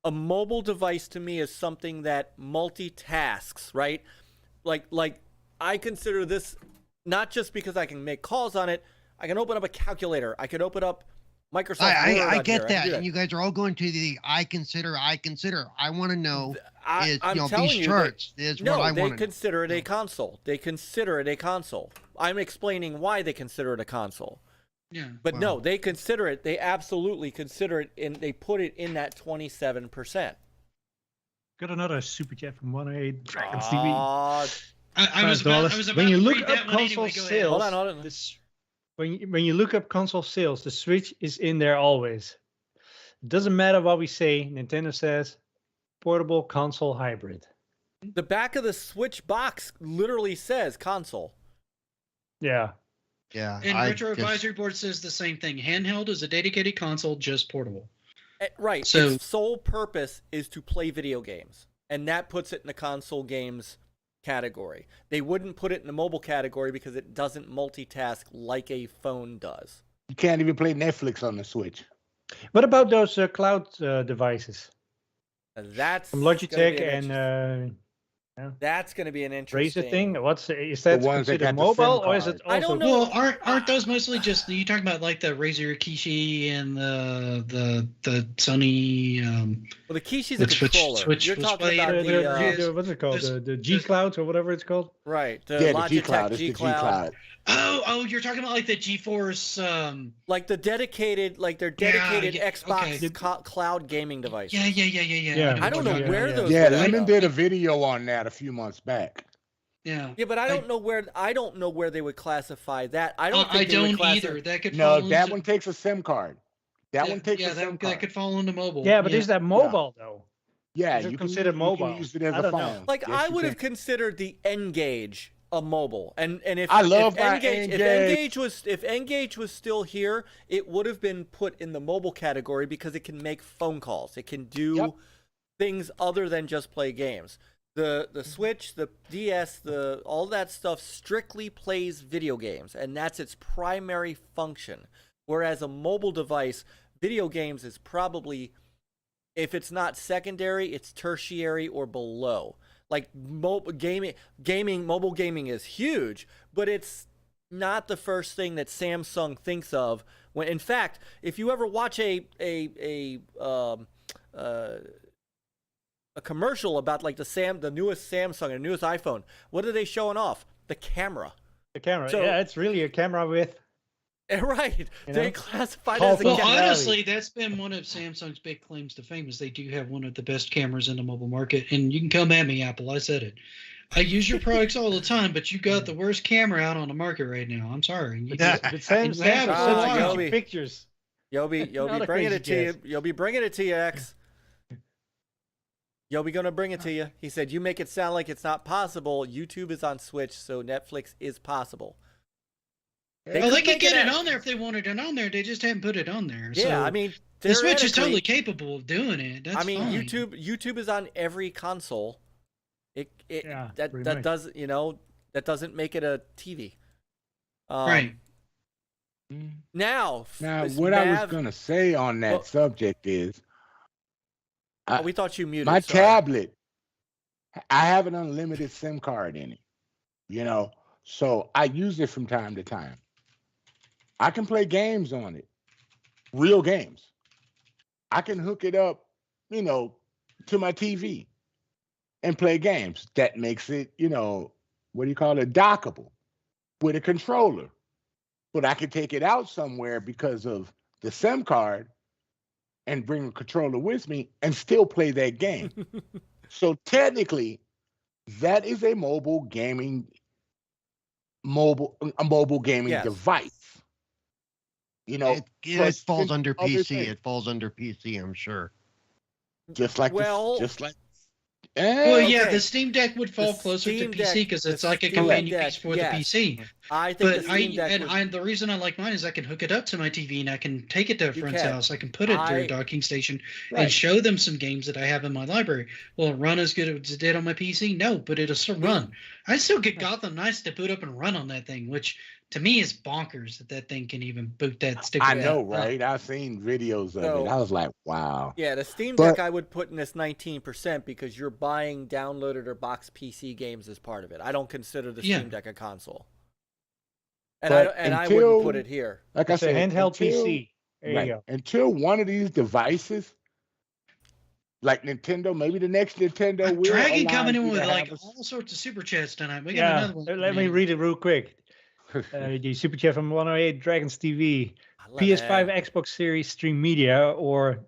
a mobile device to me is something that multitasks. Right. Like I consider this not just because I can make calls on it. I can open up a calculator. I can open up Microsoft Word. I get that. And you guys are all going to the I consider. I want to know these charts is what I want to know. No, they consider it a console. They consider it a console. I'm explaining why they consider it a console. Yeah. But no, they consider it. They absolutely consider it, and they put it in that 27%. Got another super chat from 188 Dragons TV. I was about when you to look read up that one console anyway. sales, hold on. When you look up console sales, the Switch is in there always. It doesn't matter what we say. Nintendo says portable console hybrid. The back of the Switch box literally says console. Yeah. Yeah. And Retro Advisory Board says the same thing. Handheld is a dedicated console, just portable. Right. So its sole purpose is to play video games, and that puts it in the console games category. They wouldn't put it in the mobile category because it doesn't multitask like a phone does. You can't even play Netflix on the Switch. What about those cloud devices? That's from Logitech and That's going to be an interesting Razer thing. Is that ones that considered got the SIM mobile or is it card. also? I don't know. Well, aren't those mostly just you talking about like the Razer Kishi and the Sony? Well, the Kishi's a the Switch- controller. Switch You're was talking played about earlier. the What's it called? there's- The G Cloud or whatever it's called. right, the Yeah, the G Logitech Cloud. It's G the G Cloud. Cloud. Oh, you're talking about like the GeForce. Like the dedicated, like their dedicated yeah, Xbox okay. cloud gaming device. Yeah. Yeah. I don't know Yeah, where yeah. those. Yeah, would end Lemon up. did a video on that a few months back. Yeah. Yeah, but I don't know where. I don't know where they would classify that. I don't. I Think they would don't classify- either. That could No, fall that into, one takes a SIM card. That one takes a SIM that card. could fall into mobile. Yeah, but is that mobile though? Yeah, Is it you can considered use, mobile? You can use it as I a don't know. phone. Like Yes, I you would have can. considered the N-Gage a mobile, and if I love if my N-Gage, N-Gage. if N-Gage was still here, it would have been put in the mobile category because it can make phone calls. It can do things other than just play games. The Switch, the DS, all that stuff strictly plays video games, and that's its primary function. Whereas a mobile device, video games is probably, if it's not secondary, it's tertiary or below. Like mobile gaming is huge, but it's not the first thing that Samsung thinks of when. In fact, if you ever watch a commercial about like the newest Samsung and newest iPhone, what are they showing off? The camera. The camera. So- Yeah, it's really a camera with. Right. You They know? classify it Call as a for Well, camera. honestly, that's been one of Samsung's big claims to fame is they do have one of the best cameras in the mobile market. And you can come at me, Apple. I said it. I use your products all the time, but you got the worst camera out on the market right now. I'm sorry. You Yeah. The same You have it. Ah, Samsung Yobi. pictures. Yobi, Not a bringing crazy it to you. guess. Yobi, bringing it to you, X. Yobi gonna bring it to you. He said, you make it sound like it's not possible. YouTube is on Switch, so Netflix is possible. Well, they could could make get it a- on there if they wanted it on there. They just haven't put it on there. Yeah, so I mean, the Switch is theoretically- totally capable of doing it. That's I mean, fine. YouTube is on every console. Yeah, that pretty that much. does that doesn't make it a TV. Right. Now, Now, is what I was Mav- gonna say on that Well- subject is, Oh, we thought you muted. my sorry. tablet, I have an unlimited SIM card in it, so I use it from time to time. I can play games on it, real games. I can hook it up, to my TV and play games. That makes it, dockable with a controller. But I could take it out somewhere because of the SIM card and bring a controller with me and still play that game. So technically, that is a mobile gaming Yes. device. It falls under other PC. things. It falls under PC, I'm sure. Just like Well- Well, yeah, Okay. the Steam Deck would fall The closer to Steam PC Deck- because it's the like a Steam companion Deck, piece for yes. the PC. I think But the Steam Deck would- the reason I like mine is I can hook it up to my TV and I can take it to a You friend's can. house. I can put it through I- a docking station Right. and show them some games that I have in my library. Will it run as good as it did on my PC? No, but it'll still run. I still get Gotham Knights to boot up and run on that thing, which to me is bonkers that thing can even boot that stupid. I know, app up. right? I've seen videos of So- it. I was like, wow. Yeah, the Steam But- Deck I would put in this 19% because you're buying downloaded or boxed PC games as part of it. I don't consider the Yeah. Steam Deck a console. And But I wouldn't until- put it here. Like I It's a said, handheld until- PC. There right, you go. until one of these devices, like Nintendo, maybe the next Nintendo will. Dragon allow coming in you to with have like a- all sorts of super chats tonight. We got Yeah, another one. let me read it real quick. The super chat from 108 Dragons TV. I love PS5, it. Xbox Series Stream Media, or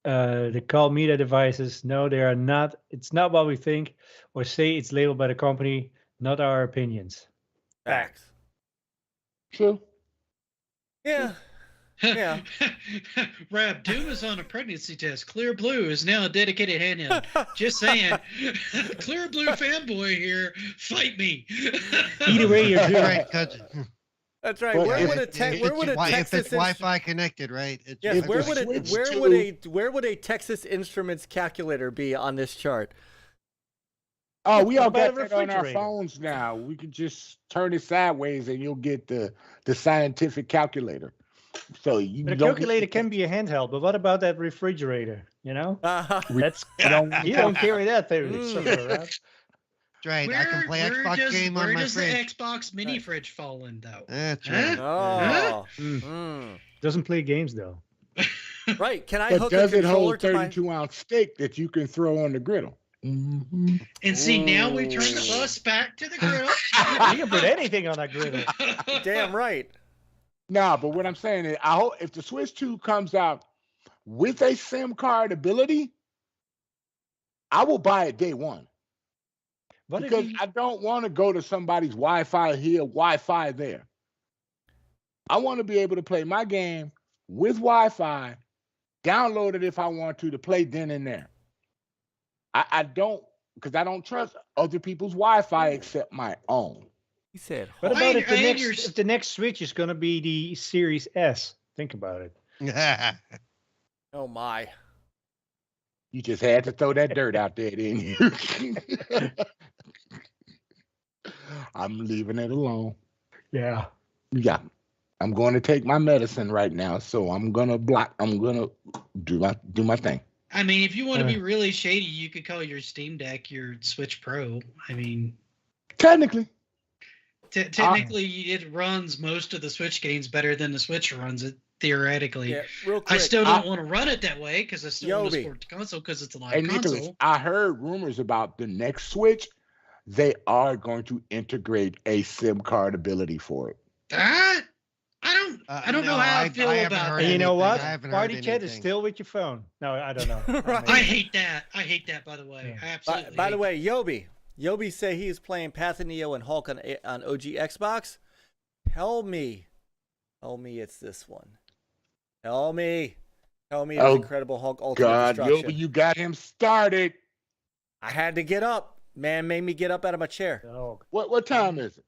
the call media devices. No, they are not. It's not what we think, or say it's labeled by the company. Not our opinions. Facts. True. Yeah. Yeah. Rab, Doom is on a pregnancy test. Clear Blue is now a dedicated handheld. Just saying. Clear Blue fanboy here. Fight me. Either way, you're That's doing right, 'cause That's right. Well, Where if would a it's- te- where would a if Texas it's Wi-Fi connected, right? It's Yes, If where the would Switch where would a Texas Instruments calculator be on this chart? Oh, we all What about got a that on our refrigerator? phones now. We can just turn it sideways and you'll get the scientific calculator. So you But a don't calculator can be a handheld, but what about that refrigerator? You know, that's don't- you don't carry that there. Mm. somewhere around. right. I can play Xbox game on where my does fridge. the Xbox mini fridge fall in, though? That's Huh? right. Oh. Doesn't play games though. Right. Can I But hook a does it controller hold to my 32-ounce steak that you can throw on the griddle? Mm-hmm. And see, now we turn the bus back to the griddle. You can put anything on that griddle. Damn right. Nah, but what I'm saying is, I hope if the Switch 2 comes out with a SIM card ability, I will buy it day one. What if Because you- I don't want to go to somebody's Wi-Fi here, Wi-Fi there. I want to be able to play my game with Wi-Fi, download it if I want to play then and there. I don't, because I don't trust other people's Wi-Fi except my own. He said, What I- about I understand. if the next Switch is going to be the Series S? Think about it. "Oh my." You just had to throw that dirt out there, didn't you? I'm leaving it alone. Yeah. Yeah. I'm going to take my medicine right now, so I'm gonna do my thing. I mean, if you want to be really shady, you could call your Steam Deck your Switch Pro. I mean, Technically. technically, it runs most of the Switch games better than the Switch runs it, theoretically. Yeah, real quick. I still don't want to run it that way because I still want to Yobi. support the console because it's a live Hey Nicholas, console. I heard rumors about the next Switch. They are going to integrate a SIM card ability for it. I don't know how I feel haven't about heard And that. you know anything. what? I haven't Party heard chat is anything. still with your phone. No, I don't know. Right. I hate that. I hate that, by the way. I absolutely By the hate way, Yobi say he is playing Path of Neo and Hulk on OG Xbox. Tell me it's this one. Tell me it's Oh, Incredible Hulk Ultimate God, Destruction. you got him started. I had to get up. Man made me get up out of my chair. Oh, What time is it?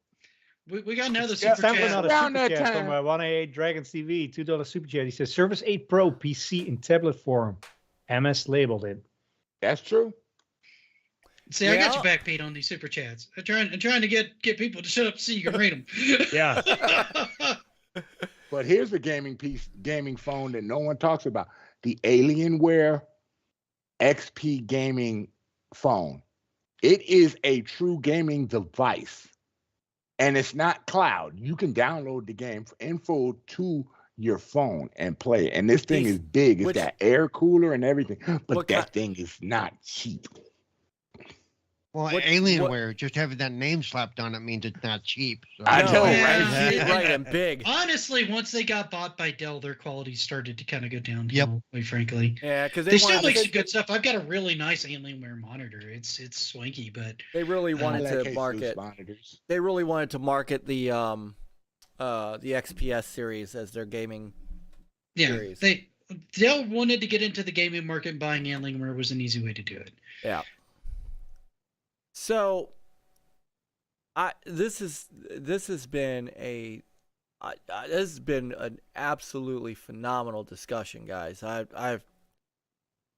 We got another Yeah, super time for chat. another Around super that chat from time. 188 Dragons TV, $2 super chat. He says Surface 8 Pro PC in tablet form. MS labeled it. That's true. See, I got Yeah. your back, Pete, on these super chats. I'm trying to get people to shut up so you can read them. Yeah. But here's the gaming phone that no one talks about. The Alienware XP gaming phone. It is a true gaming device. And it's not cloud. You can download the game in full to your phone and play. And this thing is big. It's Which- got air cooler and everything. But What that thing is not cheap. Well, What- Alienware, just having that name slapped on it means it's not cheap. So. I No, know, right? Yeah. Right, and big. Honestly, once they got bought by Dell, their quality started to kind of go down. Yep. Quite frankly, Yeah, because they still make some good stuff. I've got a really nice Alienware monitor. It's swanky, but They really I wanted like to Jesus market. monitors. They really wanted to market the XPS series as their gaming. yeah, Series. Dell wanted to get into the gaming market, and buying Alienware was an easy way to do it. Yeah. So, this has been an absolutely phenomenal discussion, guys. I've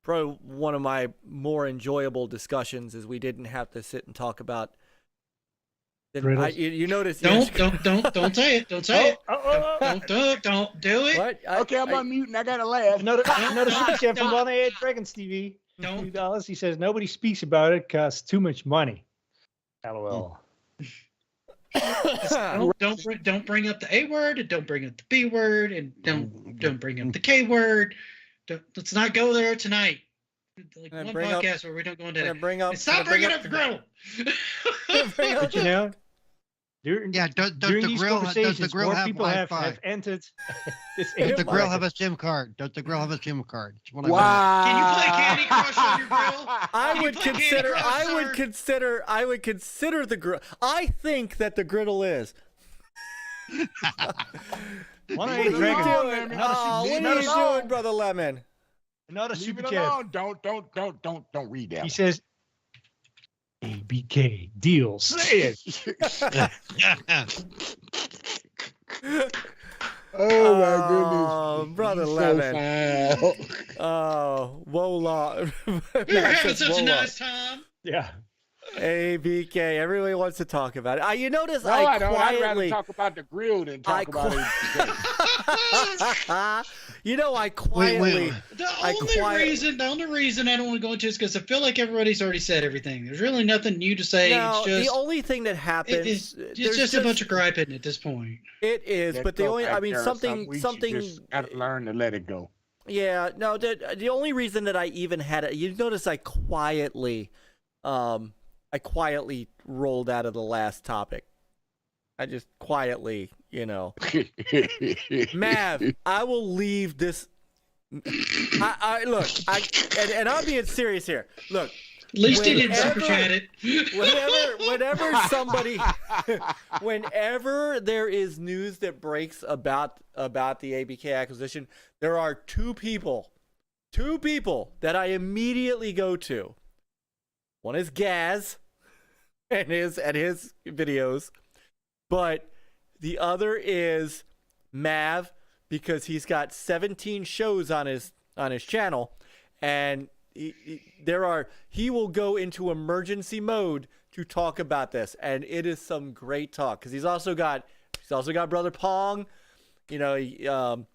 probably one of my more enjoyable discussions is we didn't have to sit and talk about. Riddles. You notice? Don't say it. Don't say it. Don't do it. What? Okay, I'm unmuting. I got to laugh. Another super chat from Don't. 188 Dragons TV. Don't. $2. He says nobody speaks about it because too much money. LOL. Don't bring up the A word, and don't bring up the B word, and don't bring up the K word. Let's not go there tonight. Like And one bring up- podcast where we don't go into Gonna that. bring up. And stop gonna bring bringing up the griddle. bring up But you know, during, Yeah, does during the these grill conversations, have more people have Wi-Fi? entered this. Does the grill market. have a SIM card? Does the grill have a SIM card? That's what I Wow. Can you play Candy Crush on your grill? I You would play Candy consider. Crush, I would sir? consider. I would consider the griddle. I think that the griddle is. 188 Leave it Dragons. alone, Doing? man. Oh, Leave what it are you alone. doing, Brother Lemon? Another Leave super it chat. alone. Don't read that. He says, ABK deal. Say it. Oh my Oh, goodness. Brother He's Lemon. foul. Oh, Wola. You're having such a nice time. Yeah. ABK. Everybody wants to talk about it. You notice No, I I don't. I'd rather quietly. talk about the grill than talk about it. I quietly. The only reason I don't want to go into it is because I feel like everybody's already said everything. There's really nothing new to say. No, it's just, the only thing that happens. it's just a bunch of griping at this point. It is, but the only. I mean, something. You just gotta learn to let it go. Yeah, no. The only reason that I even had it, you notice, I quietly rolled out of the last topic. I just quietly, Mav, I will leave this. Look, and I'm being serious here. Look, at least he didn't super chat it. Whenever there is news that breaks about the ABK acquisition, there are two people that I immediately go to. One is Gaz and his videos. But the other is Mav, because he's got 17 shows on his channel, and he will go into emergency mode to talk about this, and it is some great talk, because he's also got Brother Pong, and the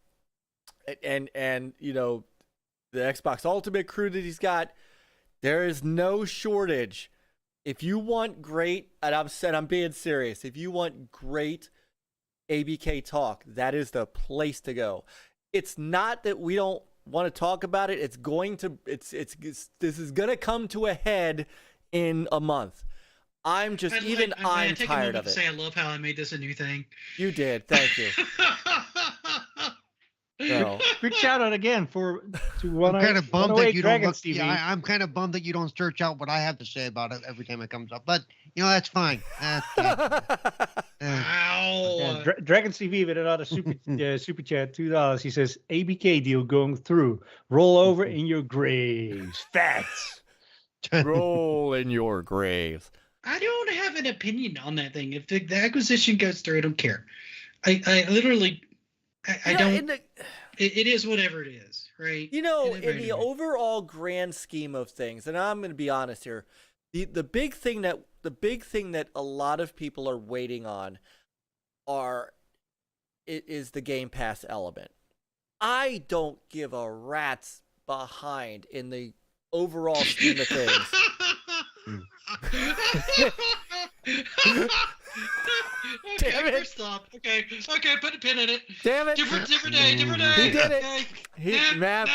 Xbox Ultimate crew that he's got. There is no shortage. If you want great, and I'm being serious, if you want great ABK talk, that is the place to go. It's not that we don't want to talk about it. This is gonna come to a head in a month. I'm tired of it. I take a moment to say I love how I made this a new thing. You did, thank you. So. Quick shout out again to I'm kind of bummed that you don't look. TV. Yeah, I'm kind of bummed that you don't search out what I have to say about it every time it comes up. But that's fine. Dragon TV with another super chat, $2. He says, ABK deal going through. Roll over in your graves. Facts. Roll in your graves. I don't have an opinion on that thing. If the acquisition goes through, I don't care. I literally. I don't. It is whatever it is, right? In the overall grand scheme of things, and I'm going to be honest here, the big thing that a lot of people are waiting on is the Game Pass element. I don't give a rat's behind in the overall scheme of things. Damn it! Stop. Okay, put a pin in it. Damn it! Different day. He did it. Okay. Mav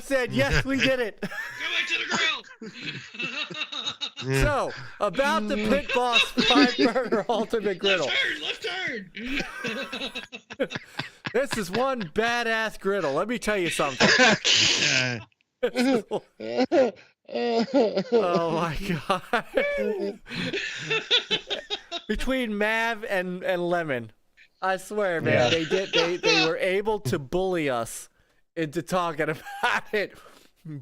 said, "Yes, we did it." Go back to the grill. So, about the Pit Boss 5-burner Ultimate Griddle. Left turn. This is one badass griddle. Let me tell you something. Oh my god. Between Mav and Lemon, I swear, man, they were able to bully us into talking about it.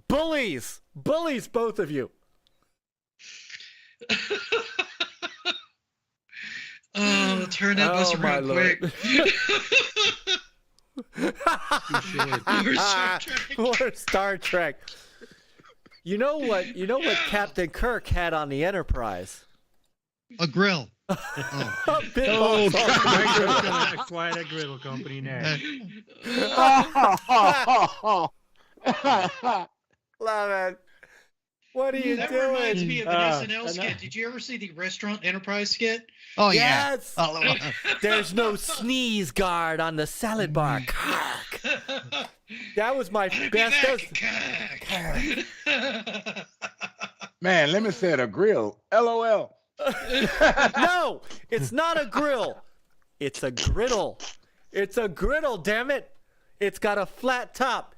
Bullies, both of you. Oh, turn that bus around quick. More Star Trek. You know what Captain Kirk had on the Enterprise? A grill. Acquire a griddle company now. Love it. What are you that doing? Reminds me of an SNL skit. Did you ever see the Restaurant Enterprise skit? Oh yes. Yeah. There's no sneeze guard on the salad bar. That was my best. Man, let me say it, a grill. LOL. No, it's not a grill. It's a griddle. It's a griddle, damn it. It's got a flat top.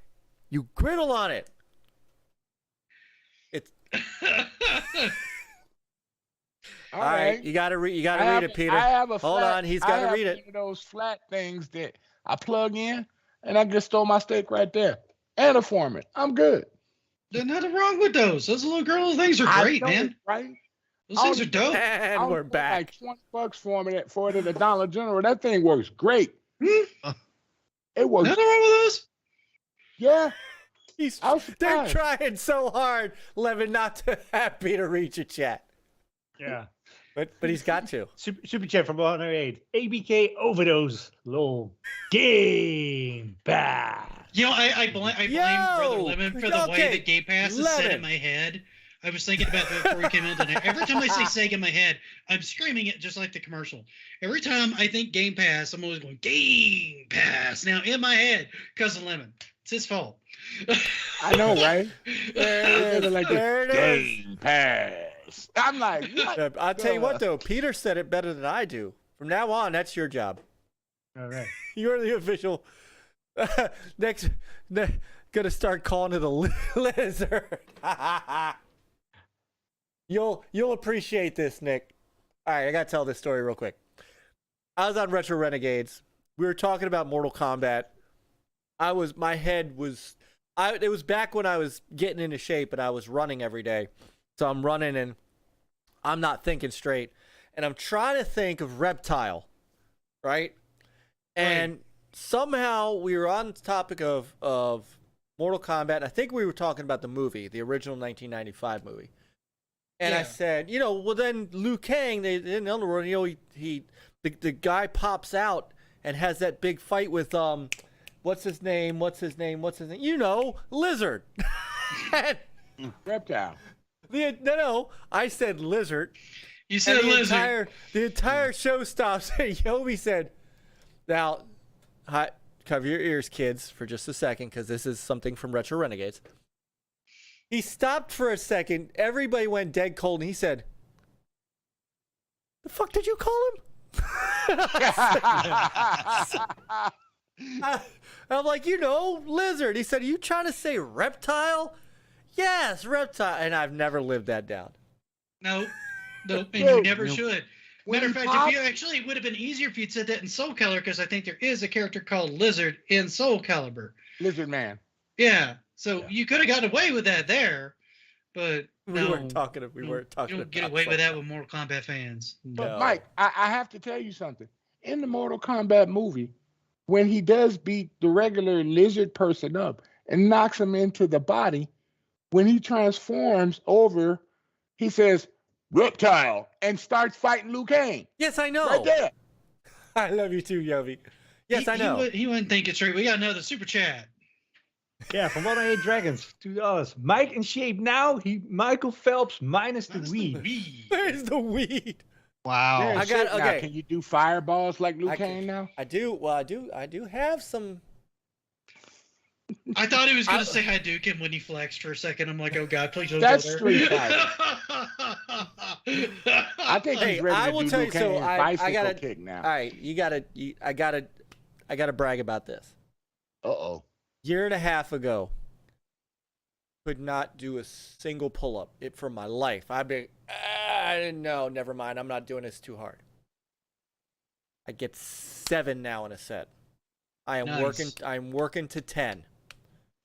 You griddle on it. It's all right. You gotta read it, Peter. Hold on, he's gotta read it. One of those flat things that I plug in, and I just throw my steak right there. And a foreman. I'm good. There's nothing wrong with those. Those little griddle things are great, man. Right? Those things are dope. And we're back. Like $20 for it at the Dollar General. That thing works great. It works. Nothing wrong with those? Yeah. They're trying so hard, Levin, not to have Peter read your chat. Yeah. But he's got to. Super chat from 108. ABK overdose. Lol. Game back. You know, I blame Brother Lemon for the way that Game Pass is set in my head. I was thinking about that before we came in tonight. Every time I say Sega in my head, I'm screaming it just like the commercial. Every time I think Game Pass, I'm always going, Game Pass. Now, in my head, Cousin Lemon. It's his fault. I know, right? There it is. Game Pass. I'm like, what? I'll tell you what, though. Peter said it better than I do. From now on, that's your job. All right. You're the official. Next, gonna start calling it a lizard. You'll appreciate this, Nick. All right, I gotta tell this story real quick. I was on Retro Renegades. We were talking about Mortal Kombat. My head was, it was back when I was getting into shape and I was running every day. So I'm running and I'm not thinking straight. And I'm trying to think of Reptile, right? And somehow we were on the topic of Mortal Kombat. I think we were talking about the movie, the original 1995 movie. And I said, well, then Liu Kang, in the underworld, the guy pops out and has that big fight with what's his name? Lizard. Reptile. No, I said lizard. You said lizard. The entire show stops and Yobi said, now, cover your ears, kids, for just a second, because this is something from Retro Renegades. He stopped for a second. Everybody went dead cold, and he said, "The fuck did you call him?" I'm like, lizard. He said, "Are you trying to say reptile?" Yes, reptile. And I've never lived that down. No, and you never should. Matter of fact, it would have been easier if you'd said that in Soul Calibur, because I think there is a character called Lizard in Soul Calibur. Lizard Man. Yeah. So you could have gotten away with that there, but we weren't talking. You don't get away with that with Mortal Kombat fans. But Mike, I have to tell you something. In the Mortal Kombat movie, when he does beat the regular lizard person up and knocks him into the body, when he transforms over, he says, "Reptile," and starts fighting Liu Kang. Yes, I know. Right there. I love you too, Yobi. Yes, I know. He wouldn't think it's right. We got another super chat. Yeah, from 108 Dragons, $2. Myke in shape now. Michael Phelps minus the weed. There's the weed. Wow. I got okay. Can you do fireballs like Liu Kang now? I do. Well, I do have some. I thought he was going to say Hadouken when he flexed for a second. I'm like, oh God, please don't That's go there. Street Fighter. I think he's ready to do Liu Kang's bicycle kick now. All right, I gotta brag about this. Uh-oh. Year and a half ago, could not do a single pull-up for my life. I didn't know. Never mind. I'm not doing this too hard. I get 7 now in a set. I am working. I'm working to 10.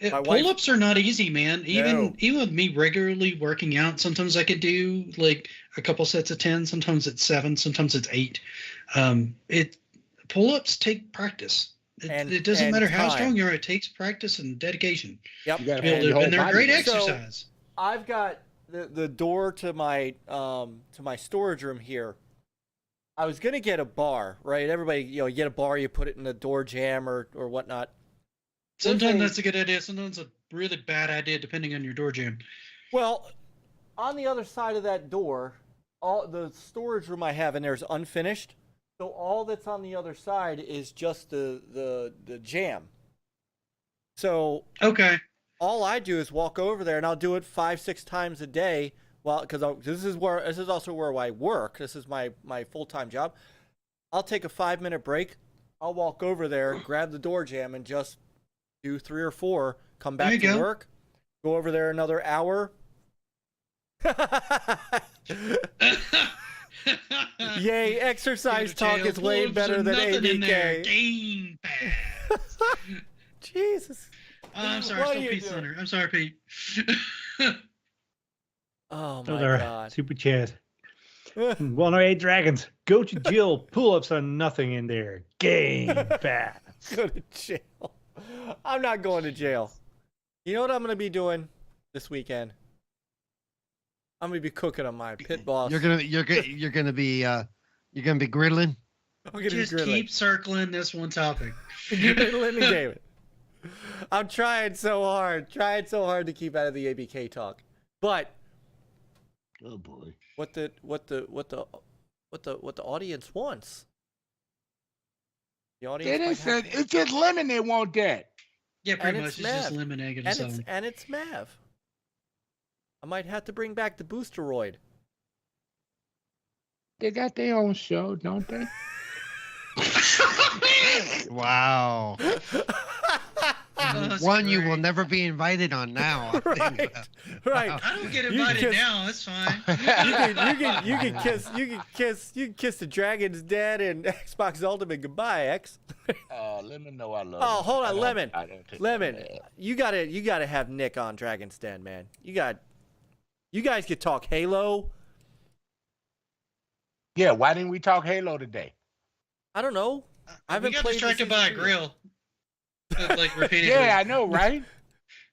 Pull-ups are not easy, man. Even with me regularly working out, sometimes I could do like a couple sets of 10. Sometimes it's 7. Sometimes it's 8. Pull-ups take practice. It doesn't matter how strong you are. It takes practice and dedication. Yep. And they're a great exercise. So I've got the door to my storage room here. I was gonna get a bar, right? Everybody, you get a bar, you put it in the door jamb or whatnot. Sometimes that's a good idea. Sometimes it's a really bad idea, depending on your door jamb. Well, on the other side of that door, all the storage room I have in there is unfinished. So all that's on the other side is just the jam. So all I do is walk over there, and I'll do it 5-6 times a day. Well, because this is also where I work. This is my full-time job. I'll take a 5-minute break. I'll walk over there, grab the door jam, and just do 3 or 4. Come back to work. Go over there another hour. Yay, exercise talk is way better than ABK. Game Pass. Jesus. I'm sorry, still Pete Center. I'm sorry, Pete. Oh my God. Super chat. 108 Dragons. Go to jail. Pull-ups are nothing in there. Game Pass. Go to jail. I'm not going to jail. You know what I'm going to be doing this weekend? I'm gonna be cooking on my pit boss. You're gonna be griddling. Just keep circling this one topic. Let me David. I'm trying so hard to keep out of the ABK talk. But Oh boy. what the audience wants. The audience It might is. have- It's just lemon. They want that. Yeah, pretty And much. it's It's just Mav. lemon, egg, and and so. it's Mav. I might have to bring back the boosteroid. They got their own show, don't they? Wow. that's One you will great. never be invited on now. I think. Right. I don't get You invited just- now. That's fine. You can kiss the Dragon's Dead and Xbox Ultimate goodbye, X. Let me know I love. Oh, you. hold I on, don't- Lemon. I don't take Lemon, that. you gotta have Nick on Dragon's Den, man. You guys could talk Halo. Yeah, why didn't we talk Halo today? I don't know. I haven't we got played distracted the by a season grill. Like repeatedly. Yeah, I know, right?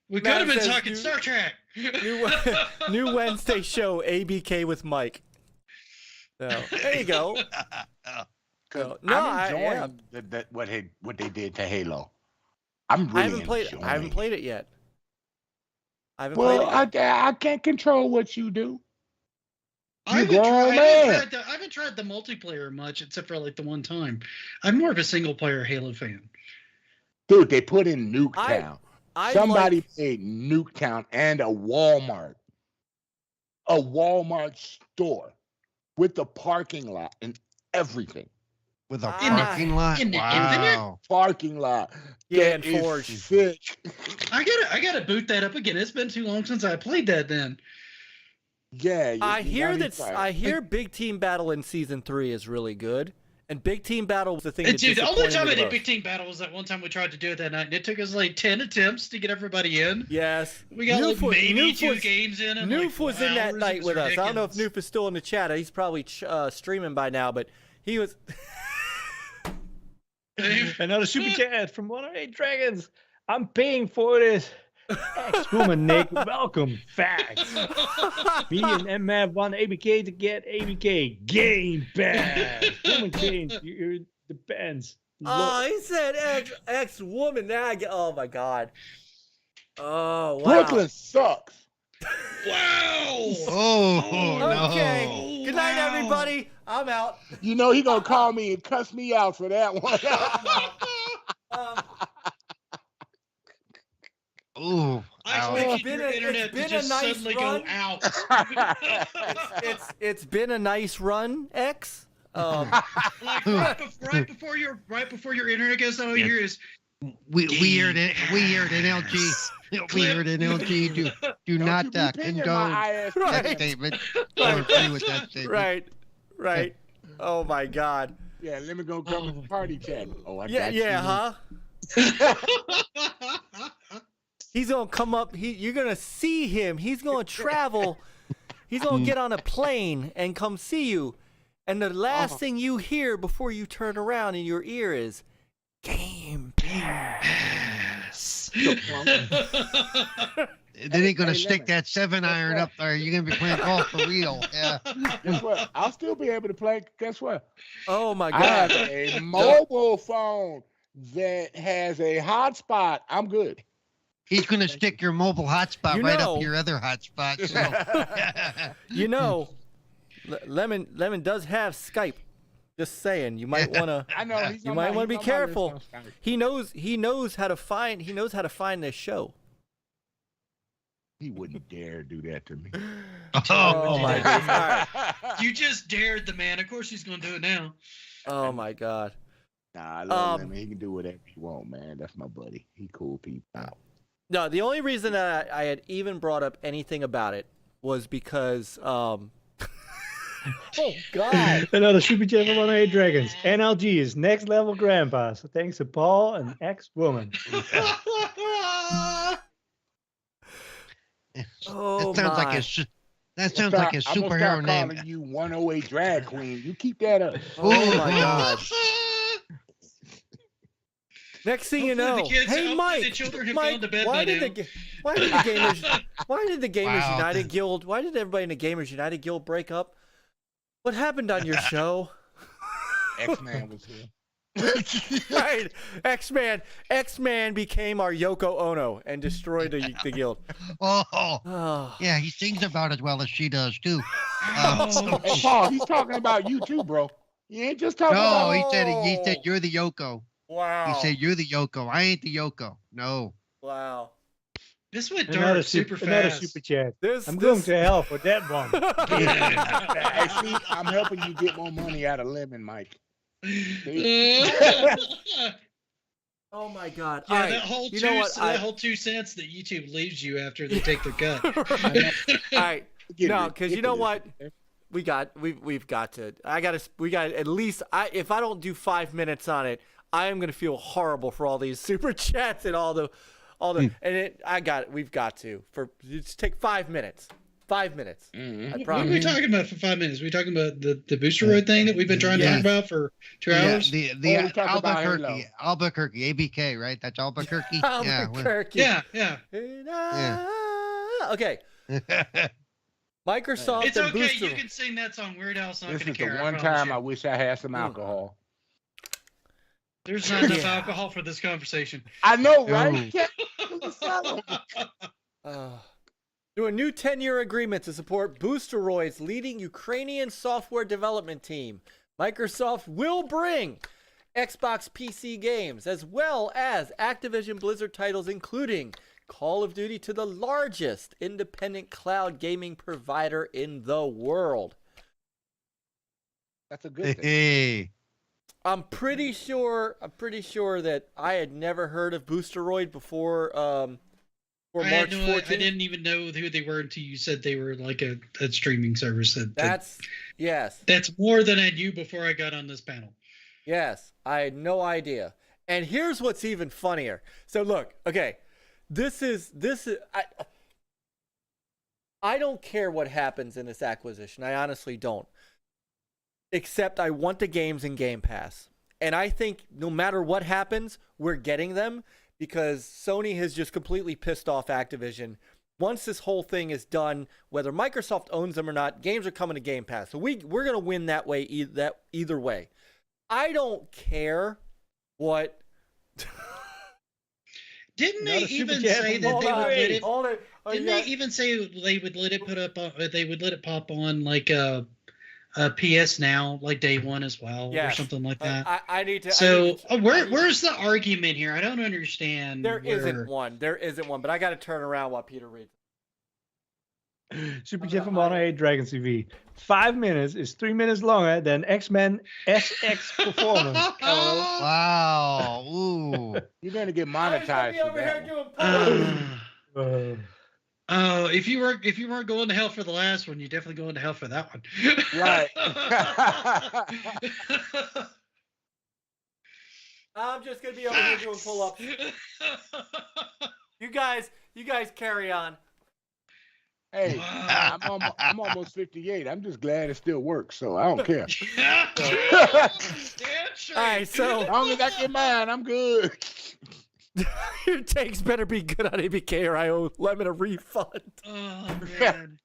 We could Matt have been says talking you- Star Trek. New Wednesday show, ABK with Myke. So there you go. So, no, I'm yeah. enjoying what they did to Halo. I'm really I haven't played. enjoying I haven't it. played it yet. I haven't played Well, it yet. I can't control what you do. I haven't, grown tried, I, man. haven't tried the, I haven't tried the multiplayer much, except for like the one time. I'm more of a single player Halo fan. Dude, they put in Nuketown. I Somebody like- made Nuketown and a Walmart store with the parking lot and everything. With a In the- parking lot. in the Wow. Parking lot. Yeah, that and is Forge. sick. I gotta boot that up again. It's been too long since I played that. Then Yeah. I hear that. that. I hear Big Team Battle in season 3 is really good, and Big Team Battle was the thing that dude, the only disappointed time me I the did most. Big Team Battle was that one time we tried to do it that night, and it took us like 10 attempts to get everybody in. Yes. We got like Noof- maybe Noof 2 was- games in. And Noof like was 4 in that hours. night It was with us. I don't know if ridiculous. Noof is still in the chat. He's probably streaming by now, but he was. Another super chat from 108 Dragons. I'm paying for this. Ex-woman Nick, welcome. Facts. Me and MF want ABK to get ABK Game Pass. Woman games, you're the bands. Oh, he said ex-woman. Now I get. Oh my God. Oh wow. Brooklyn sucks. Wow! Oh, Okay. no. Good night, Wow. everybody. I'm out. You know he gonna call me and cuss me out for that one. Ooh. I ouch. expected been your a- internet it's been to a just nice suddenly run. go out. It's been a nice run, X. Like right before your internet goes out, Yeah. here is Weird NLG. Weird NLG. Do not Don't you be pinging my condone ISP. Right. that statement. I agree with that statement. right. Oh my God. Yeah, let me go come to the party chat. Oh, I Yeah, got you. huh? He's gonna come up. You're gonna see him. He's gonna travel. He's gonna get on a plane and come see you. And the last thing you hear before you turn around in your ear is Game Pass. Then he's gonna Hey, stick Lemon. that 7-iron up there. You're gonna be playing golf for real. Yeah. Guess what? I'll still be able to play. Guess what? Oh my I have God. a mobile phone that has a hotspot. I'm good. He's gonna stick your mobile hotspot You right know- up your other hotspot. So. You know, Lemon does have Skype. Just saying, you might wanna. I know. He's You on might my- want to he's be on my list careful. on Skype. He knows how to find this show. He wouldn't dare do that to me. Oh my goodness. All right. You just dared the man. Of course he's gonna do it now. Oh my God. Nah, I love Um, him. He can do whatever he want, man. That's my buddy. He cool people. No, the only reason that I had even brought up anything about it was because oh God. Another super chat from 108 Dragons. NLG is next level grandpa. So thanks to Paul and ex-woman. Oh That sounds my. like that sounds like a I'm gonna superhero start name. calling you 108 drag queen. You keep that up. Oh my God. Next thing you know, Hopefully the kids- hey hopefully Mike, the children have Mike, gone to bed why by did now. why did the gamers why did the Gamers Wow. United Guild why did everybody in the Gamers United Guild break up? What happened on your show? X-Man was here. Right. X-Man became our Yoko Ono and destroyed the guild. Oh, yeah, he sings about as well as she does too. Hey, Paul, he's talking about you too, bro. He ain't just talking No, about. he said you're the Yoko. Wow. He said you're the Yoko. I ain't the Yoko. No. Wow. This went Another dark super Another fast. super chat. This, I'm going to hell for that one. Hey, see, I'm helping you get more money out of Lemon, Mike. Oh my God. Yeah, All right. that whole You know what? that whole 2 cents that YouTube leaves you after they take their cut. All right. Get No, it, because get you know it. what? We've got to. We got at least. If I don't do 5 minutes on it, I am gonna feel horrible for all these super chats and all the, and we've got to just take 5 minutes. 5 minutes. Mhm. I What are promise. we talking about for 5 minutes? Are we talking about the boosteroid thing that we've been trying to talk about for 2 hours? The we talked about Albuquerque, ABK, right? That's Albuquerque. Yeah. Albuquerque. Yeah. Okay. Microsoft It's and okay. Booster. You can sing that song. Weird Al's not This going is to care. the one promise time you. I wish I had some alcohol. There's not enough alcohol for this conversation. I know, right? Through a new 10-year agreement to support Boosteroid's leading Ukrainian software development team, Microsoft will bring Xbox PC games as well as Activision Blizzard titles, including Call of Duty, to the largest independent cloud gaming provider in the world. That's a good thing. Hey. I'm pretty sure that I had never heard of Boosteroid before for March 14th. I didn't even know who they were until you said they were like a streaming service. Yes. That's more than I knew before I got on this panel. Yes, I had no idea. And here's what's even funnier. So look, okay, this is I don't care what happens in this acquisition. I honestly don't. Except I want the games in Game Pass. And I think no matter what happens, we're getting them because Sony has just completely pissed off Activision. Once this whole thing is done, whether Microsoft owns them or not, games are coming to Game Pass. So we're going to win that way, either way. I don't care what. Didn't they even say that they would let it? Didn't they even say they would let it they would let it pop on like a PS Now, like day one as well, or something like that? I need to. So where's the argument here? I don't understand. There isn't one. But I got to turn around while Peter reads. Super chat from Mono Dragon TV. 5 minutes is 3 minutes longer than X-Men SX performance. Wow. Ooh. You're gonna get monetized for that. Oh, if you weren't going to hell for the last one, you're definitely going to hell for that one. Right. I'm just gonna be over here doing pull-ups. You guys carry on. Hey, I'm almost 58. I'm just glad it still works, so I don't care. All right, so As long as I get mine, I'm good. your takes better be good on ABK or I owe Lemon a refund. Oh man.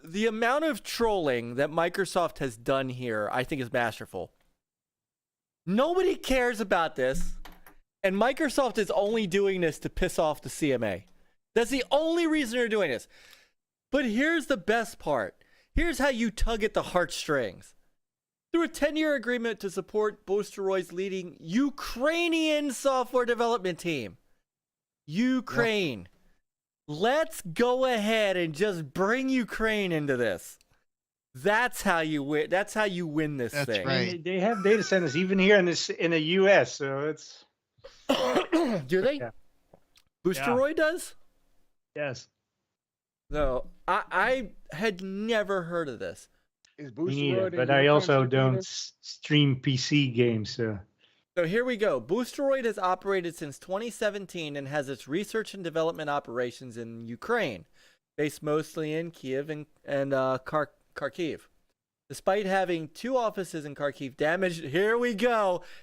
The amount of trolling that Microsoft has done here, I think, is masterful. Nobody cares about this, and Microsoft is only doing this to piss off the CMA. That's the only reason they're doing this. But here's the best part. Here's how you tug at the heartstrings. Through a 10-year agreement to support Boosteroid's leading Ukrainian software development team. Ukraine. Yep. Let's go ahead and just bring Ukraine into this. That's how you win. That's how you win this thing. That's right. They have data centers even here in the US, so it's. Do they? Yeah. Boosteroid does? Yes. No, I had never heard of this. Is Me neither, Boosteroid in but your I also country, don't Peter? stream PC games. So here we go. Boosteroid has operated since 2017 and has its research and development operations in Ukraine, based mostly in Kiev and Kharkiv. Despite having 2 offices in Kharkiv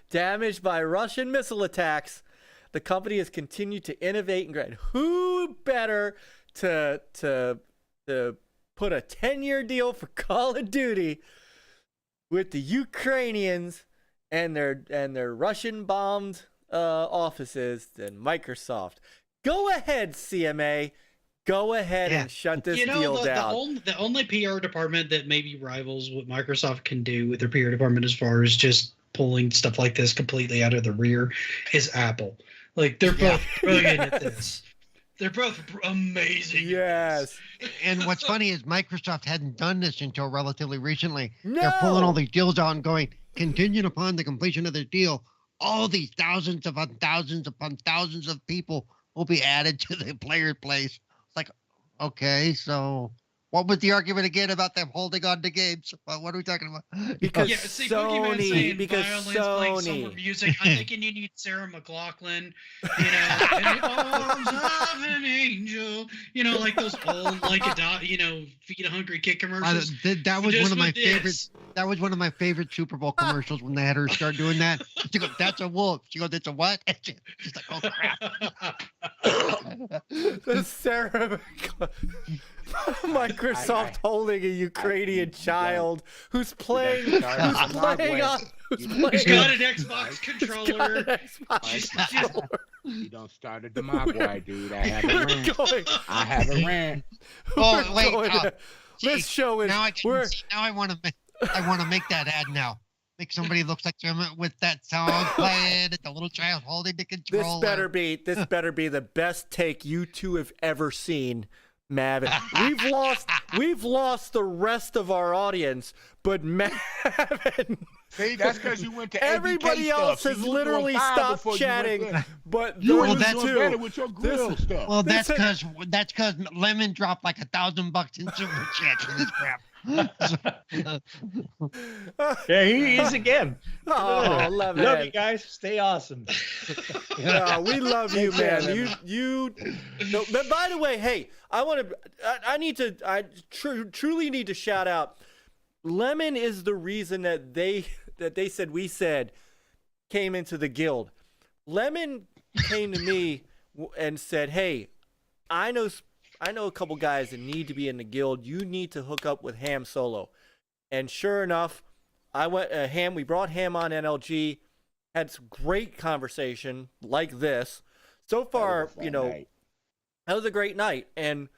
damaged by Russian missile attacks, the company has continued to innovate and grow. Who better to put a 10-year deal for Call of Duty with the Ukrainians and their Russian bombed offices than Microsoft. Go ahead, CMA. Go ahead and shut this deal down. The only PR department that maybe rivals what Microsoft can do with their PR department as far as just pulling stuff like this completely out of the rear is Apple. Like, they're both brilliant at this. They're both amazing. Yes. And what's funny is Microsoft hadn't done this until relatively recently. No! They're pulling all these deals out and going, contingent upon the completion of the deal, all these thousands upon thousands of people will be added to the player place. It's like, okay, so what was the argument again about them holding on to games? What are we talking about? Because Sony, because playing Sony. summer music. I'm thinking you need Sarah McLachlan, in the arms of an angel. Like those old, feed a hungry kid commercials. That was one of my favorites. That was one of my favorite Super Bowl commercials when they had her start doing that. She goes, "That's a wolf." She goes, "That's a what?" She's like, "Oh crap." The Sarah Microsoft holding a Ukrainian child who's playing He's got an Xbox controller. You don't start at the Mogwai, dude. I have a rant. Oh wait, this show is. Now I want to make that ad now. Make somebody looks like them with that song playing, the little child holding the controller. This better be the best take you two have ever seen, Mav. We've lost the rest of our audience, but Mav. See, that's because you went to everybody else has literally stopped chatting, but you were those doing two. better with your grill stuff. Well, that's because Lemon dropped like $1,000 in super chats for this crap. Yeah, he is again. Oh, love you guys. Stay awesome. No, we love you, man. No, but by the way, hey, I truly need to shout out. Lemon is the reason that they said we said came into the guild. Lemon came to me and said, "Hey, I know a couple guys that need to be in the guild. You need to hook up with Ham Solo." And sure enough, I went Ham. We brought Ham on NLG, had some great conversation like this. So far, that was a great night. And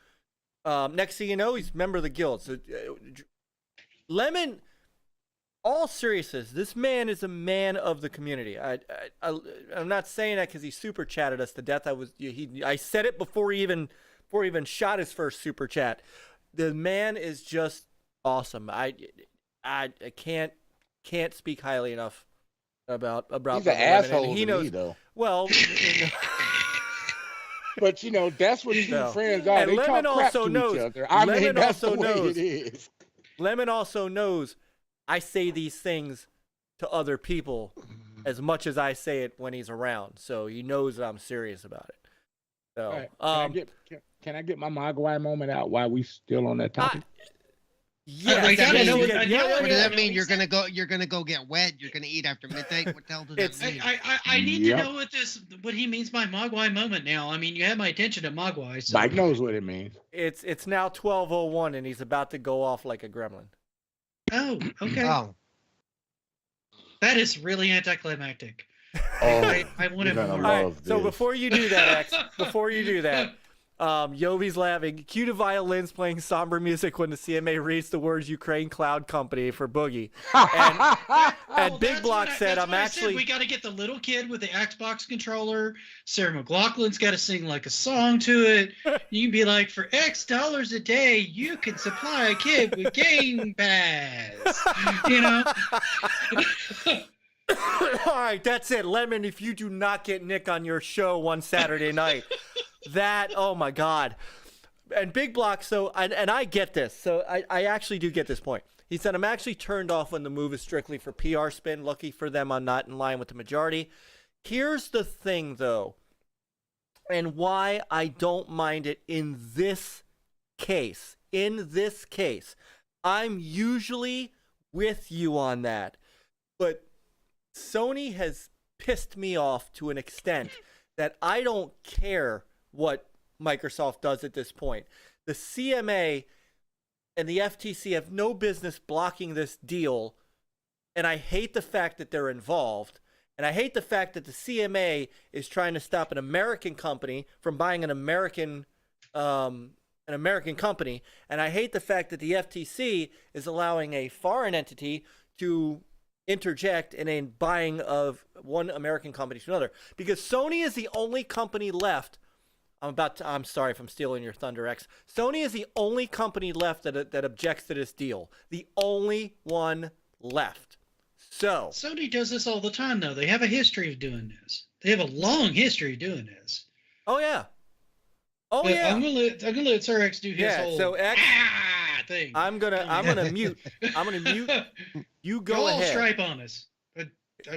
next thing you know, he's a member of the guild. So Lemon, all seriousness, this man is a man of the community. I'm not saying that because he super chatted us to death. I said it before he even shot his first super chat. The man is just awesome. I can't speak highly enough about he's an asshole. He knows though. Well, but that's what true friends are. And they Lemon talk crap also to knows. each other. Lemon also knows. It is. Lemon also knows I say these things to other people as much as I say it when he's around. So he knows that I'm serious about it. So, right. Can I get my Mogwai moment out while we still on that topic? Yeah, what does that mean? You're gonna go get wet. You're gonna eat after midnight. What the hell does that mean? I need to know what he means by Mogwai moment now. I mean, you have my attention at Mogwai. So. Mike knows what it means. It's now 12:01 and he's about to go off like a gremlin. Oh, okay. Oh. That is really anticlimactic. Oh, I want to more. All right, so before you do that, Yobi's laughing. Cue to violins playing somber music when the CMA reads the words Ukraine Cloud Company for Boogie. And Bigblock said, we got to get the little kid with the Xbox controller. Sarah McLachlan's got to sing like a song to it. You can be like, for X dollars a day, you can supply a kid with Game Pass. All right, that's it. Lemon, if you do not get Nick on your show one Saturday night, oh my God. And Bigblock, and I get this. So I actually do get this point. He said, I'm actually turned off when the move is strictly for PR spin. Lucky for them, I'm not in line with the majority. Here's the thing, though, and why I don't mind it in this case. I'm usually with you on that. But Sony has pissed me off to an extent that I don't care what Microsoft does at this point. The CMA and the FTC have no business blocking this deal and I hate the fact that they're involved. And I hate the fact that the CMA is trying to stop an American company from buying an American company. And I hate the fact that the FTC is allowing a foreign entity to interject in a buying of one American company to another. Because Sony is the only company left. I'm sorry if I'm stealing your thunder, X. Sony is the only company left that objects to this deal. The only one left. So Sony does this all the time, though. They have a history of doing this. They have a long history of doing this. Oh yeah. Oh But yeah. I'm gonna let Sir X do his whole so X, thing. I'm gonna mute. You go Y'all ahead. stripe on us.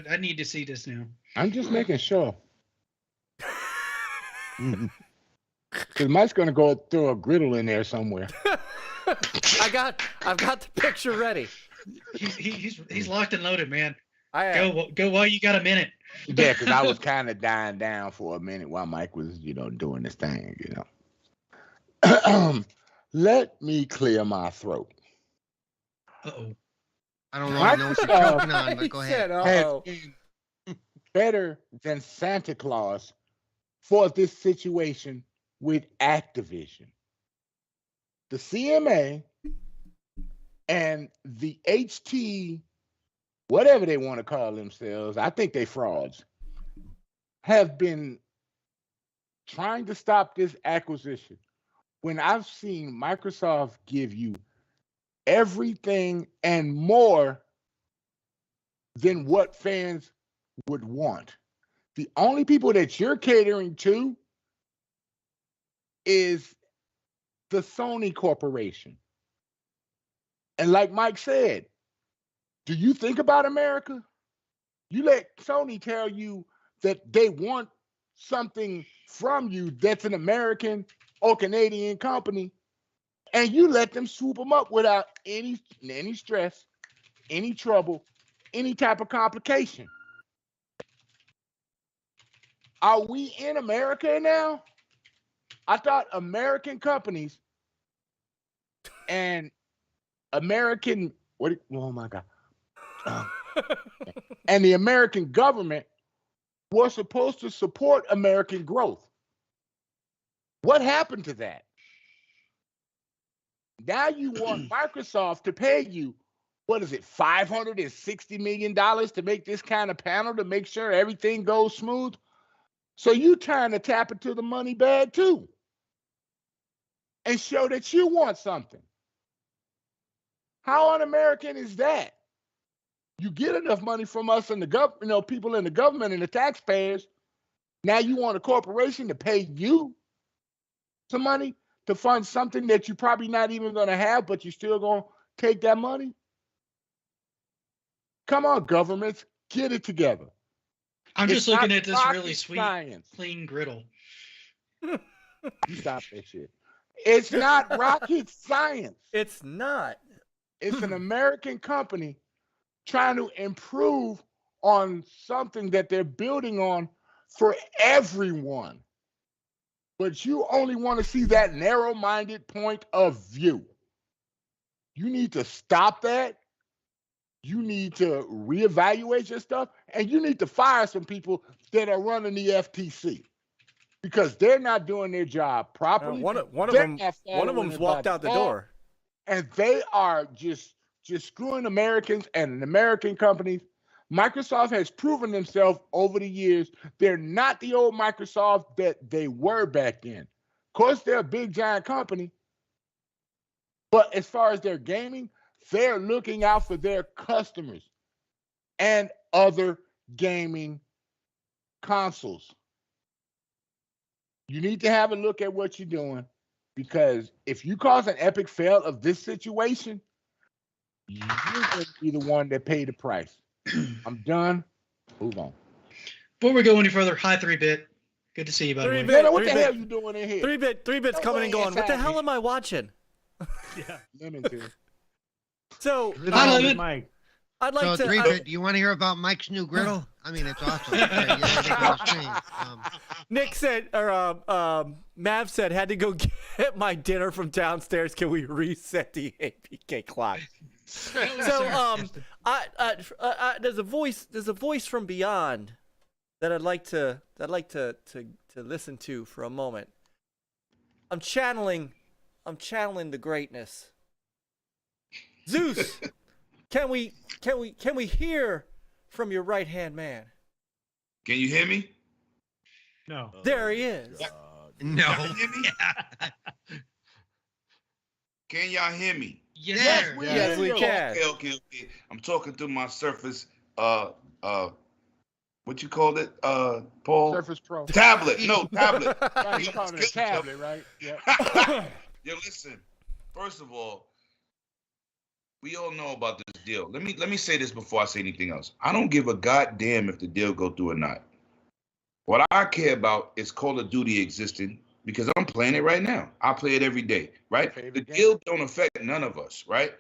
I need to see this now. I'm just making sure. Because Mike's gonna go throw a griddle in there somewhere. I've got the picture ready. He's locked and loaded, man. I am. Go while you got a minute. Yeah, because I was kind of dying down for a minute while Mike was, doing this thing, Let me clear my throat. Uh-oh. I don't want to know what you're choking on, but go He ahead. said, Has uh-oh. been better than Santa Claus for this situation with Activision. The CMA and the HT, whatever they want to call themselves, I think they frauds, have been trying to stop this acquisition. When I've seen Microsoft give you everything and more than what fans would want. The only people that you're catering to is the Sony Corporation. And like Mike said, do you think about America? You let Sony tell you that they want something from you that's an American or Canadian company, and you let them swoop them up without any stress, any trouble, any type of complication. Are we in America now? I thought American companies and American, oh my God. And the American government were supposed to support American growth. What happened to that? Now you want Microsoft to pay you, what is it, $560 million to make this kind of panel to make sure everything goes smooth? So you trying to tap into the money bag too and show that you want something. How un-American is that? You get enough money from us and the government, people in the government and the taxpayers. Now you want a corporation to pay you some money to fund something that you're probably not even going to have, but you're still going to take that money? Come on, governments, get it together. I'm It's just looking not at this really rocket sweet, science. clean griddle. You stop that shit. It's not rocket science. It's not. It's an American company trying to improve on something that they're building on for everyone. But you only want to see that narrow-minded point of view. You need to stop that. You need to reevaluate your stuff, and you need to fire some people that are running the FTC because they're not doing their job properly. One of They're them. not One of following them's it walked by out the law, door. and they are just screwing Americans and American companies. Microsoft has proven themselves over the years. They're not the old Microsoft that they were back then. Of course, they're a big, giant company. But as far as their gaming, they're looking out for their customers and other gaming consoles. You need to have a look at what you're doing, because if you cause an epic fail of this situation, you're going to be the one that paid the price. I'm done. Move on. Before we go any further, hi 3-Bit. Good to see you, by the way. 3-Bit. Man, what the 3-Bit. hell you doing in here? 3-Bit's coming and going. What the hell am I watching? Lemon tea. So Hi, Lemon. Mike. I'd like So, to. 3-Bit, do you want to hear about Mike's new griddle? I mean, it's awesome. Yeah, you have to go on the screen. Nick said, or Mav said, had to go get my dinner from downstairs. Can we reset the APK clock? That was So sarcastic. there's a voice from beyond that I'd like to listen to for a moment. I'm channeling the greatness. Zeus, can we hear from your right hand man? Can you hear me? No. There he is. No. Can you hear me? Can y'all hear me? Yes, Yes, sir. Yes, we can. Okay. I'm talking through my Surface, what you called it, Paul? Surface Pro. Tablet. No, tablet. Right, you call it a tablet, right? Yeah. Yo, listen. First of all, we all know about this deal. Let me say this before I say anything else. I don't give a goddamn if the deal go through or not. What I care about is Call of Duty existing because I'm playing it right now. I play it every day, right? Favorite The game. deal don't affect none of us, right?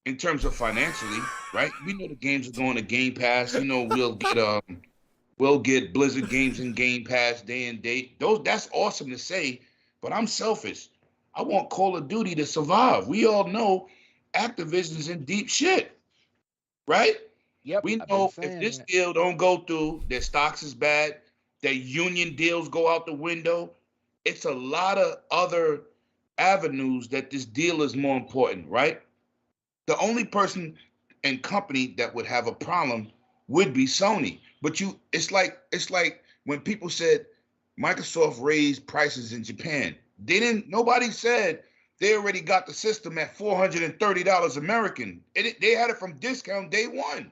In terms of financially, right? We know the games are going to Game Pass. You know, we'll get Blizzard games in Game Pass day and date. That's awesome to say, but I'm selfish. I want Call of Duty to survive. We all know Activision's in deep shit, right? Yep. We I've been know if saying this that. deal don't go through, their stocks is bad, their union deals go out the window. It's a lot of other avenues that this deal is more important, right? The only person and company that would have a problem would be Sony. But it's like when people said Microsoft raised prices in Japan. Nobody said they already got the system at $430 American. They had it from discount day one.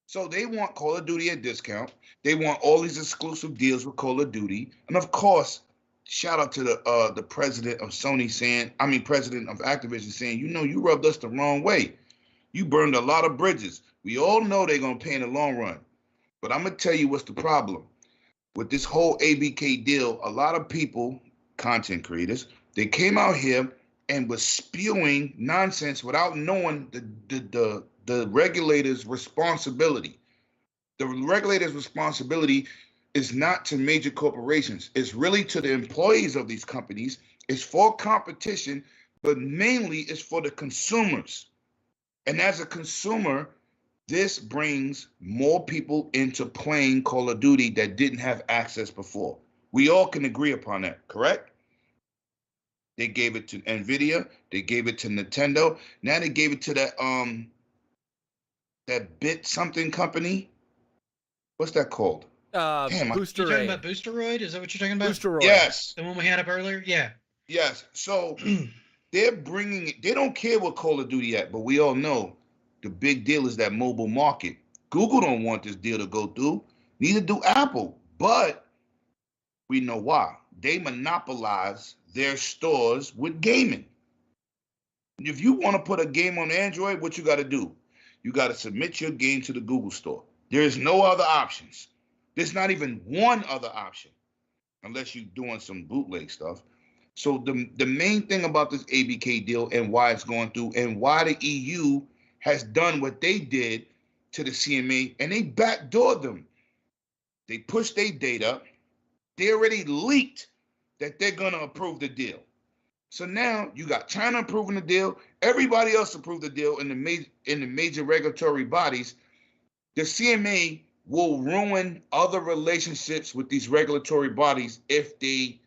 So they want Call of Duty at discount. They want all these exclusive deals with Call of Duty. And of course, shout out to the president of Sony president of Activision saying, you rubbed us the wrong way. You burned a lot of bridges. We all know they're going to pay in the long run. But I'm going to tell you what's the problem. With this whole ABK deal, a lot of people, content creators, they came out here and was spewing nonsense without knowing the regulator's responsibility. The regulator's responsibility is not to major corporations. It's really to the employees of these companies. It's for competition, but mainly it's for the consumers. And as a consumer, this brings more people into playing Call of Duty that didn't have access before. We all can agree upon that, correct? They gave it to NVIDIA. They gave it to Nintendo. Now they gave it to that bit something company. What's that called? Damn, You're Booster talking Ray. about Boosteroid? Is that what you're talking about? Boosteroid. Yes, The one we had up earlier? Yeah. yes. So they're bringing it. They don't care what Call of Duty at, but we all know the big deal is that mobile market. Google don't want this deal to go through. Neither do Apple. But we know why. They monopolize their stores with gaming. If you want to put a game on Android, what you got to do? You got to submit your game to the Google store. There is no other options. There's not even one other option, unless you're doing some bootleg stuff. So the main thing about this ABK deal and why it's going through and why the EU has done what they did to the CMA, and they backdoored them. They pushed their date up. They already leaked that they're going to approve the deal. So now you got China approving the deal. Everybody else approved the deal in the major regulatory bodies. The CMA will ruin other relationships with these regulatory bodies if they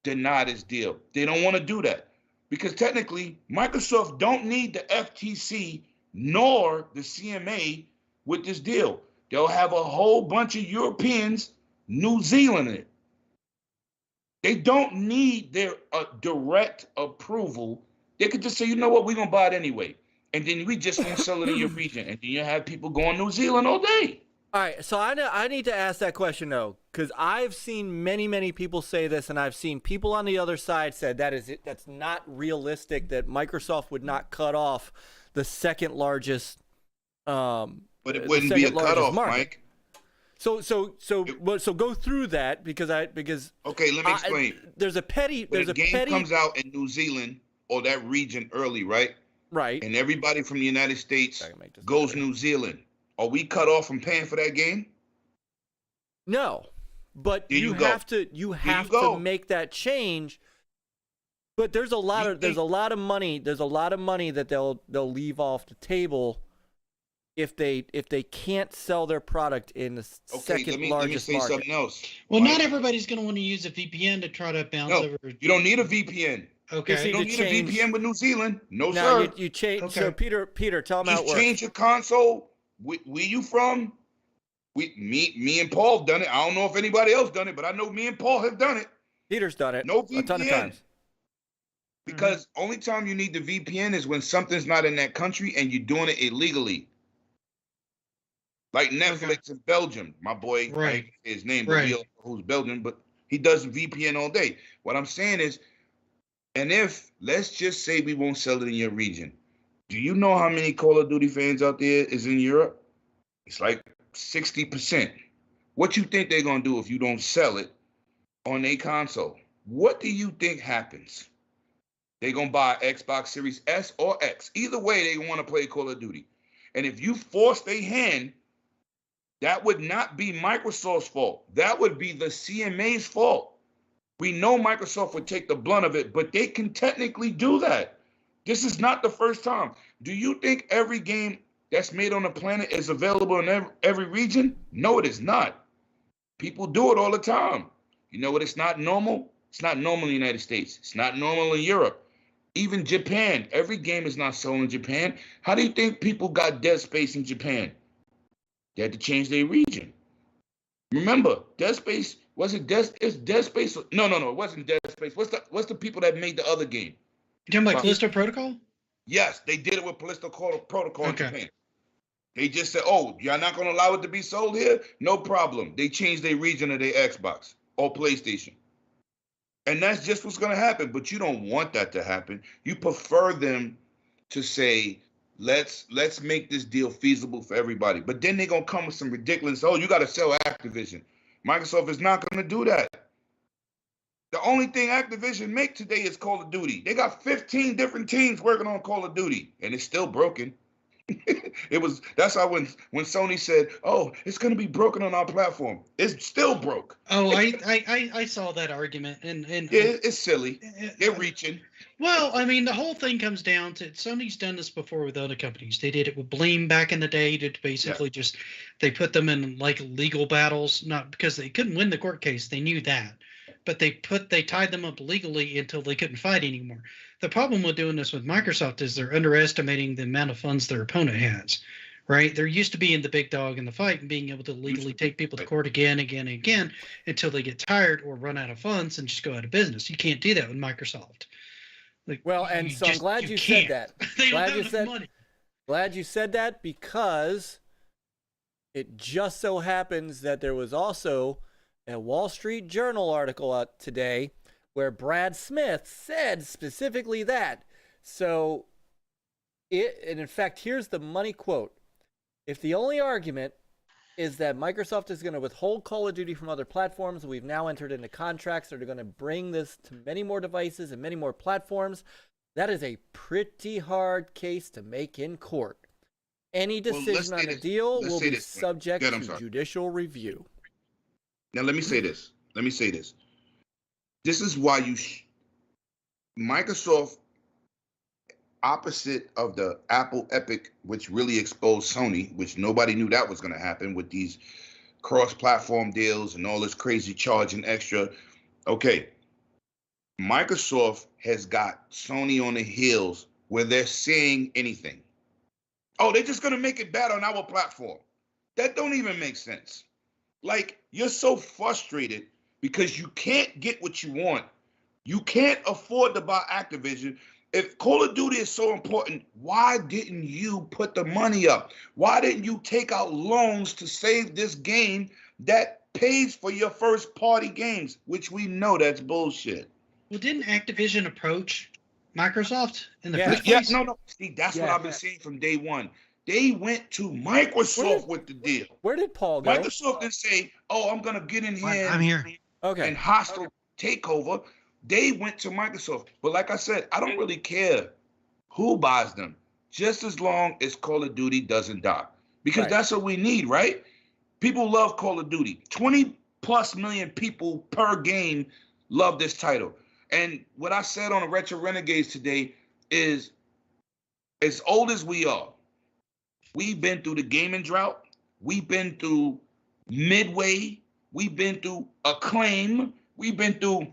deny this deal. They don't want to do that because technically Microsoft don't need the FTC nor the CMA with this deal. They'll have a whole bunch of Europeans, New Zealand in it. They don't need their direct approval. They could just say, you know what, we're going to buy it anyway. And then we just won't sell it in your region. And then you have people going New Zealand all day. All right, so I need to ask that question, though, because I've seen many people say this, and I've seen people on the other side said that's not realistic, that Microsoft would not cut off the second largest But it wouldn't be a cutoff, Mike. So go through that because okay, let me explain. There's a petty. When a game comes out in New Zealand or that region early, right? Right. And everybody from the United States goes New Zealand. Are we cut off from paying for that game? No, but There you you go. have to go. make that change But there's a lot of money that they'll leave off the table if they can't sell their product in the second largest let me say market. something else. Well, not everybody's going to want to use a VPN to try to bounce over. You don't need a VPN. Okay. You don't need a VPN with New Zealand. No, now, sir. you change. Okay. So Peter, tell them how it Just works. change your console. Where you from? Me and Paul have done it. I don't know if anybody else done it, but I know me and Paul have done it. Peter's done it No a ton of VPN. times. Because only time you need the VPN is when something's not in that country and you're doing it illegally. Like Netflix in Belgium. My boy, Right. his name, Right. but we don't know who's Belgium, but he does VPN all day. What I'm saying is, and if, let's just say we won't sell it in your region. Do you know how many Call of Duty fans out there is in Europe? It's like 60%. What you think they're going to do if you don't sell it on a console? What do you think happens? They're going to buy Xbox Series S or X. Either way, they want to play Call of Duty. And if you force their hand, that would not be Microsoft's fault. That would be the CMA's fault. We know Microsoft would take the blunt of it, but they can technically do that. This is not the first time. Do you think every game that's made on the planet is available in every region? No, it is not. People do it all the time. You know what? It's not normal. It's not normal in the United States. It's not normal in Europe. Even Japan. Every game is not sold in Japan. How do you think people got Dead Space in Japan? They had to change their region. Remember, Dead Space, it's Dead Space. No, it wasn't Dead Space. What's the people that made the other game? You talking about Callisto Protocol? Yes, they did it with Callisto Protocol in Okay. Japan. They just said, oh, you're not going to allow it to be sold here? No problem. They changed their region of their Xbox or PlayStation. And that's just what's going to happen. But you don't want that to happen. You prefer them to say, let's make this deal feasible for everybody. But then they're going to come with some ridiculous, oh, you got to sell Activision. Microsoft is not going to do that. The only thing Activision make today is Call of Duty. They got 15 different teams working on Call of Duty, and it's still broken. That's how when Sony said, oh, it's going to be broken on our platform, it's still broke. Oh, I saw that argument, and Yeah, it's silly. They're reaching. Well, I mean, the whole thing comes down to Sony's done this before with other companies. They did it with Bleem back in the day to basically just they put them in like legal battles, not because they couldn't win the court case. They knew that. But they tied them up legally until they couldn't fight anymore. The problem with doing this with Microsoft is they're underestimating the amount of funds their opponent has, right? They're used to being the big dog in the fight and being able to legally take people to court again until they get tired or run out of funds and just go out of business. You can't do that with Microsoft. Like, Well, and so I'm glad you said that. They don't Glad have you enough said- money. Glad you said that, because it just so happens that there was also a Wall Street Journal article out today where Brad Smith said specifically that. So, and in fact, here's the money quote. If the only argument is that Microsoft is going to withhold Call of Duty from other platforms, we've now entered into contracts that are going to bring this to many more devices and many more platforms, that is a pretty hard case to make in court. Any decision on a deal will be subject to judicial review. Now, let me say this. This is why Microsoft, opposite of the Apple Epic, which really exposed Sony, which nobody knew that was going to happen with these cross-platform deals and all this crazy charging extra. Okay, Microsoft has got Sony on the heels where they're saying anything. Oh, they're just going to make it bad on our platform. That don't even make sense. Like, you're so frustrated because you can't get what you want. You can't afford to buy Activision. If Call of Duty is so important, why didn't you put the money up? Why didn't you take out loans to save this game that pays for your first party games, which we know that's bullshit? Well, didn't Activision approach Microsoft in the Yeah. first place? No. See, that's what I've been saying from day one. They went to Microsoft with the deal. Where did Paul go? Microsoft didn't say, oh, I'm going to get in here. I'm here. Okay. And hostile takeover. They went to Microsoft. But like I said, I don't really care who buys them, just as long as Call of Duty doesn't die. Because that's what we need, right? People love Call of Duty. 20+ million people per game love this title. And what I said on the Retro Renegades today is, as old as we are, we've been through the gaming drought. We've been through Midway. We've been through Acclaim. We've been through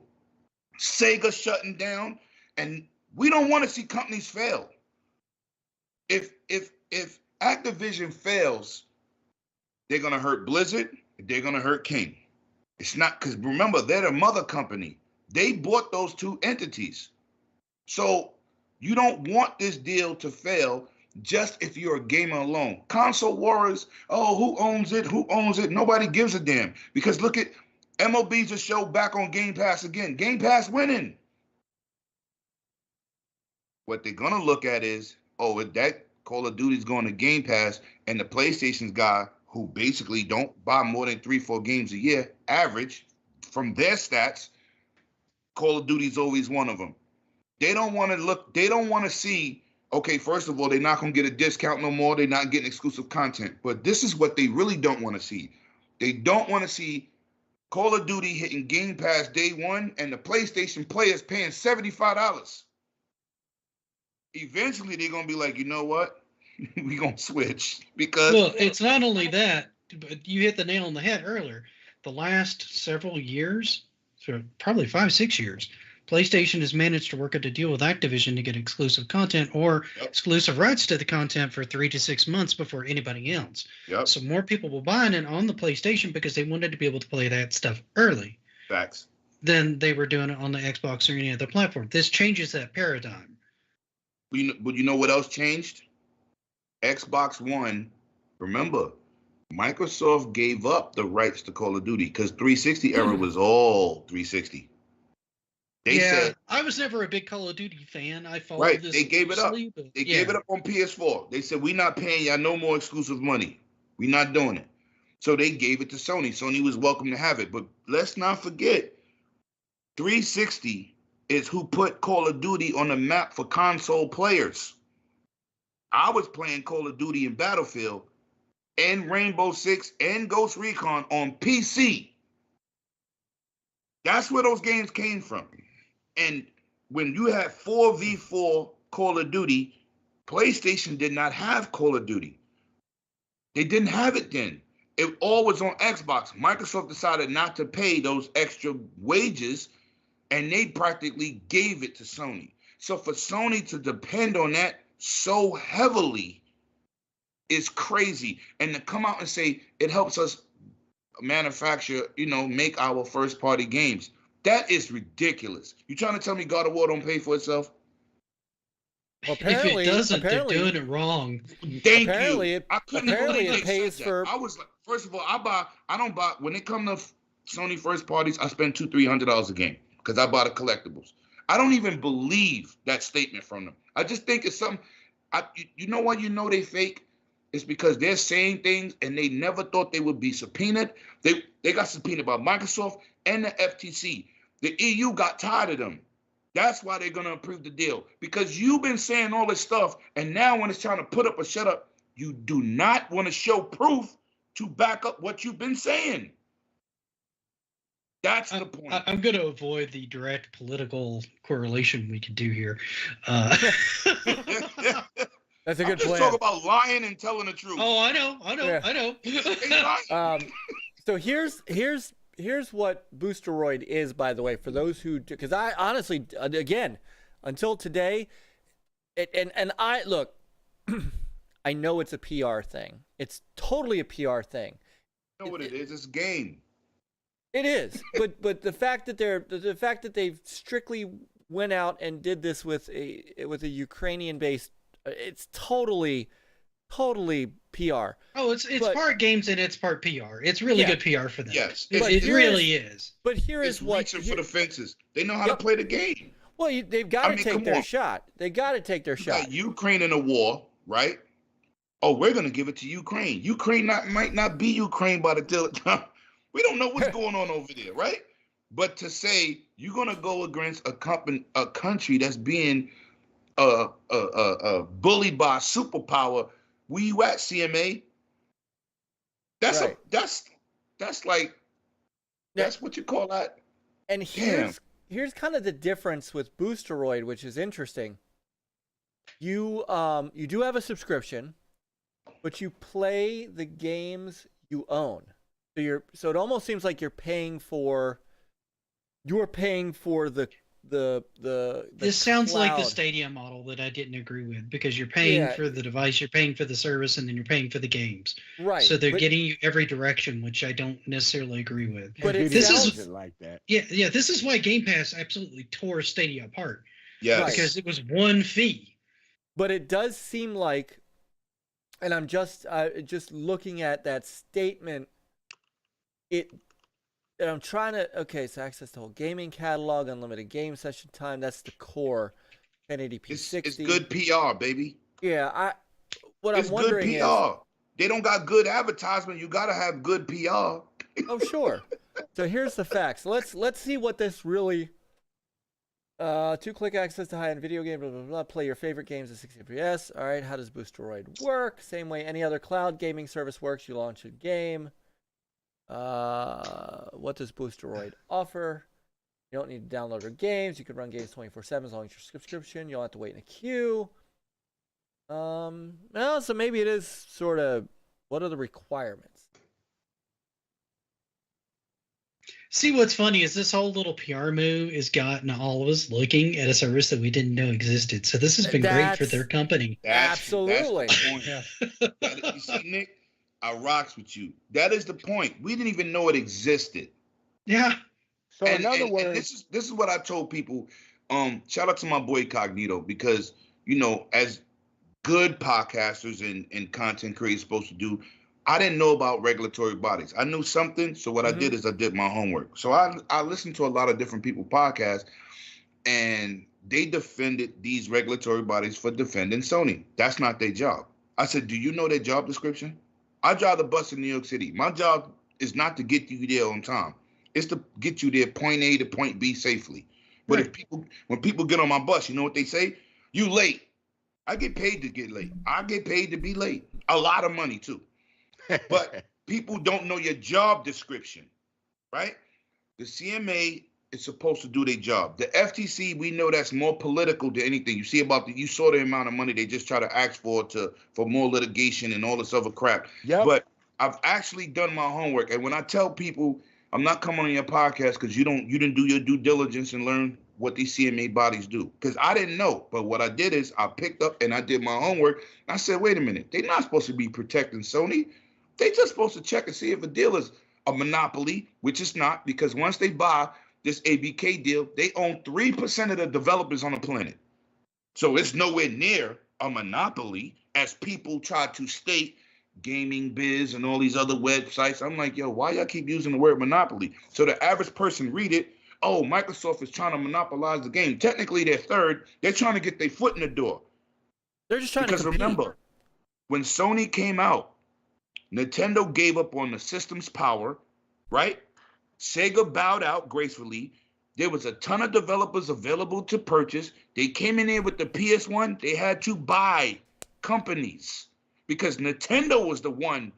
Sega shutting down. And we don't want to see companies fail. If Activision fails, they're going to hurt Blizzard. They're going to hurt King. It's not, because remember, they're the mother company. They bought those two entities. So you don't want this deal to fail just if you're a gamer alone. Console wars, oh, who owns it? Who owns it? Nobody gives a damn. Because look at MLB just showed back on Game Pass again. Game Pass winning. What they're going to look at is, oh, if that Call of Duty's going to Game Pass, and the PlayStation's guy who basically don't buy more than 3-4 games a year, average, from their stats, Call of Duty's always one of them. They don't want to look, they don't want to see, okay, first of all, they're not going to get a discount no more. They're not getting exclusive content. But this is what they really don't want to see. They don't want to see Call of Duty hitting Game Pass day one and the PlayStation players paying $75. Eventually, they're going to be like, you know what? We're going to switch. Because... Well, it's not only that, but you hit the nail on the head earlier. The last several years, so probably 5-6 years, PlayStation has managed to work out a deal with Activision to get exclusive content or exclusive rights to the content for 3 to 6 months before anybody else. Yep. So more people were buying it on the PlayStation because they wanted to be able to play that stuff early. Facts. Than they were doing it on the Xbox or any other platform. This changes that paradigm. But you know what else changed? Xbox One, remember, Microsoft gave up the rights to Call of Duty because 360 era was all 360. They said, I was never a big Call of Duty fan. I followed right, this. they gave it up. They gave it up on PS4. They said, we're not paying y'all no more exclusive money. We're not doing it. So they gave it to Sony. Sony was welcome to have it. But let's not forget, 360 is who put Call of Duty on the map for console players. I was playing Call of Duty and Battlefield and Rainbow Six and Ghost Recon on PC. That's where those games came from. And when you had 4v4 Call of Duty, PlayStation did not have Call of Duty. They didn't have it then. It all was on Xbox. Microsoft decided not to pay those extra wages, and they practically gave it to Sony. So for Sony to depend on that so heavily is crazy. And to come out and say it helps us manufacture, make our first party games. That is ridiculous. You trying to tell me God of War don't pay for itself? Well, apparently, if it doesn't, they're doing it wrong. Thank apparently you. I couldn't apparently believe it they pays said for. that. I was like, first of all, I don't buy, when it comes to Sony first parties, I spend $200-$300 a game because I buy the collectibles. I don't even believe that statement from them. I just think it's something. You know why you know they fake? It's because they're saying things and they never thought they would be subpoenaed. They got subpoenaed by Microsoft and the FTC. The EU got tired of them. That's why they're going to approve the deal. Because you've been saying all this stuff, and now when it's trying to put up or shut up, you do not want to show proof to back up what you've been saying. That's the point. I'm going to avoid the direct political correlation we could do here. That's a good just plan. Talk about lying and telling the truth. Oh, I know. So here's what Boosteroid is, by the way, for those who, because I honestly, again, until today, I look, I know it's a PR thing. It's totally a PR thing. You know what it is? It's a game. It is, but the fact that they've strictly went out and did this with a Ukrainian-based, it's totally PR. Oh, it's part games and it's part PR. It's really good PR for them. Yes, it really is. But here is what reaching for the fences. They know how to play the game. Well, they've got to take their shot. They got to take their shot. Got Ukraine in a war, right? Oh, we're gonna give it to Ukraine. Ukraine might not be Ukraine by the time. We don't know what's going on over there, right? But to say you're gonna go against a country that's being bullied by a superpower, where you at, CMA? That's right. That's what you call that. And here's kind of the difference with Boosteroid, which is interesting. You do have a subscription, but you play the games you own. So it almost seems like you're paying for the This sounds like the cloud. Stadia model that I didn't agree with, because you're paying for the device, you're paying for the service, and then you're paying for the games. Right. So they're getting you every direction, which I don't necessarily agree with. But this is like that. Yeah. This is why Game Pass absolutely tore Stadia apart. Yes. Because it was one fee. But it does seem like, and I'm just looking at that statement. And I'm trying to, so access the whole gaming catalog, unlimited game session time. That's the core 1080p 60. It's good PR, baby. Yeah, I'm It's wondering good PR. They don't got good advertisement. You got to have good PR. Oh, sure. So here's the facts. Let's see what this really. 2-click access to high-end video game, blah, blah, blah. Play your favorite games at 60 FPS. All right, how does Boosteroid work? Same way any other cloud gaming service works. You launch a game. What does Boosteroid offer? You don't need to download our games. You can run games 24/7 as long as you're subscription. You don't have to wait in a queue. Well, so maybe it is sort of, what are the requirements? See, what's funny is this whole little PR move has gotten all of us looking at a service that we didn't know existed. So this has been great for their company. Absolutely. That's the point. You see, Nick, I rocks with you. That is the point. We didn't even know it existed. Yeah. So in other words, this is what I told people. Shout out to my boy Cognito, because as good podcasters and content creators supposed to do, I didn't know about regulatory bodies. I knew something, so what I did is I did my homework. So I listened to a lot of different people podcasts, and they defended these regulatory bodies for defending Sony. That's not their job. I said, do you know their job description? I drive the bus in New York City. My job is not to get you there on time. It's to get you there point A to point B safely. But when people get on my bus, you know what they say? You late. I get paid to get late. I get paid to be late. A lot of money too. But people don't know your job description, right? The CMA is supposed to do their job. The FTC, we know that's more political than anything. You saw the amount of money they just try to ask for more litigation and all this other crap. Yep. But I've actually done my homework. And when I tell people I'm not coming on your podcast because you didn't do your due diligence and learn what these CMA bodies do, because I didn't know. But what I did is I picked up and I did my homework. I said, wait a minute, they're not supposed to be protecting Sony. They just supposed to check and see if a deal is a monopoly, which it's not, because once they buy this ABK deal, they own 3% of the developers on the planet. So it's nowhere near a monopoly, as people try to state. Gaming Biz and all these other websites. I'm like, yo, why y'all keep using the word monopoly? So the average person read it, oh, Microsoft is trying to monopolize the game. Technically, they're third. They're trying to get their foot in the door. They're just trying to compete. Because remember, when Sony came out, Nintendo gave up on the system's power, right? Sega bowed out gracefully. There was a ton of developers available to purchase. They came in here with the PS1. They had to buy companies, because Nintendo was the one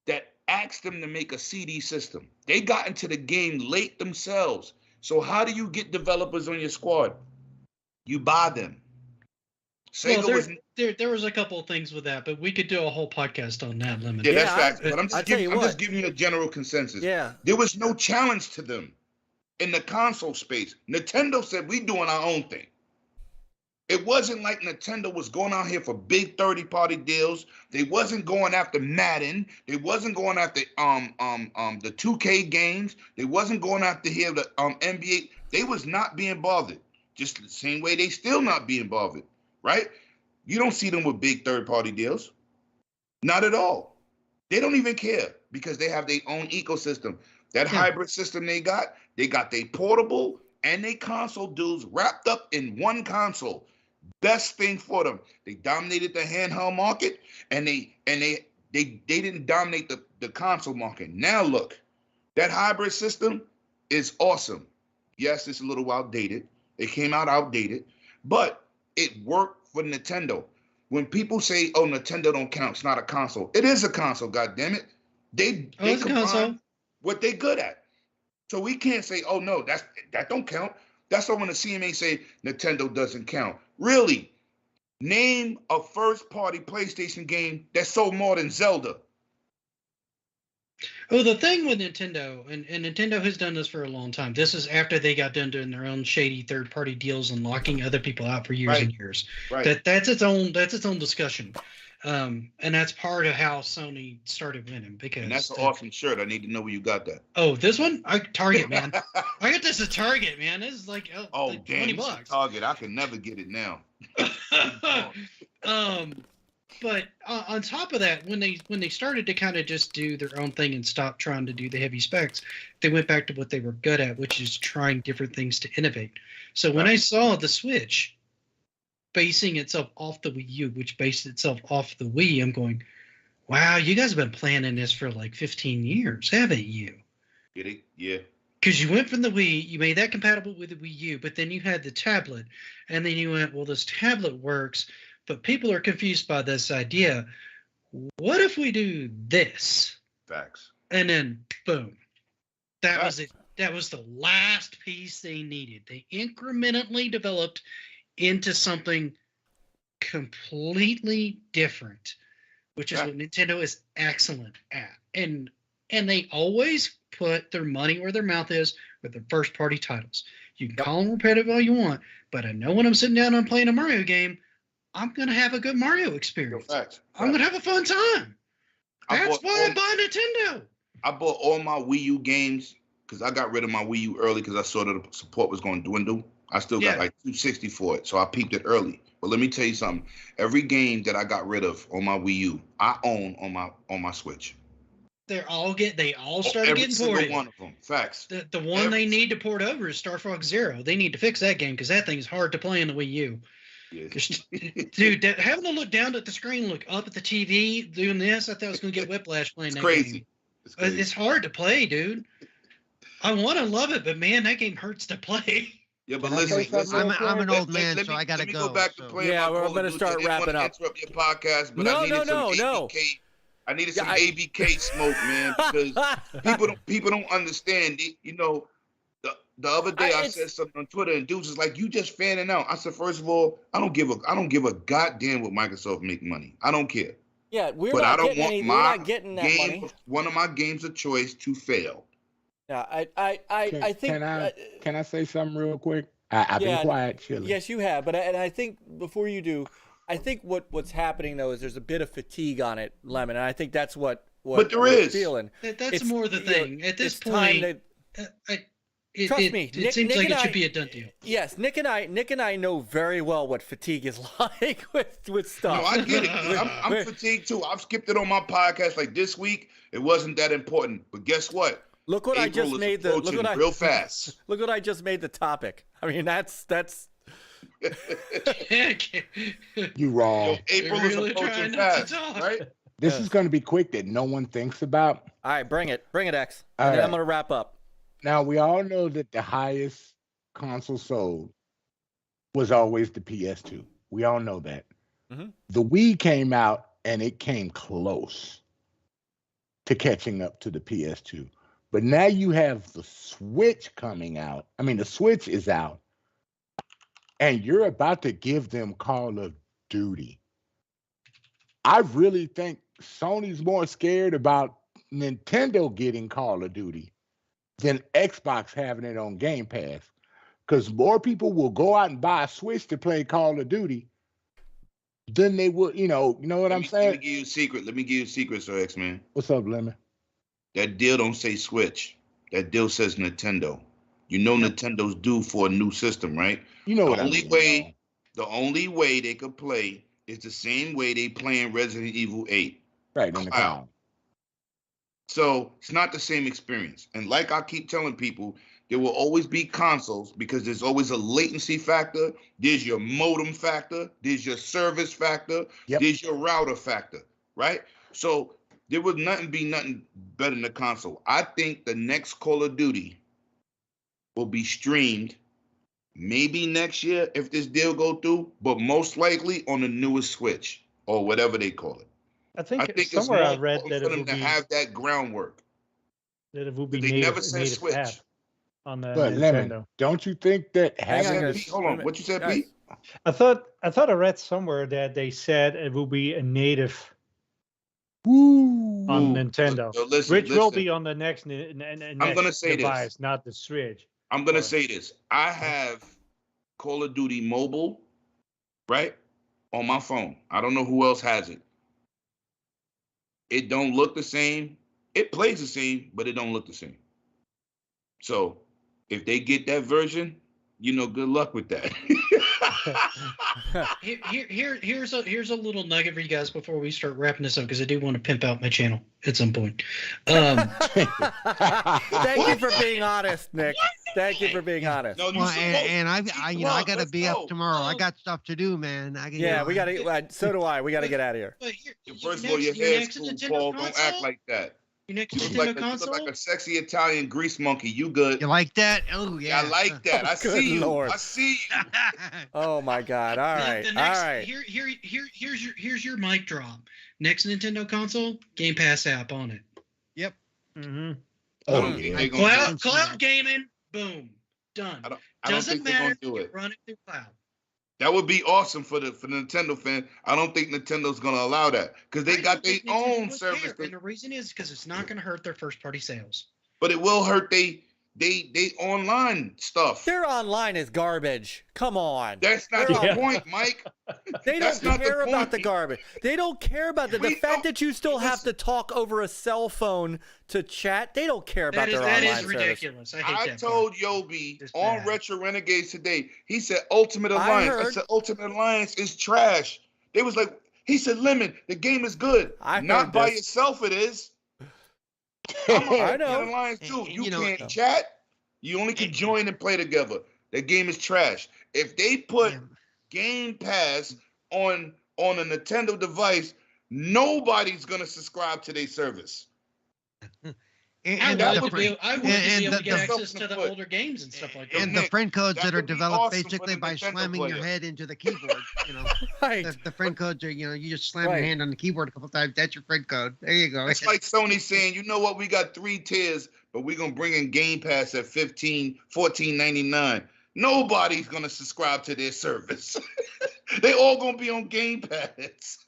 that asked them to make a CD system. They got into the game late themselves. So how do you get developers on your squad? You buy them. Sega there was a couple of things with that, but we could do a whole podcast on that limit. Yeah, that's facts. But I'm just giving you a general consensus. Yeah. There was no challenge to them in the console space. Nintendo said, we doing our own thing. It wasn't like Nintendo was going out here for big 30-party deals. They wasn't going after Madden. They wasn't going after the 2K games. They wasn't going after here the NBA. They was not being bothered. Just the same way they still not being bothered, right? You don't see them with big third-party deals. Not at all. They don't even care, because they have their own ecosystem. That hybrid system they got their portable and their console dudes wrapped up in one console. Best thing for them. They dominated the handheld market, and they didn't dominate the console market. Now look, that hybrid system is awesome. Yes, it's a little outdated. It came out outdated, but it worked for Nintendo. When people say, "Oh, Nintendo don't count, it's not a console," it is a console. God damn it, they combine what they good at. So we can't say, "Oh no, that don't count." That's why when the CMA say Nintendo doesn't count. Really, name a first-party PlayStation game that sold more than Zelda. Oh, the thing with Nintendo, and Nintendo has done this for a long time. This is after they got done doing their own shady third-party deals and locking other people out for years and years. Right. That's its own discussion. And that's part of how Sony started winning. Because And that's an awesome shirt. I need to know where you got that. Oh, this one? Target, man. I got this at Target, man. This is like, like damn, $20. Target. I can never get it now. But on top of that, when they started to kind of just do their own thing and stop trying to do the heavy specs, they went back to what they were good at, which is trying different things to innovate. So when I saw the Switch basing itself off the Wii U, which based itself off the Wii, I'm going, wow, you guys have been planning this for like 15 years, haven't you? Get it? Yeah. Because you went from the Wii, you made that compatible with the Wii U, but then you had the tablet, and then you went, well, this tablet works, but people are confused by this idea. What if we do this? Facts. And then, boom. That was it. That was the last piece they needed. They incrementally developed into something completely different, which is what Nintendo is excellent at. And they always put their money where their mouth is with their first-party titles. You can call them repetitive all you want, but I know when I'm sitting down and playing a Mario game, I'm going to have a good Mario experience. I'm going to have a fun time. That's why I buy Nintendo. I bought all my Wii U games because I got rid of my Wii U early because I saw that the support was going to dwindle. I still got like 260 for it, so I peeped it early. But let me tell you something. Every game that I got rid of on my Wii U, I own on my Switch. They all started getting ported. Every single one of them. Facts. The one they need to port over is Star Fox Zero. They need to fix that game because that thing's hard to play in the Wii U. Yes. Dude, having to look down at the screen, look up at the TV, doing this, I thought I was going to get whiplash playing that game. It's crazy. It's hard to play, dude. I want to love it, but man, that game hurts to play. Yeah, but listen, I'm an old man, so I gotta go. Go back to playing my we're going to start wrapping up. Interrupt your podcast, but no. I needed some ABK smoke, man, because people don't understand. You know, the other day I said something on Twitter, and dudes was like, "You just fanning out." I said, first of all, I don't give a goddamn what Microsoft make money. I don't care. Yeah, we're not getting that money. One of my games of choice to fail. Yeah, I think. Can I say something real quick? I've been quiet, chilling. Yes, you have, but I think before you do, I think what's happening though is there's a bit of fatigue on it, Lemon, and I think that's what but there is feeling. That's more the thing. At this point, trust me, it seems like it should be a done deal. Yes, Nick and I know very well what fatigue is like with stuff. No, I get it. I'm fatigued too. I've skipped it on my podcast. Like this week, it wasn't that important. But guess what? Look what I just made real fast. Look what I just made the topic. I mean, that's. You wrong. Yo, April is approaching fast, right? This is going to be quick that no one thinks about. All right, bring it, X. And then I'm going to wrap up. Now, we all know that the highest console sold was always the PS2. We all know that. Mm-hmm. The Wii came out, and it came close to catching up to the PS2. But now you have the Switch coming out. I mean, the Switch is out, and you're about to give them Call of Duty. I really think Sony's more scared about Nintendo getting Call of Duty than Xbox having it on Game Pass, because more people will go out and buy a Switch to play Call of Duty than they would, you know what I'm saying? Let me give you a secret, Sir X-Man. What's up, Lemon? That deal don't say Switch. That deal says Nintendo. You know Nintendo's due for a new system, right? You know what The only way they could play is the same way they playing Resident Evil 8. Right, in the cloud. So it's not the same experience. And like I keep telling people, there will always be consoles because there's always a latency factor. There's your modem factor. There's your service factor. Yep. There's your router factor, right? So there would nothing better than the console. I think the next Call of Duty will be streamed maybe next year if this deal go through, but most likely on the newest Switch or whatever they call it. I think somewhere I read that it will be have that groundwork. That it will be they native, never said native Switch. app on the But Nintendo. Lemon, don't you think that Hang on, having guys. this, Hold on. What you said, Guys, Pete? I thought I read somewhere that they said it will be a native woo, on Ooh, Nintendo, so listen, which will listen. be on the next next gonna say this. device, not the Switch. I'm gonna Or- say this. I have Call of Duty Mobile, right, on my phone. I don't know who else has it. It don't look the same. It plays the same, but it don't look the same. So if they get that version, good luck with that. Here's a little nugget for you guys before we start wrapping this up, because I do want to pimp out my channel at some point. Thank you for being honest, Nick. Thank you for being honest. No, you Well, supposed- and I Come I on, gotta let's be go. up tomorrow. I got stuff to do, man. Yeah, we gotta. So do I. We gotta get out of here. But First of all, your hair's cool, Paul. Don't act like that. your next You Nintendo look console. like a sexy Italian grease monkey. You good? You like that? Oh yeah. I like that. I Good see you. Lord. I see you. Oh my God! All right, The all next, right. Here's your mic drop. Next Nintendo console, Game Pass app on it. Mhm. oh don't think yeah, they gonna do Cloud gaming, boom, done. I don't Doesn't think they're matter. gonna do You it. run it through cloud. That would be awesome for the Nintendo fan. I don't think Nintendo's gonna allow that because they I got don't their think Nintendo own would service. care, and the reason is because it's not going to hurt their first party sales. But it will hurt they online stuff. Their online is garbage. Come on. That's not They're the on- point, Mike. They That's don't not the care about point. the garbage. They don't care about the We fact don't- that you still have to listen. talk over a cell phone to chat. They don't care about their That online is service. ridiculous. I hate I that. told Yobi It's on bad. Retro Renegades today. He said Ultimate I Alliance. I heard. said Ultimate Alliance is trash. They was like, he said, Lemon, the game is good. I Not heard by this. yourself, it is. I'm on I Ultimate know. Alliance too. And You you know- can't chat. You only can join and play together. That game is trash. If they put Yeah. Game Pass on a Nintendo device, nobody's gonna subscribe to their service. And, I and that the, would fr- want be- to be and able to the- get the- access to the older games and stuff like that. and the Nick, friend codes that that are would be developed awesome for basically the by Nintendo slamming your player. head into the keyboard. Right. The friend codes are, you just slam Right. your hand on the keyboard a couple times. That's your friend code. There you go. It's like Sony saying, you know what, we got 3 tiers, but we're gonna bring in Game Pass at $14.99. Nobody's gonna subscribe to their service. They all gonna be on Game Pass.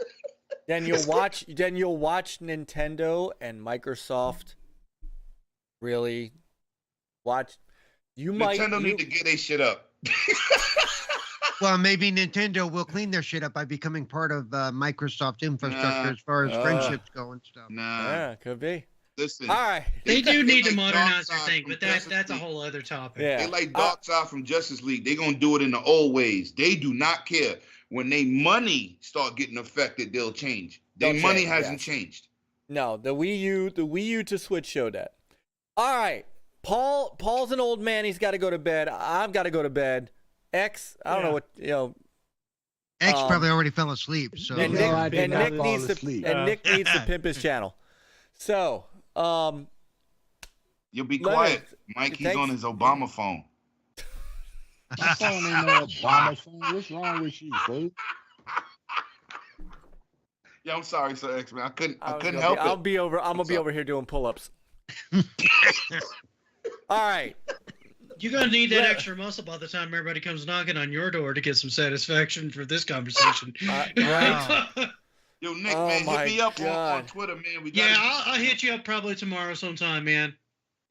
Then you'll watch. Then you'll watch Nintendo and Microsoft. Really, watch. You might. Nintendo you- need to get their shit up. Well, maybe Nintendo will clean their shit up by becoming part of Microsoft infrastructure Nah. as far as Uh. friendships go and stuff. Nah, Yeah, could be. listen. All right. They do need to like modernize their Darkseid thing, from but Justice that's a League. whole other topic. Yeah. They like Darkseid from Justice League. They gonna do it in the old ways. They do not care. When they money start getting affected, they'll change. Their They'll money change, hasn't yes. changed. No, the Wii U to Switch showed that. All right. Paul's an old man. He's got to go to bed. I've got to go to bed. X, I don't know what, X Um, probably already fell asleep. So and No, I did not fall Nick asleep. Nick needs to pimp his channel. So, You'll be Leonard, quiet. Mike, he's thanks. on his Obama phone. My phone ain't no Obama phone. What's wrong with you, sir? Yeah, I'm sorry, Sir X Man. I couldn't I'm help gonna it. be over. I'm gonna What's be up? over here doing pull-ups. All right. You're gonna need that Yeah. extra muscle by the time everybody comes knocking on your door to get some satisfaction for this conversation. Right. Yo, Nick, Oh man, my hit me up on God. Twitter, man. We Yeah, gotta- I'll hit you up probably tomorrow sometime, man.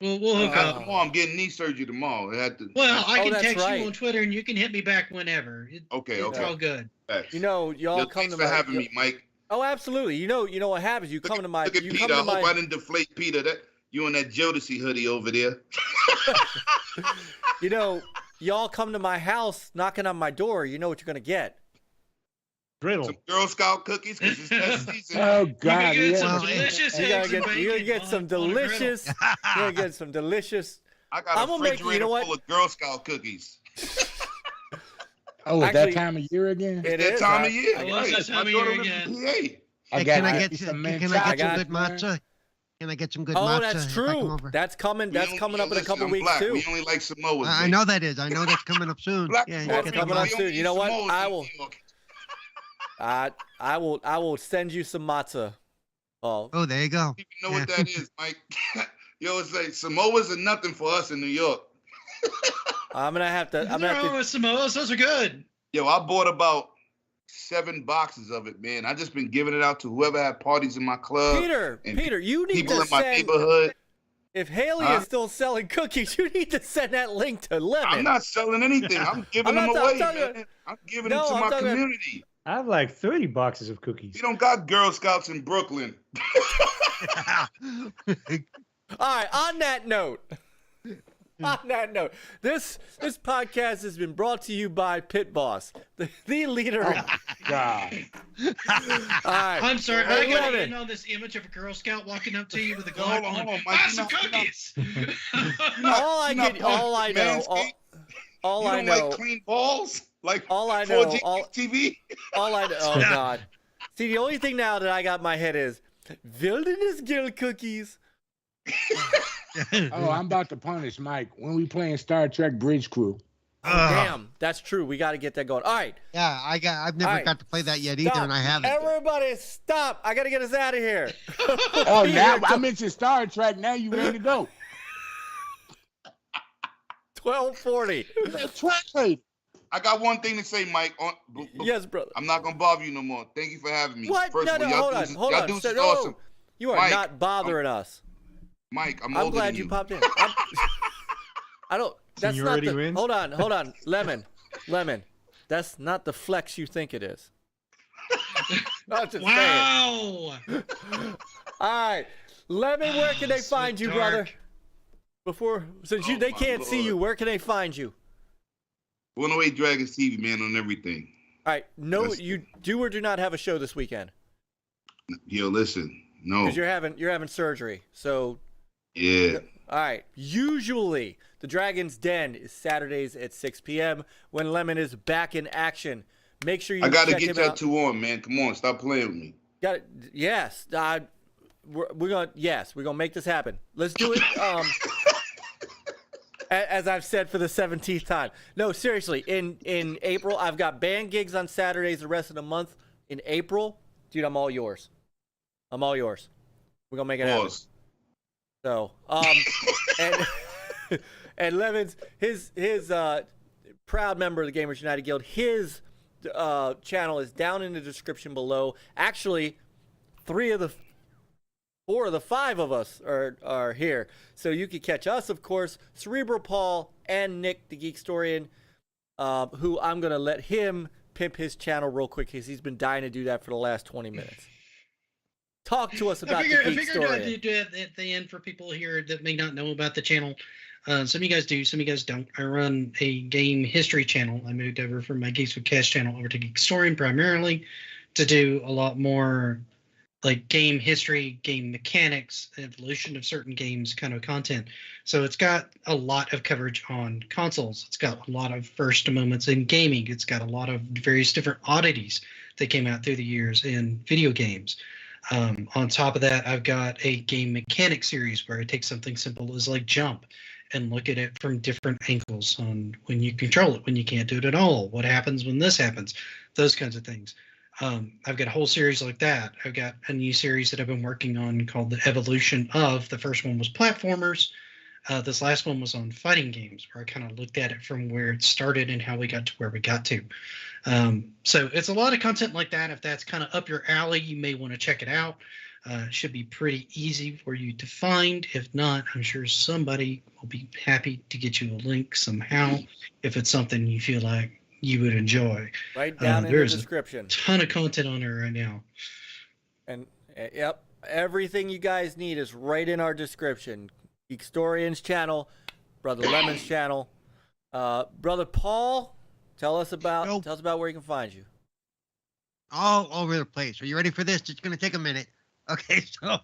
We'll hook Uh, up. tomorrow, I'm getting knee surgery tomorrow. I had to, Well, I Oh, can that's text right. you on Twitter and you can hit me back whenever. okay, It's okay. all good. Thanks. Y'all Yo, come thanks to for my. having me, Mike. Oh, absolutely. You know what happens. You come to my. Look at You Peter. come I to hope my. I didn't deflate Peter. That you in that Jodeci hoodie over there. Y'all come to my house knocking on my door. You know what you're gonna get. Griddle. Some Girl Scout cookies because it's that season. Oh You're gonna God, get yeah. some Well, delicious You're gonna eggs and get. You're gonna bacon get some on a griddle. delicious. You're gonna get some delicious. I got I'm a gonna make- refrigerator you know what? full of Girl Scout cookies. Oh, is Actually, that time of year again? It That is. time I- of year. I love right. that time My of daughter year lives in again. PA. Hey, got can I to get me some some good man. matzah? Can I get some good Oh, matzah? that's if I come true. over? That's coming. We That's only- coming up in a listen, couple I'm weeks black. too. We only like Samoas. I baby. know that is. I know that's coming up soon. Black Yeah, folk, you That's get we coming the up only matzah. soon. eat You know what? Samoas I in will- New York. I will send you some matzah. Oh, Oh, there you go. You know what that is, Mike? Yo, it's like Samoas are nothing for us in New York. I'm gonna have to. I'm Nothing gonna wrong have to. with Samoas. Those are good. Yo, I bought about 7 boxes of it, man. I just been giving it out to whoever had parties in my club. Peter, and you need people to in my send. neighborhood. If Haley is still selling cookies, you need to send that link to Lemon. I'm not selling anything. I'm giving them away, man. I'm giving them to my community. I have like 30 boxes of cookies. You don't got Girl Scouts in Brooklyn. All right. On that note, this podcast has been brought to you by Pit Boss, the leader. Oh, God. All right. I'm sorry. I got to Lemon. end on this image of a Girl Scout walking up to you with a Hold on, Glock hold on, on. Mike, Buy you're some not- cookies. All I not get, all I know, Manscaped? all You I don't know, like clean balls? Like all I know, 4G all TV? I know. Oh God. See, the only thing now that I got in my head is Wilderness Guild cookies. Oh, I'm about to punish Mike when we playing Star Trek Bridge Crew. Oh, damn, that's true. We got to get that going. All right. Yeah, I've never All right. got to play that yet either, Stop. and I haven't. Everybody, stop! I got to get us out of here. Oh, now I mentioned Star Trek. Now you ready to go? 12:40. Translate. I got one thing to say, Mike. Yes, brother. I'm not gonna bother you no more. Thank you for having me. What? First No, of all, no, y'all hold on. dudes So, is no, awesome. you are Mike, not bothering us. Mike, I'm I'm older glad than you you. popped in. I don't. That's not Seniority the. wins? Hold on, Lemon. That's not the flex you think it is. Not just saying. Wow. All right, Lemon. Where can they So find you, brother? dark. Since Oh, they my can't see Lord. you, where can they find you? 108 Dragons TV, man, on everything. All right, no, That's- you do or do not have a show this weekend Yo, listen, no, because you're having surgery. So, yeah, all right. Usually, the Dragon's Den is Saturdays at 6 p.m. when Lemon is back in action. Make sure you. I gotta check get him y'all out. two on, man. Come on, stop playing with me. Got it. Yes. We're gonna make this happen. Let's do it. As I've said for the 17th time. No, seriously. In April, I've got band gigs on Saturdays the rest of the month. In April, dude, I'm all yours. We're gonna make it happen. Pause. So, and and Levin's his proud member of the Gamers United Guild. His channel is down in the description below. Actually, 4 of the 5 of us are here, so you can catch us, of course, Cerebral Paul and Nick the Geekstorian, who I'm gonna let him pimp his channel real quick because he's been dying to do that for the last 20 minutes. Talk to us about I the figured I'd Geekstorian. do it at the end for people here that may not know about the channel. Some of you guys do, some of you guys don't. I run a game history channel. I moved over from my Geeks with Cash channel over to Geekstorian primarily to do a lot more like game history, game mechanics, evolution of certain games kind of content. So it's got a lot of coverage on consoles. It's got a lot of first moments in gaming. It's got a lot of various different oddities that came out through the years in video games. On top of that, I've got a game mechanic series where I take something simple as like jump and look at it from different angles on when you control it, when you can't do it at all, what happens when this happens, those kinds of things. I've got a whole series like that. I've got a new series that I've been working on called The Evolution of. The first one was platformers. This last one was on fighting games, where I kind of looked at it from where it started and how we got to where we got to. So it's a lot of content like that. If that's kind of up your alley, you may want to check it out. It should be pretty easy for you to find. If not, I'm sure somebody will be happy to get you a link somehow if it's something you feel like you would enjoy. Right down in the There's description. a ton of content on there right now. And yep, everything you guys need is right in our description. Geekstorian's channel, Brother Lemon's channel. Brother Paul, tell us about where you can find you. All over the place. Are you ready for this? It's going to take a minute. Okay, so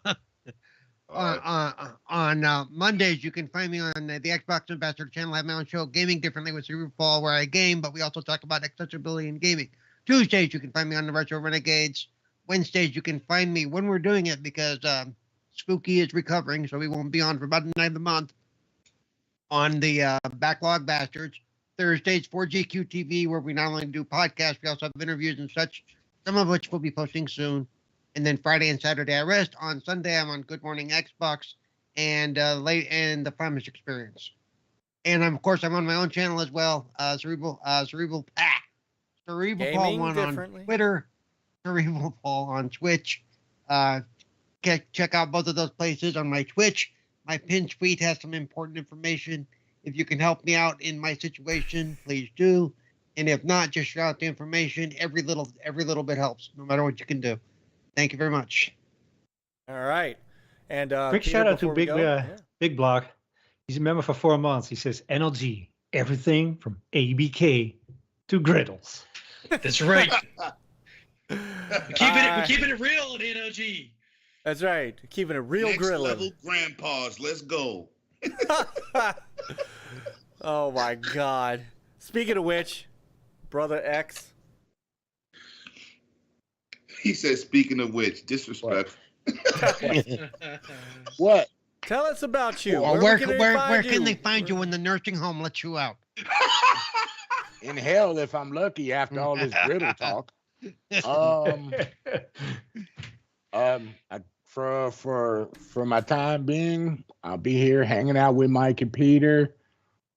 on Mondays, you can find me on the Xbox Ambassador channel. I have my own show, Gaming Differently with Cerebral Paul, where I game, but we also talk about accessibility in gaming. Tuesdays, you can find me on the Retro Renegades. Wednesdays, you can find me when we're doing it because Spooky is recovering, so we won't be on for about 9 of the month on the Backlog Bastards. Thursdays, 4GQ TV, where we not only do podcasts, we also have interviews and such, some of which we'll be posting soon. And then Friday and Saturday I rest. On Sunday I'm on Good Morning Xbox and late and the Primus Experience. And of course, I'm on my own channel as well. Cerebral Paul Gaming 1 differently. on Twitter, Cerebral Paul on Twitch. Check out both of those places on my Twitch. My pinned tweet has some important information. If you can help me out in my situation, please do. And if not, just shout out the information. Every little bit helps, no matter what you can do. Thank you very much. All right. And Quick Peter, shout out to before we go- Bigblock. He's a member for 4 months. He says NLG, everything from ABK to griddles. That's right. We're keeping it real at NLG. That's right. Keeping it real Next grilling. level grandpas. Let's go. Oh my God. Speaking of which, Brother X. He said, speaking of which, disrespect. What? Tell us about you. Or where where can can they they find you when the nursing home lets you out? In hell, if I'm lucky after all this griddle talk. For my time being, I'll be here hanging out with Myke and Peter.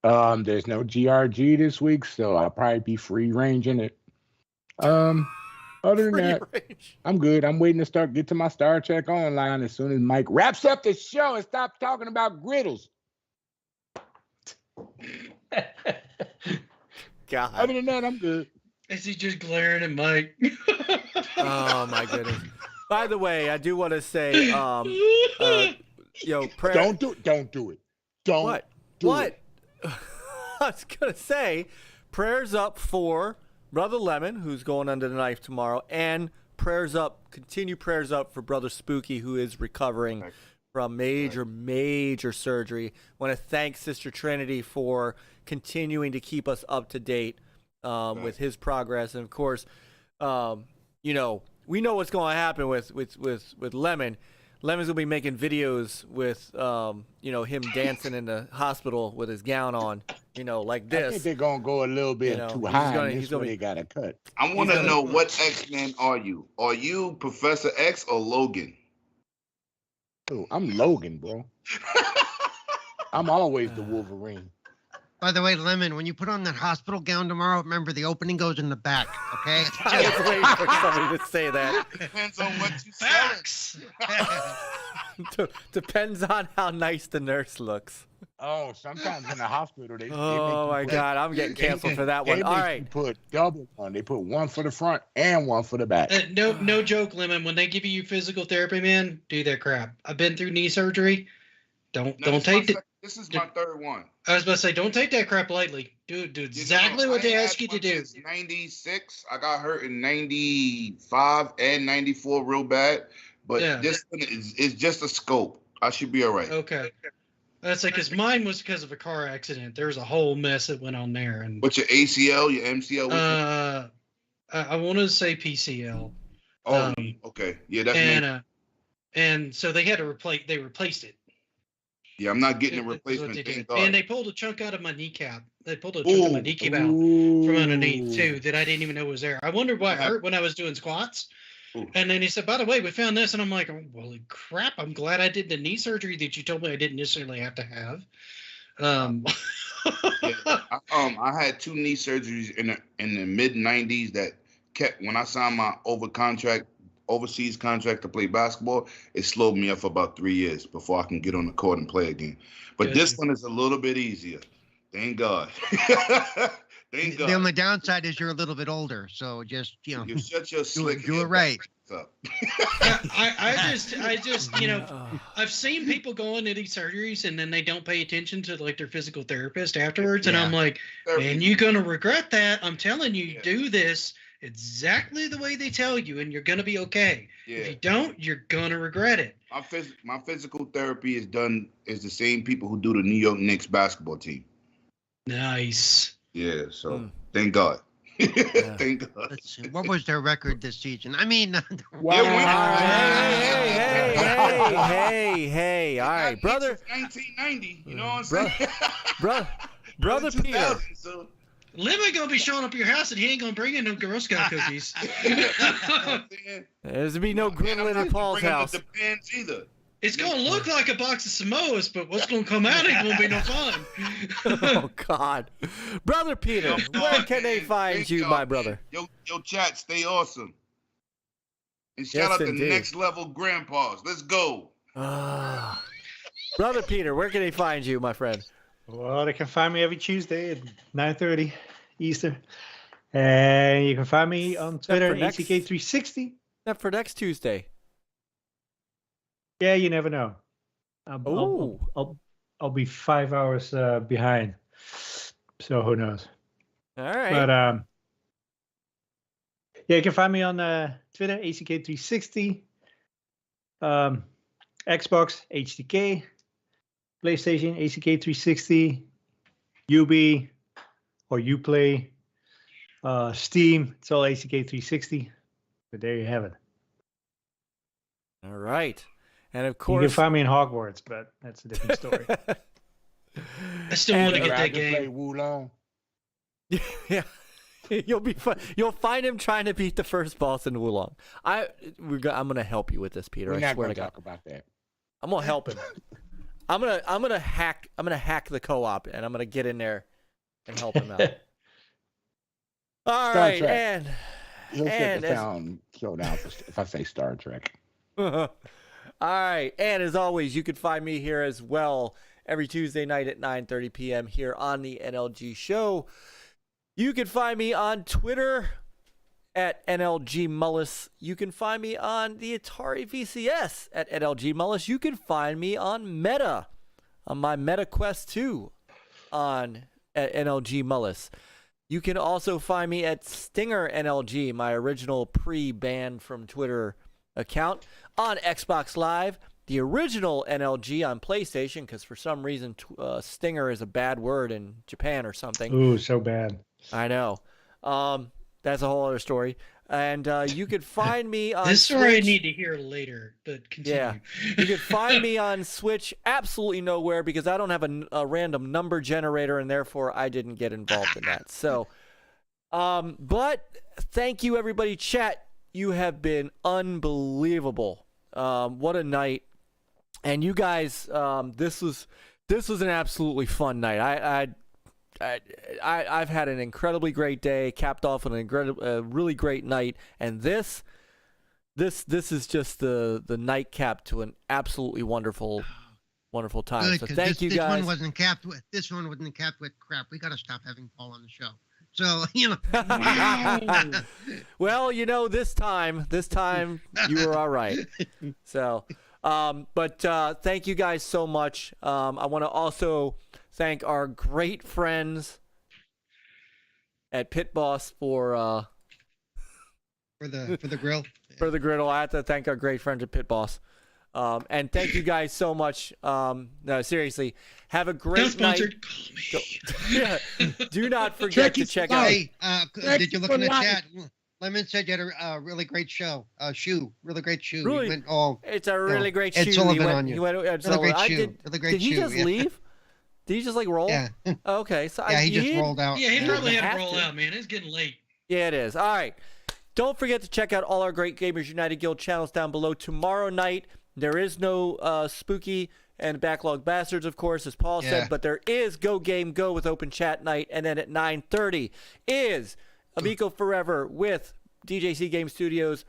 There's no GRG this week, so I'll probably be free ranging it. Other than that, I'm good. I'm waiting to get to my Star Trek online as soon as Myke wraps up the show and stops talking about griddles. God. Other than that, I'm good. Is he just glaring at Myke? Oh my goodness. By the way, I do want to say, prayer. Don't do it. Don't do it. Don't What? do What? it. I was gonna say, prayers up for Brother Lemon, who's going under the knife tomorrow, and continue prayers up for Brother Spooky, who is recovering from major surgery. Want to thank Sister Trinity for continuing to keep us up to date with his progress, and of course, we know what's going to happen with Lemon. Lemon's gonna be making videos with him dancing in the hospital with his gown on, like this. I think they're gonna go a little bit too high. He's gonna got to cut. I want to know, what X-Men are you? Are you Professor X or Logan? Oh, I'm Logan, bro. I'm always the Wolverine. By the way, Lemon, when you put on that hospital gown tomorrow, remember the opening goes in the back, okay? I was waiting for somebody to say that. Depends on what you say. Facts. Depends on how nice the nurse looks. Oh, sometimes in the hospital they Oh my God, I'm getting canceled for that one. They All make right. you put double one. They put one for the front and one for the back. No joke, Lemon. When they give you physical therapy, man, do that crap. I've been through knee surgery. Don't take it. This is my third one. I was about to say, don't take that crap lightly. Do exactly what they ask you to do. 96. I got hurt in 95 and 94 real bad. But this one is just a scope. I should be all right. Okay. That's like, because mine was because of a car accident. There was a whole mess that went on there. And what's your ACL, your MCL? I want to say PCL. Oh, okay. Yeah, that's and so they had to replaced it. Yeah, I'm not getting a replacement. And they pulled a chunk out of my kneecap. They pulled a chunk of my kneecap out from underneath too that I didn't even know was there. I wondered why it hurt when I was doing squats. And then he said, by the way, we found this. And I'm like, oh, holy crap. I'm glad I did the knee surgery that you told me I didn't necessarily have to have. I had 2 knee surgeries in the mid 90s that kept, when I signed my overseas contract to play basketball, it slowed me up for about 3 years before I can get on the court and play again. But this one is a little bit easier. Thank God. Thank God. The only downside is you're a little bit older, so just you shut your slick. Do it right. I just I've seen people go into these surgeries and then they don't pay attention to like their physical therapist afterwards, and I'm like, man, you're gonna regret that. I'm telling you, do this exactly the way they tell you, and you're gonna be okay. Yeah. If you don't, you're gonna regret it. My physical therapy is the same people who do the New York Knicks basketball team. Nice. Yeah, so thank God. Thank God. Let's see. What was their record this season? I mean, Wow. Hey. All right, brother. 1990. You know what I'm saying? Brother Peter. Lemon gonna be showing up at your house and he ain't gonna bring in no Girl Scout cookies. There's gonna be no griddle in Paul's house. The pants either. It's gonna look like a box of Samoas, but what's gonna come out ain't gonna be no fun. Oh God, brother Peter, where can they find you, my brother? Yo, chat, stay awesome. And Yes, shout out to indeed. Next Level Grandpas. Let's go. Brother Peter, where can they find you, my friend? Well, they can find me every Tuesday at 9:30 Eastern. And you can find me on Twitter, for next- ACK360. Except for next Tuesday. Yeah, you never know. Ooh. I'll be 5 hours behind. So who knows? All right. But yeah, you can find me on Twitter, ACK360. Xbox, HTK. PlayStation, ACK360. Ubi or Uplay. Steam, it's all ACK360. But there you have it. All right. And of You can course, find me in Hogwarts, but that's a different story. I still want to get that Dragon play game. Wulong. yeah, you'll be fun. You'll find him trying to beat the first boss in Wulong. I'm gonna help you with this, Peter. We're I not swear going to to God. talk about that. I'm gonna help him. I'm gonna hack the co-op, and I'm gonna get in there and help him out. All Star right, Trek. and He'll set And the as- sound showdown if I say Star Trek. all right, and as always, you can find me here as well every Tuesday night at 9:30 p.m. here on the NLG Show. You can find me on Twitter at NLG Mullis. You can find me on the Atari VCS at NLG Mullis. You can find me on Meta, on my Meta Quest 2 at NLG Mullis. You can also find me at Stinger NLG, my original pre-banned from Twitter account, on Xbox Live, the original NLG on PlayStation, because for some reason Stinger is a bad word in Japan or something. Ooh, so bad. I know. That's a whole other story. And you could find me on This story I Switch. need to hear later, but continue. Yeah. You can find me on Switch absolutely nowhere because I don't have a random number generator, and therefore I didn't get involved in that. So, but thank you, everybody. Chat, you have been unbelievable. What a night. And you guys, this was an absolutely fun night. I've had an incredibly great day, capped off with a really great night, and this is just the nightcap to an absolutely wonderful time. Good, So 'cause thank you this guys. one wasn't capped with. This one wasn't capped with crap. We got to stop having Paul on the show. So you know. Well, this time you were all right. So, but thank you guys so much. I want to also thank our great friends at Pit Boss for the grill. for the griddle. I have to thank our great friends at Pit Boss. And thank you guys so much. No, seriously, have a Not great night. sponsored. Call me. Yeah. Do not forget to check out. Hey, did you look in the Life. chat? Lemon said you had a really great show. Really great shoe. Really? You went all It's a really great Ed shoe. Sullivan He went, on you. he went, Ed really Sullivan. great I shoe. did. Really great Did he shoe. just yeah. leave? Did he just like roll? Yeah. Okay, so Yeah, he just rolled out. Yeah, he probably had have to roll to. out, man. It's getting late. Yeah, it is. All right. Don't forget to check out all our great Gamers United Guild channels down below. Tomorrow night, there is no Spooky and Backlog Bastards, of course, as Paul Yeah. said, but there is Go Game Go with Open Chat Night, and then at 9:30 is Amico Forever with DJC Game Studios.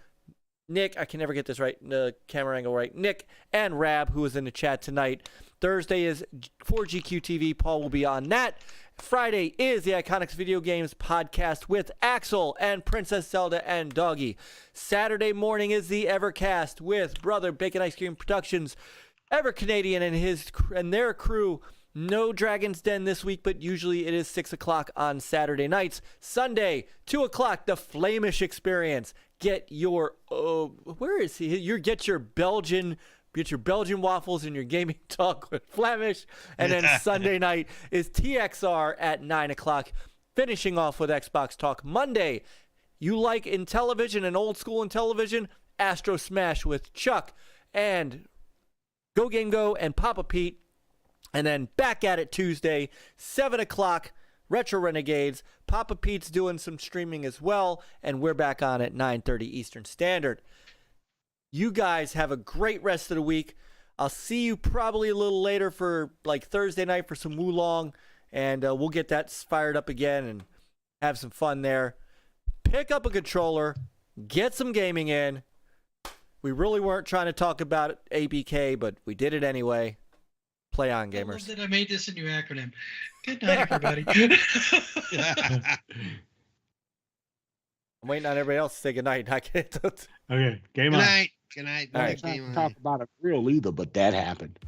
Nick, I can never get this right, the camera angle right. Nick and Rab, who is in the chat tonight. Thursday is 4GQ TV. Paul will be on that. Friday is the Iconics Video Games podcast with Axel and Princess Zelda and Doggy. Saturday morning is the Evercast with Brother Bacon Ice Cream Productions, EverCanadian and their crew. No Dragon's Den this week, but usually it is 6 o'clock on Saturday nights. Sunday, 2 o'clock, the Flamish Experience. Get your where is he? Get your Belgian waffles and your gaming talk with Flamish. And then Sunday night is TXR at 9 o'clock, finishing off with Xbox Talk. Monday, you like in television and old school in television, Astro Smash with Chuck and Go Game Go and Papa Pete. And then back at it Tuesday, 7 o'clock, Retro Renegades. Papa Pete's doing some streaming as well, and we're back on at 9:30 Eastern Standard. You guys have a great rest of the week. I'll see you probably a little later for like Thursday night for some Wulong, and we'll get that fired up again and have some fun there. Pick up a controller, get some gaming in. We really weren't trying to talk about ABK, but we did it anyway. Play on, I love gamers. that I made this a new acronym. Good night, everybody. I'm waiting on everybody else to say goodnight. Okay, game Good on. night. Good night. All right. Game on. Talk about a grill either, but that happened.